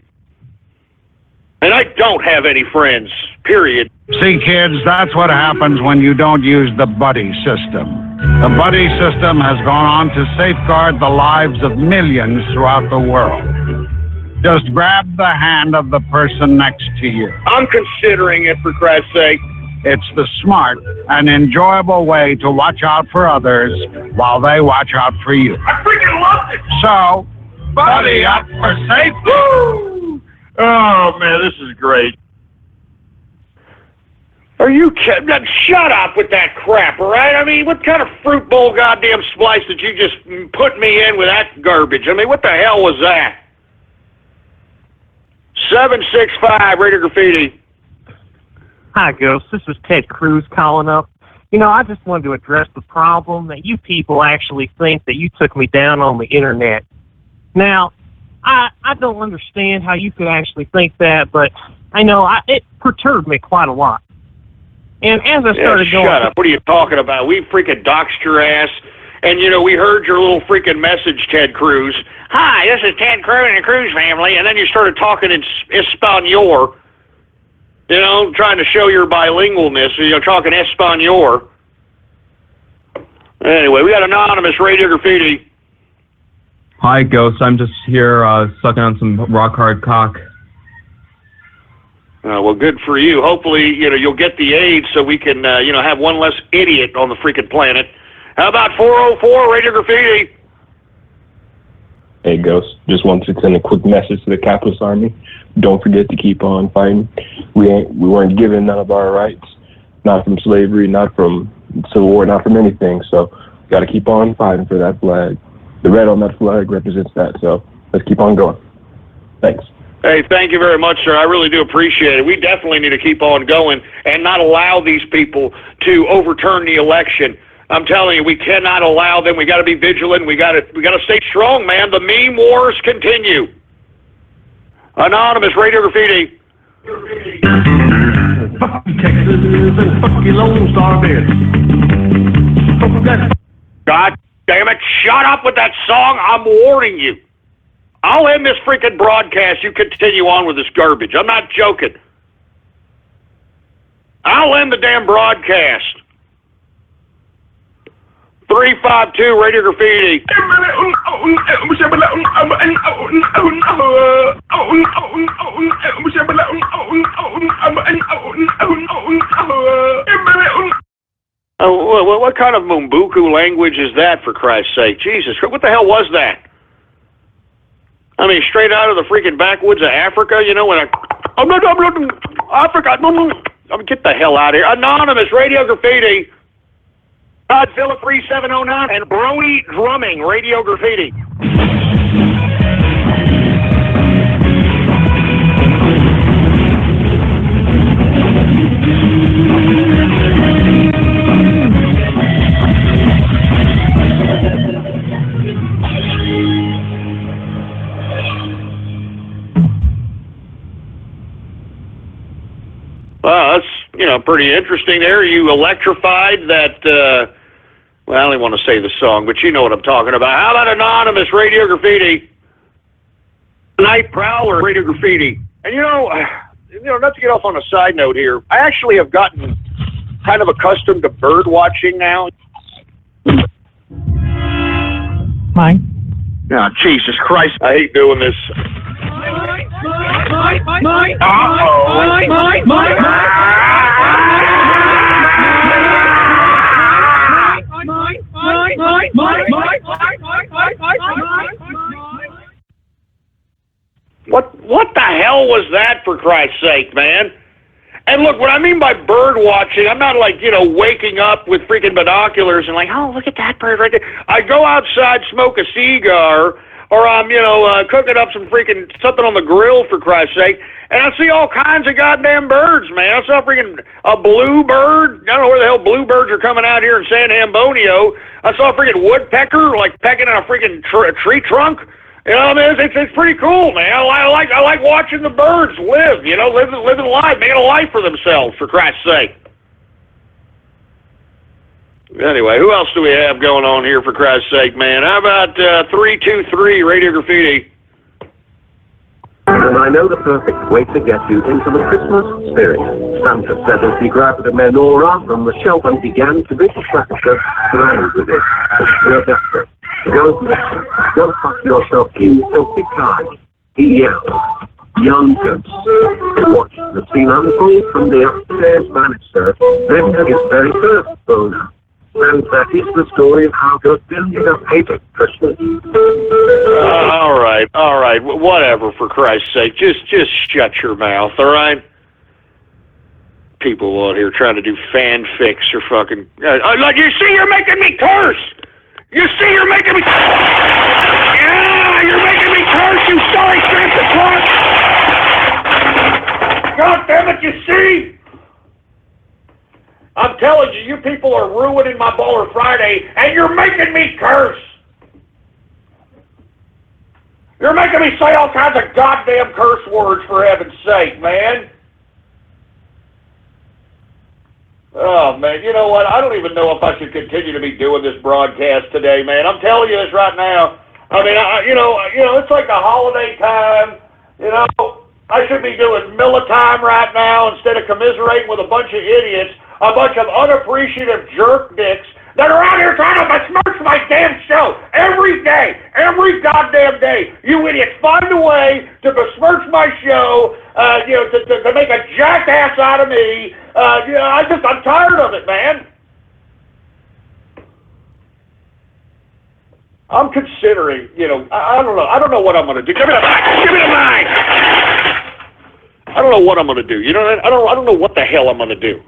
And I don't have any friends, period. See, kids, that's what happens when you don't use the buddy system. The buddy system has gone on to safeguard the lives of millions throughout the world. Just grab the hand of the person next to you. I'm considering it, for Christ's sake. It's the smart and enjoyable way to watch out for others while they watch out for you. I freaking loved it! So, buddy up for safety! Woo! Oh, man, this is great. Are you kidding? Shut up with that crap, all right? I mean, what kind of fruit bowl goddamn splice did you just put me in with that garbage? I mean, what the hell was that? 765 Radio Graffiti. Hi, Ghost. This is Ted Cruz calling up. You know, I just wanted to address the problem that you people actually think that you took me down on the internet. Now, I don't understand how you could actually think that, but I know it perturbed me quite a lot. And as I started going... Shut up. What are you talking about? We freaking doxed your ass. And, you know, we heard your little freaking message, Ted Cruz. Hi, this is Ted Cruz and the Cruz family. And then you started talking in Espanol, you know, trying to show your bilingualness, you know, talking Espanol. Anyway, we got Anonymous Radio Graffiti. Hi, Ghost. I'm just here sucking on some rock hard cock. Well, good for you. Hopefully, you know, you'll get the AIDS so we can, you know, have one less idiot on the freaking planet. How about 404 Radio Graffiti? Hey, Ghost. Just wanted to send a quick message to the capitalist army. Don't forget to keep on fighting. We weren't given none of our rights, not from slavery, not from Civil War, not from anything. So, got to keep on fighting for that flag. The red on that flag represents that. So, let's keep on going. Thanks. Hey, thank you very much, sir. I really do appreciate it. We definitely need to keep on going and not allow these people to overturn the election. I'm telling you, we cannot allow them. We got to be vigilant. We got to stay strong, man. The meme wars continue. Anonymous Radio Graffiti. Fuck you, Texas, and fuck you, Lone Star Bears. Fuck that. God damn it! Shut up with that song. I'm warning you. I'll end this freaking broadcast. You continue on with this garbage. I'm not joking. I'll end the damn broadcast. 352 Radio Graffiti. What kind of Mumbuku language is that, for Christ's sake? Jesus, what the hell was that? I mean, straight out of the freaking backwoods of Africa, you know, when Africa, I mean, get the hell out of here. Anonymous Radio Graffiti. Godzilla 3709 and Brony Drumming Radio Graffiti. Well, that's, you know, pretty interesting there. You electrified that, well, I don't even want to say the song, but you know what I'm talking about. How about Anonymous Radio Graffiti? Night Prowler Radio Graffiti. And you know, not to get off on a side note here, I actually have gotten kind of accustomed to bird watching now. Mine? Yeah, Jesus Christ, I hate doing this. What the hell was that, for Christ's sake, man? And look, what I mean by bird watching, I'm not like, you know, waking up with freaking binoculars and like, oh, look at that bird right there. I go outside, smoke a cigar, or I'm, you know, cooking up some freaking something on the grill, for Christ's sake, and I see all kinds of goddamn birds, man. I saw freaking a bluebird. I don't know where the hell bluebirds are coming out here in San Antonio. I saw a freaking woodpecker, like pecking at a freaking tree trunk. You know what I mean? It's pretty cool, man. I like watching the birds live, you know, living life, making a life for themselves, for Christ's sake. Anyway, who else do we have going on here, for Christ's sake, man? How about 323 Radio Graffiti? And I know the perfect way to get you into the Christmas spirit. Santa said as he grabbed the menorah from the shelf and began to make a tractor round with it. You're desperate. Go fuck yourself, you filthy kind. He yelled, "Young Ghost!" Watch the scene unfold from the upstairs banister, then to his very first boner. And that is the story of how Ghost ended up hating Christmas. All right, whatever, for Christ's sake. Just shut your mouth, all right? People out here trying to do fanfics or fucking... like, you see, you're making me curse! You see, you're making me... Yeah, you're making me curse, you sorry Santa Claus! God damn it, you see? I'm telling you, you people are ruining my Baller Friday, and you're making me curse! You're making me say all kinds of goddamn curse words, for heaven's sake, man! Oh, man, you know what? I don't even know if I should continue to be doing this broadcast today, man. I'm telling you this right now. I mean, you know, it's like a holiday time. You know, I should be doing Miller time right now instead of commiserating with a bunch of idiots, a bunch of unappreciative jerk dicks that are out here trying to besmirch my damn show every day, every goddamn day. You idiots find a way to besmirch my show, you know, to make a jackass out of me. You know, I'm tired of it, man. I'm considering, you know, I don't know what I'm going to do. Give me the mic. Give me the mic. I don't know what I'm going to do. You know, I don't know what the hell I'm going to do.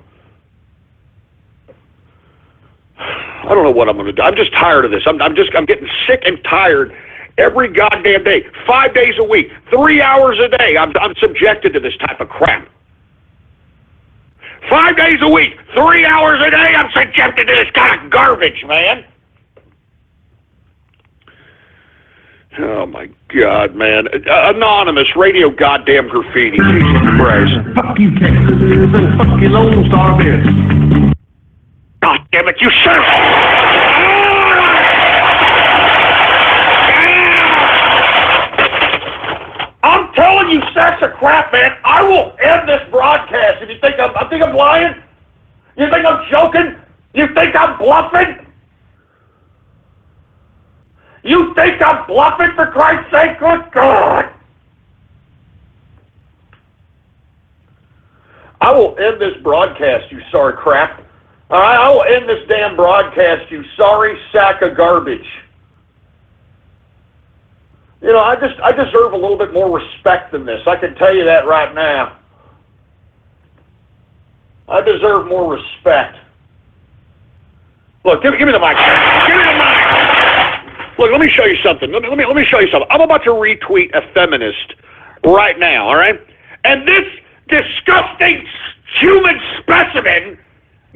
I don't know what I'm going to do. I'm just tired of this. I'm getting sick and tired every goddamn day, 5 days a week, 3 hours a day. I'm subjected to this type of crap. 5 days a week, 3 hours a day, I'm subjected to this kind of garbage, man. Oh, my God, man. Anonymous Radio Goddamn Graffiti. Jesus Christ. Fuck you, Texas, and fuck you, Lone Star Bears. God damn it, you son of a... I'm telling you, sacks of crap, man. I will end this broadcast if you think I'm lying. You think I'm joking? You think I'm bluffing? You think I'm bluffing, for Christ's sake? Good God. I will end this broadcast, you sorry crap. All right, I will end this damn broadcast, you sorry sack of garbage. You know, I deserve a little bit more respect than this. I can tell you that right now. I deserve more respect. Look, give me the mic. Give me the mic. Look, let me show you something. Let me show you something. I'm about to retweet a feminist right now, all right? And this disgusting human specimen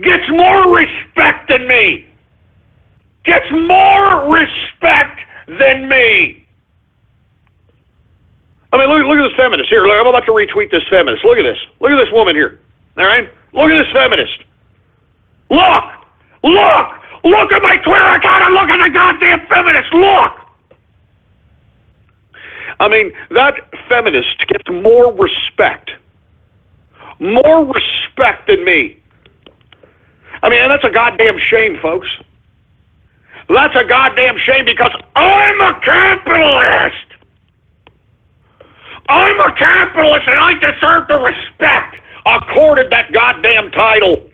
gets more respect than me. Gets more respect than me. I mean, look at this feminist. Here, look, I'm about to retweet this feminist. Look at this. Look at this woman here. All right? Look at this feminist. Look! Look! Look at my Twitter account and look at the goddamn feminist! Look! I mean, that feminist gets more respect. More respect than me. I mean, and that's a goddamn shame, folks. That's a goddamn shame because I'm a capitalist! I'm a capitalist and I deserve the respect accorded that goddamn title.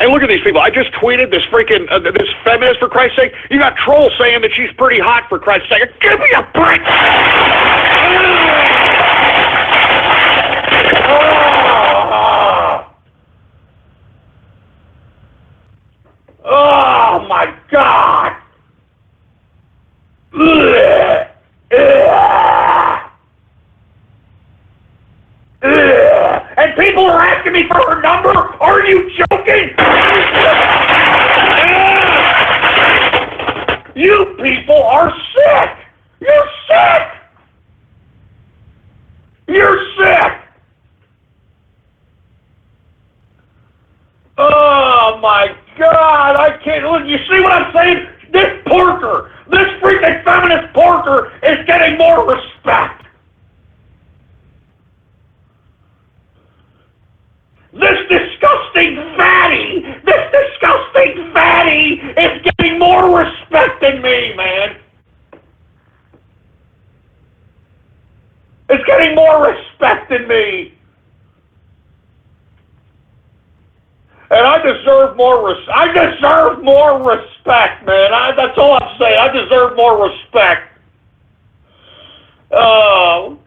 And look at these people. I just tweeted this freaking, this feminist, for Christ's sake. You got trolls saying that she's pretty hot, for Christ's sake. Give me a break! Oh my God! And people are asking me for her number? Are you joking? You people are sick! You're sick! You're sick! Oh my God, I can't, look, you see what I'm saying? This porker, this freaking feminist porker is getting more respect. This disgusting fatty is getting more respect than me, man. is getting more respect than me. And I deserve more I deserve more respect, man. That's all I'm saying. I deserve more respect. Oh,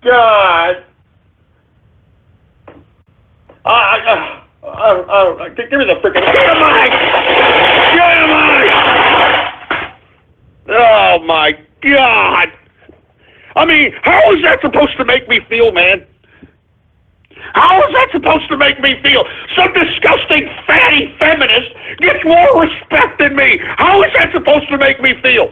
God. Give me the freaking... Get a mic! Get a mic! Oh, my God. I mean, how is that supposed to make me feel, man? How is that supposed to make me feel? Some disgusting, fatty feminist gets more respect than me. How is that supposed to make me feel?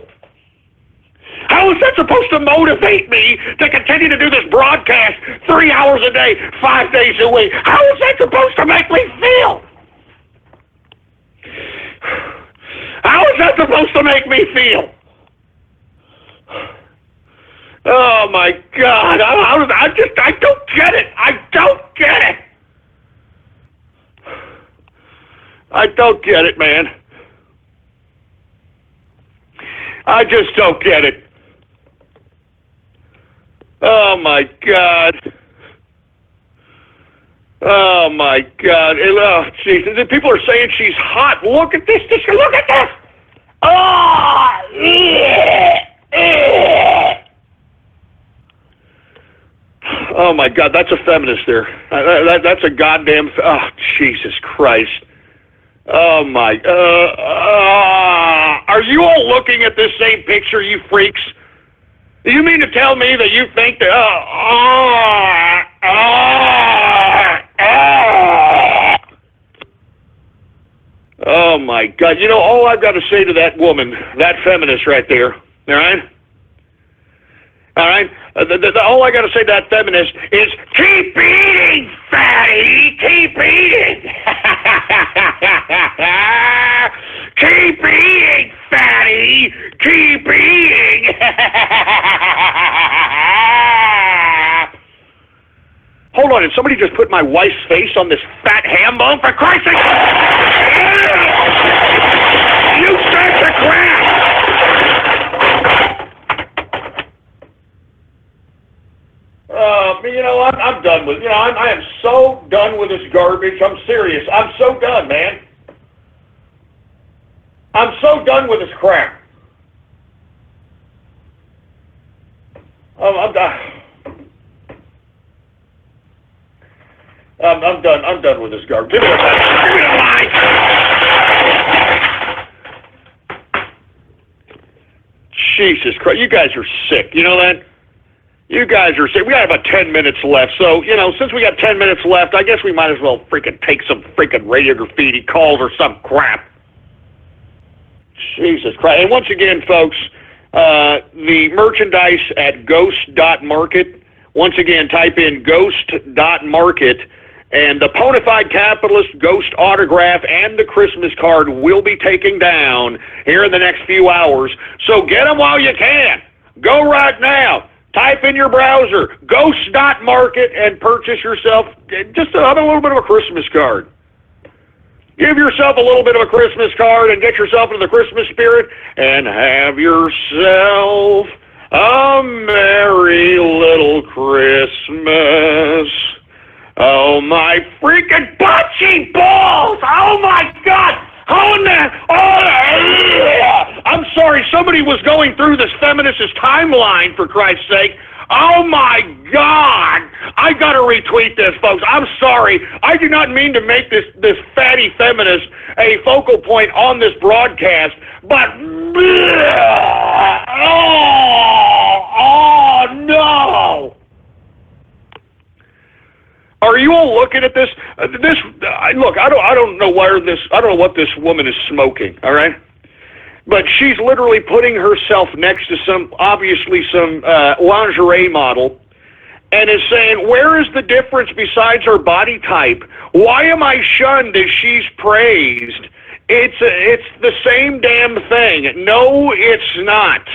How is that supposed to motivate me to continue to do this broadcast 3 hours a day, 5 days a week? How is that supposed to make me feel? How is that supposed to make me feel? Oh, my God. I don't get it. I don't get it. I don't get it, man. I just don't get it. Oh, my God. Oh, my God. Oh, Jesus. People are saying she's hot. Look at this. Just look at this. Oh, oh, my God. That's a feminist there. That's a goddamn... Oh, Jesus Christ. Oh, my... are you all looking at this same picture, you freaks? Do you mean to tell me that you think that... Oh, my God. You know, all I've got to say to that woman, that feminist right there, all right? All right? All I got to say to that feminist is, keep eating, fatty! Keep eating! Keep eating, fatty! Keep eating! Hold on, did somebody just put my wife's face on this fat ham bone? For Christ's sake! You said the crap! You know, I'm done with, you know, I am so done with this garbage. I'm serious. I'm so done, man. I'm so done with this crap. I'm done. I'm done. I'm done with this garbage. Give me the mic. Give me the mic. Jesus Christ, you guys are sick. You know that? You guys are sick. We got about 10 minutes left. So, you know, since we got 10 minutes left, I guess we might as well freaking take some freaking Radio Graffiti calls or some crap. Jesus Christ. And once again, folks, the merchandise at ghost.market. Once again, type in ghost.market. And the Ponafide Capitalist Ghost autograph and the Christmas card will be taken down here in the next few hours. So get them while you can. Go right now. Type in your browser, ghost.market, and purchase yourself just a little bit of a Christmas card. Give yourself a little bit of a Christmas card and get yourself into the Christmas spirit and have yourself a merry little Christmas. Oh, my freaking butchie balls! Oh, my God! I'm sorry, somebody was going through this feminist's timeline, for Christ's sake. Oh, my God! I got to retweet this, folks. I'm sorry. I do not mean to make this fatty feminist a focal point on this broadcast, but... Oh, no! Are you all looking at this? Look, I don't know what this woman is smoking, all right? But she's literally putting herself next to some lingerie model and is saying, where is the difference besides her body type? Why am I shunned as she's praised? It's the same damn thing. No, it's not.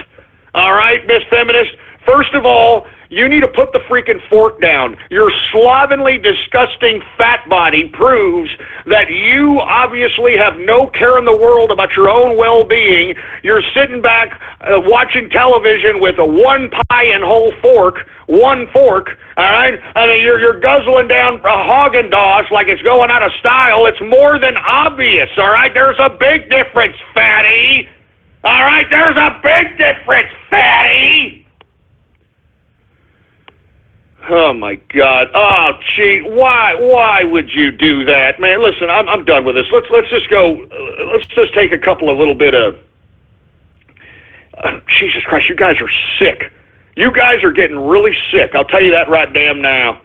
All right, Miss Feminist? First of all, You need to put the freaking fork down. Your slovenly, disgusting fat body proves that you obviously have no care in the world about your own well-being. You're sitting back watching television with a one pie and whole fork, one fork, all right? I mean, you're guzzling down Haagen-Dazs like it's going out of style. It's more than obvious, all right? There's a big difference, fatty. All right, there's a big difference, fatty. Oh my God! Oh, gee, why would you do that, man? Listen, I'm done with this. Let's just go. Let's just take a couple of little bit of. Jesus Christ, you guys are sick. You guys are getting really sick. I'll tell you that right damn now.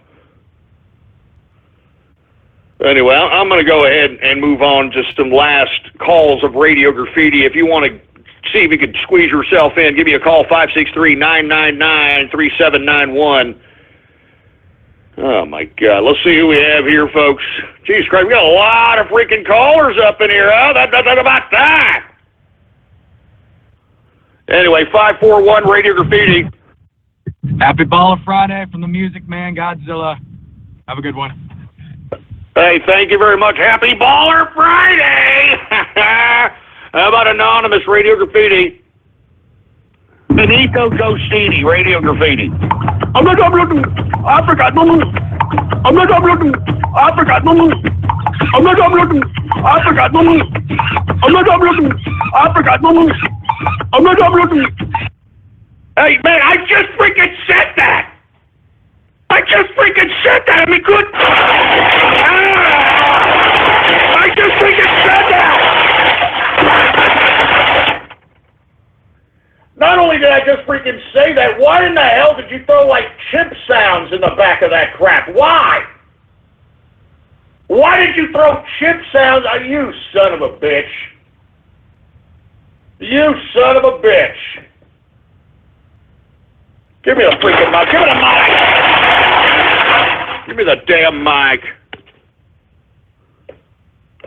Anyway, I'm going to go ahead and move on to some last calls of Radio Graffiti. If you want to see if you could squeeze yourself in, give me a call, 563-999-3791. Oh, my God. Let's see who we have here, folks. Jesus Christ, we got a lot of freaking callers up in here, huh? That's about that. Anyway, 541 Radio Graffiti. Happy Baller Friday from the Music Man, Godzilla. Have a good one. Hey, thank you very much. Happy Baller Friday! How about Anonymous Radio Graffiti? Benito Ghostini Radio Graffiti. I'm not looking. I forgot. I'm not looking. I forgot. I'm not looking. I forgot. I'm not looking. I forgot. I'm not looking. Hey, man, I just freaking said that. I just freaking said that. I mean, good. I just freaking said that. Not only did I just freaking say that, why in the hell did you throw, like, chimp sounds in the back of that crap? Why? Why did you throw chimp sounds? Oh, you son of a bitch. You son of a bitch. Give me the freaking mic. Give me the mic. Give me the damn mic.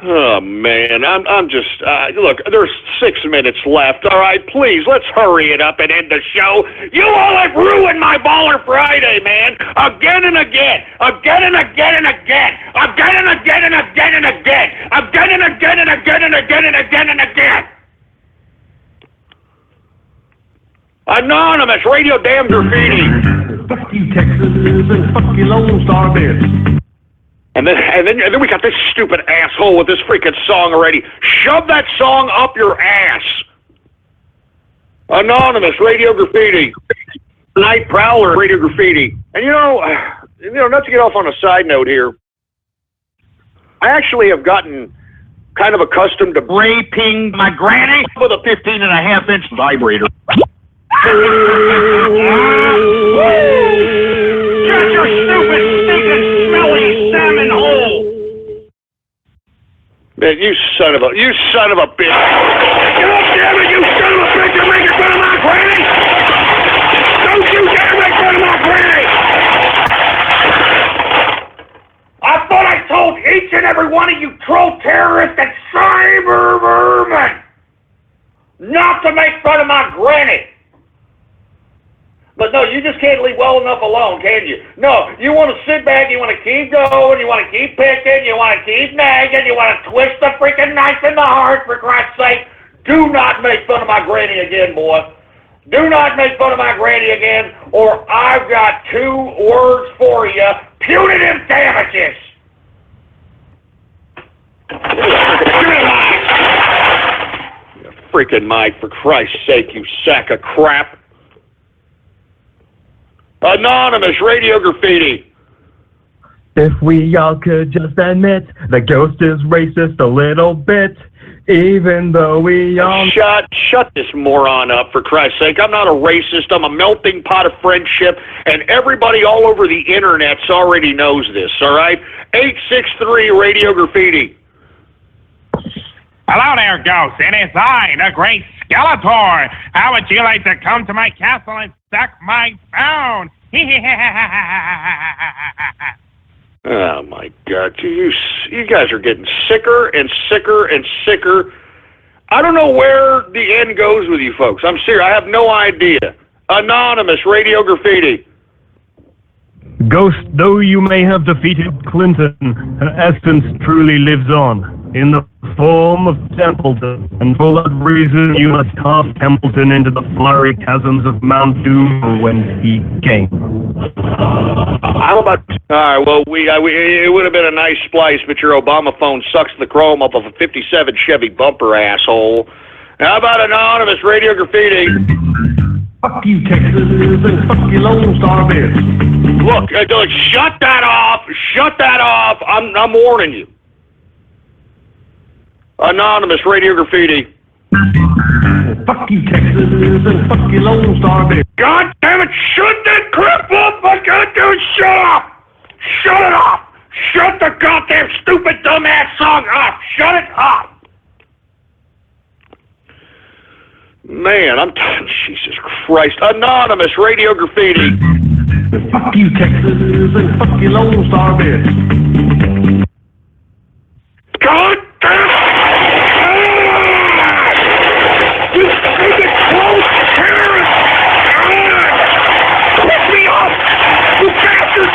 Oh, man, I'm just, look, there's 6 minutes left. All right, please, let's hurry it up and end the show. You all have ruined my Baller Friday, man. Again and again. Again and again and again. Again and again and again and again. Again and again and again and again and again and again. Anonymous Radio Damn Graffiti. Fuck you, Texas, and fuck you, Lone Star Bears. And then we got this stupid asshole with this freaking song already. Shove that song up your ass. Anonymous Radio Graffiti. Night Prowler Radio Graffiti. And you know, not to get off on a side note here, I actually have gotten kind of accustomed to raping my granny with a 15.5-inch vibrator. Shut your stupid, stinking, smelly salmon hole! Man, you son of a bitch! Get up, damn it, you son of a bitch! You're making fun of my granny! Don't you dare make fun of my granny! I thought I told each and every one of you troll terrorists and cyber vermin not to make fun of my granny! But no, you just can't leave well enough alone, can you? No, you want to sit back, you want to keep going, you want to keep picking, you want to keep nagging, you want to twist the freaking knife in the heart, for Christ's sake. Do not make fun of my granny again, boy. Do not make fun of my granny again, or I've got 2 words for you. Punitive damages. Freaking mic, for Christ's sake, you sack of crap. Anonymous Radio Graffiti. If we all could just admit the ghost is racist a little bit, even though we all... Shut this moron up, for Christ's sake. I'm not a racist. I'm a melting pot of friendship, and everybody all over the internet already knows this, all right? 863 Radio Graffiti. Hello there, Ghost. It is I, the Great Skeletor. How would you like to come to my castle and suck my bone? Oh, my God. You guys are getting sicker and sicker and sicker. I don't know where the end goes with you folks. I'm serious. I have no idea. Anonymous Radio Graffiti. Ghost, though you may have defeated Clinton, her essence truly lives on, in the form of Templeton, and for that reason you must cast Templeton into the fiery chasms of Mount Doom whence he came. How about... All right, well, it would have been a nice splice, but your Obama phone sucks the chrome up of a 57 Chevy bumper, asshole. How about anonymous radio graffiti? Fuck you, Texas, and fuck you, Lone Star Bears. Look, shut that off. Shut that off. I'm warning you. Anonymous radio graffiti. Fuck you, Texas, and fuck you, Lone Star Bears. God damn it, shut that crap up! I gotta do it, shut up! Shut it off! Shut the goddamn stupid dumbass song off! Shut it off! Man, Jesus Christ. Anonymous radio graffiti. Fuck you, Texas, and fuck you, Lone Star Bears. God damn it! You stupid close terrorist! Piss me off! You bastard!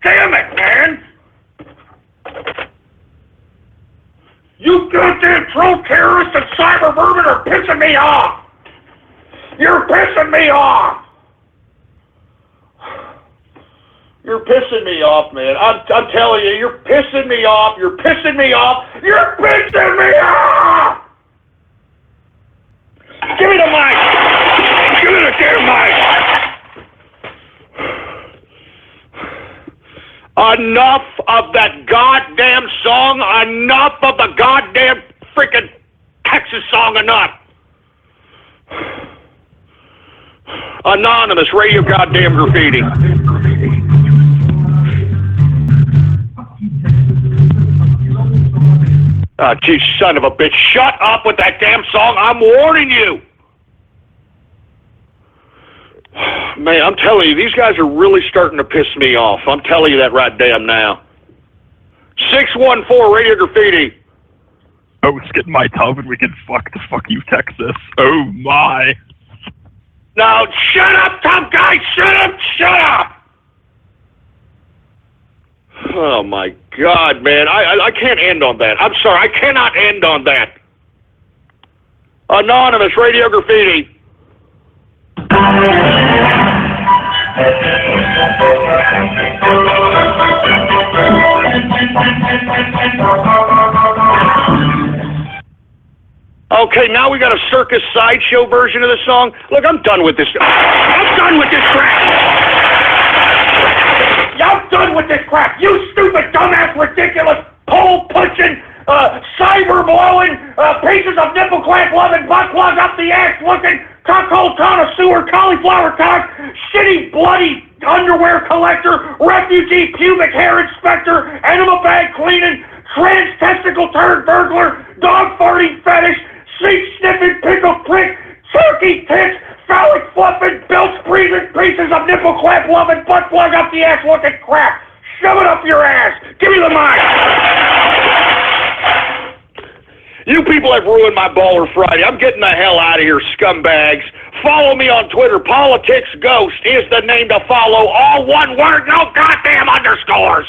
Damn it, man! You goddamn troll terrorists and cyber vermin are pissing me off! You're pissing me off! You're pissing me off, man. I'm telling you, you're pissing me off. You're pissing me off. You're pissing me off! Give me the mic! Give me the damn mic! Enough of that goddamn song. Enough of the goddamn freaking Texas song. Enough. Anonymous radio goddamn graffiti. You son of a bitch. Shut up with that damn song. I'm warning you. Man, I'm telling you, these guys are really starting to piss me off. I'm telling you that right damn now. 614 Radio Graffiti. Oh, let's get in my tub and we can fuck you, Texas. Oh, my. No, shut up, tough guy! Shut up! Shut up! Oh, my God, man. I can't end on that. I'm sorry. I cannot end on that. Anonymous Radio Graffiti. Okay, now we got a circus sideshow version of the song. Look, I'm done with this. I'm done with this crap. I'm done with this crap. You stupid, dumbass, ridiculous, pole-punching, cyber-blowing, pieces of nipple clamp loving, butt plug up the ass looking, cuckold connoisseur, cauliflower cock, shitty, bloody underwear collector, refugee pubic hair inspector, enema bag cleaning, trans testicle turd burglar, dog farting fetish, seat sniffing, pickle prick, turkey tits, phallic fluffing, bilge breathing, pieces of nipple clamp loving, butt plug up the ass looking crap. Shove it up your ass. Give me the mic. You people have ruined my Baller Friday. I'm getting the hell out of here, scumbags. Follow me on Twitter. Politics Ghost is the name to follow. All one word, no goddamn underscores.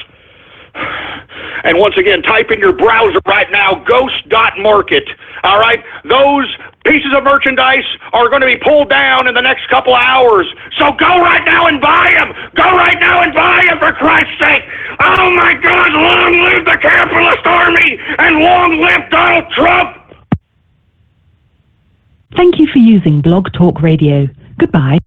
And once again, type in your browser right now, ghost.market. All right? Those pieces of merchandise are going to be pulled down in the next couple hours. So go right now and buy them. Go right now and buy them, for Christ's sake. Oh, my God, long live the capitalist army and long live Donald Trump. Thank you for using Blog Talk Radio. Goodbye.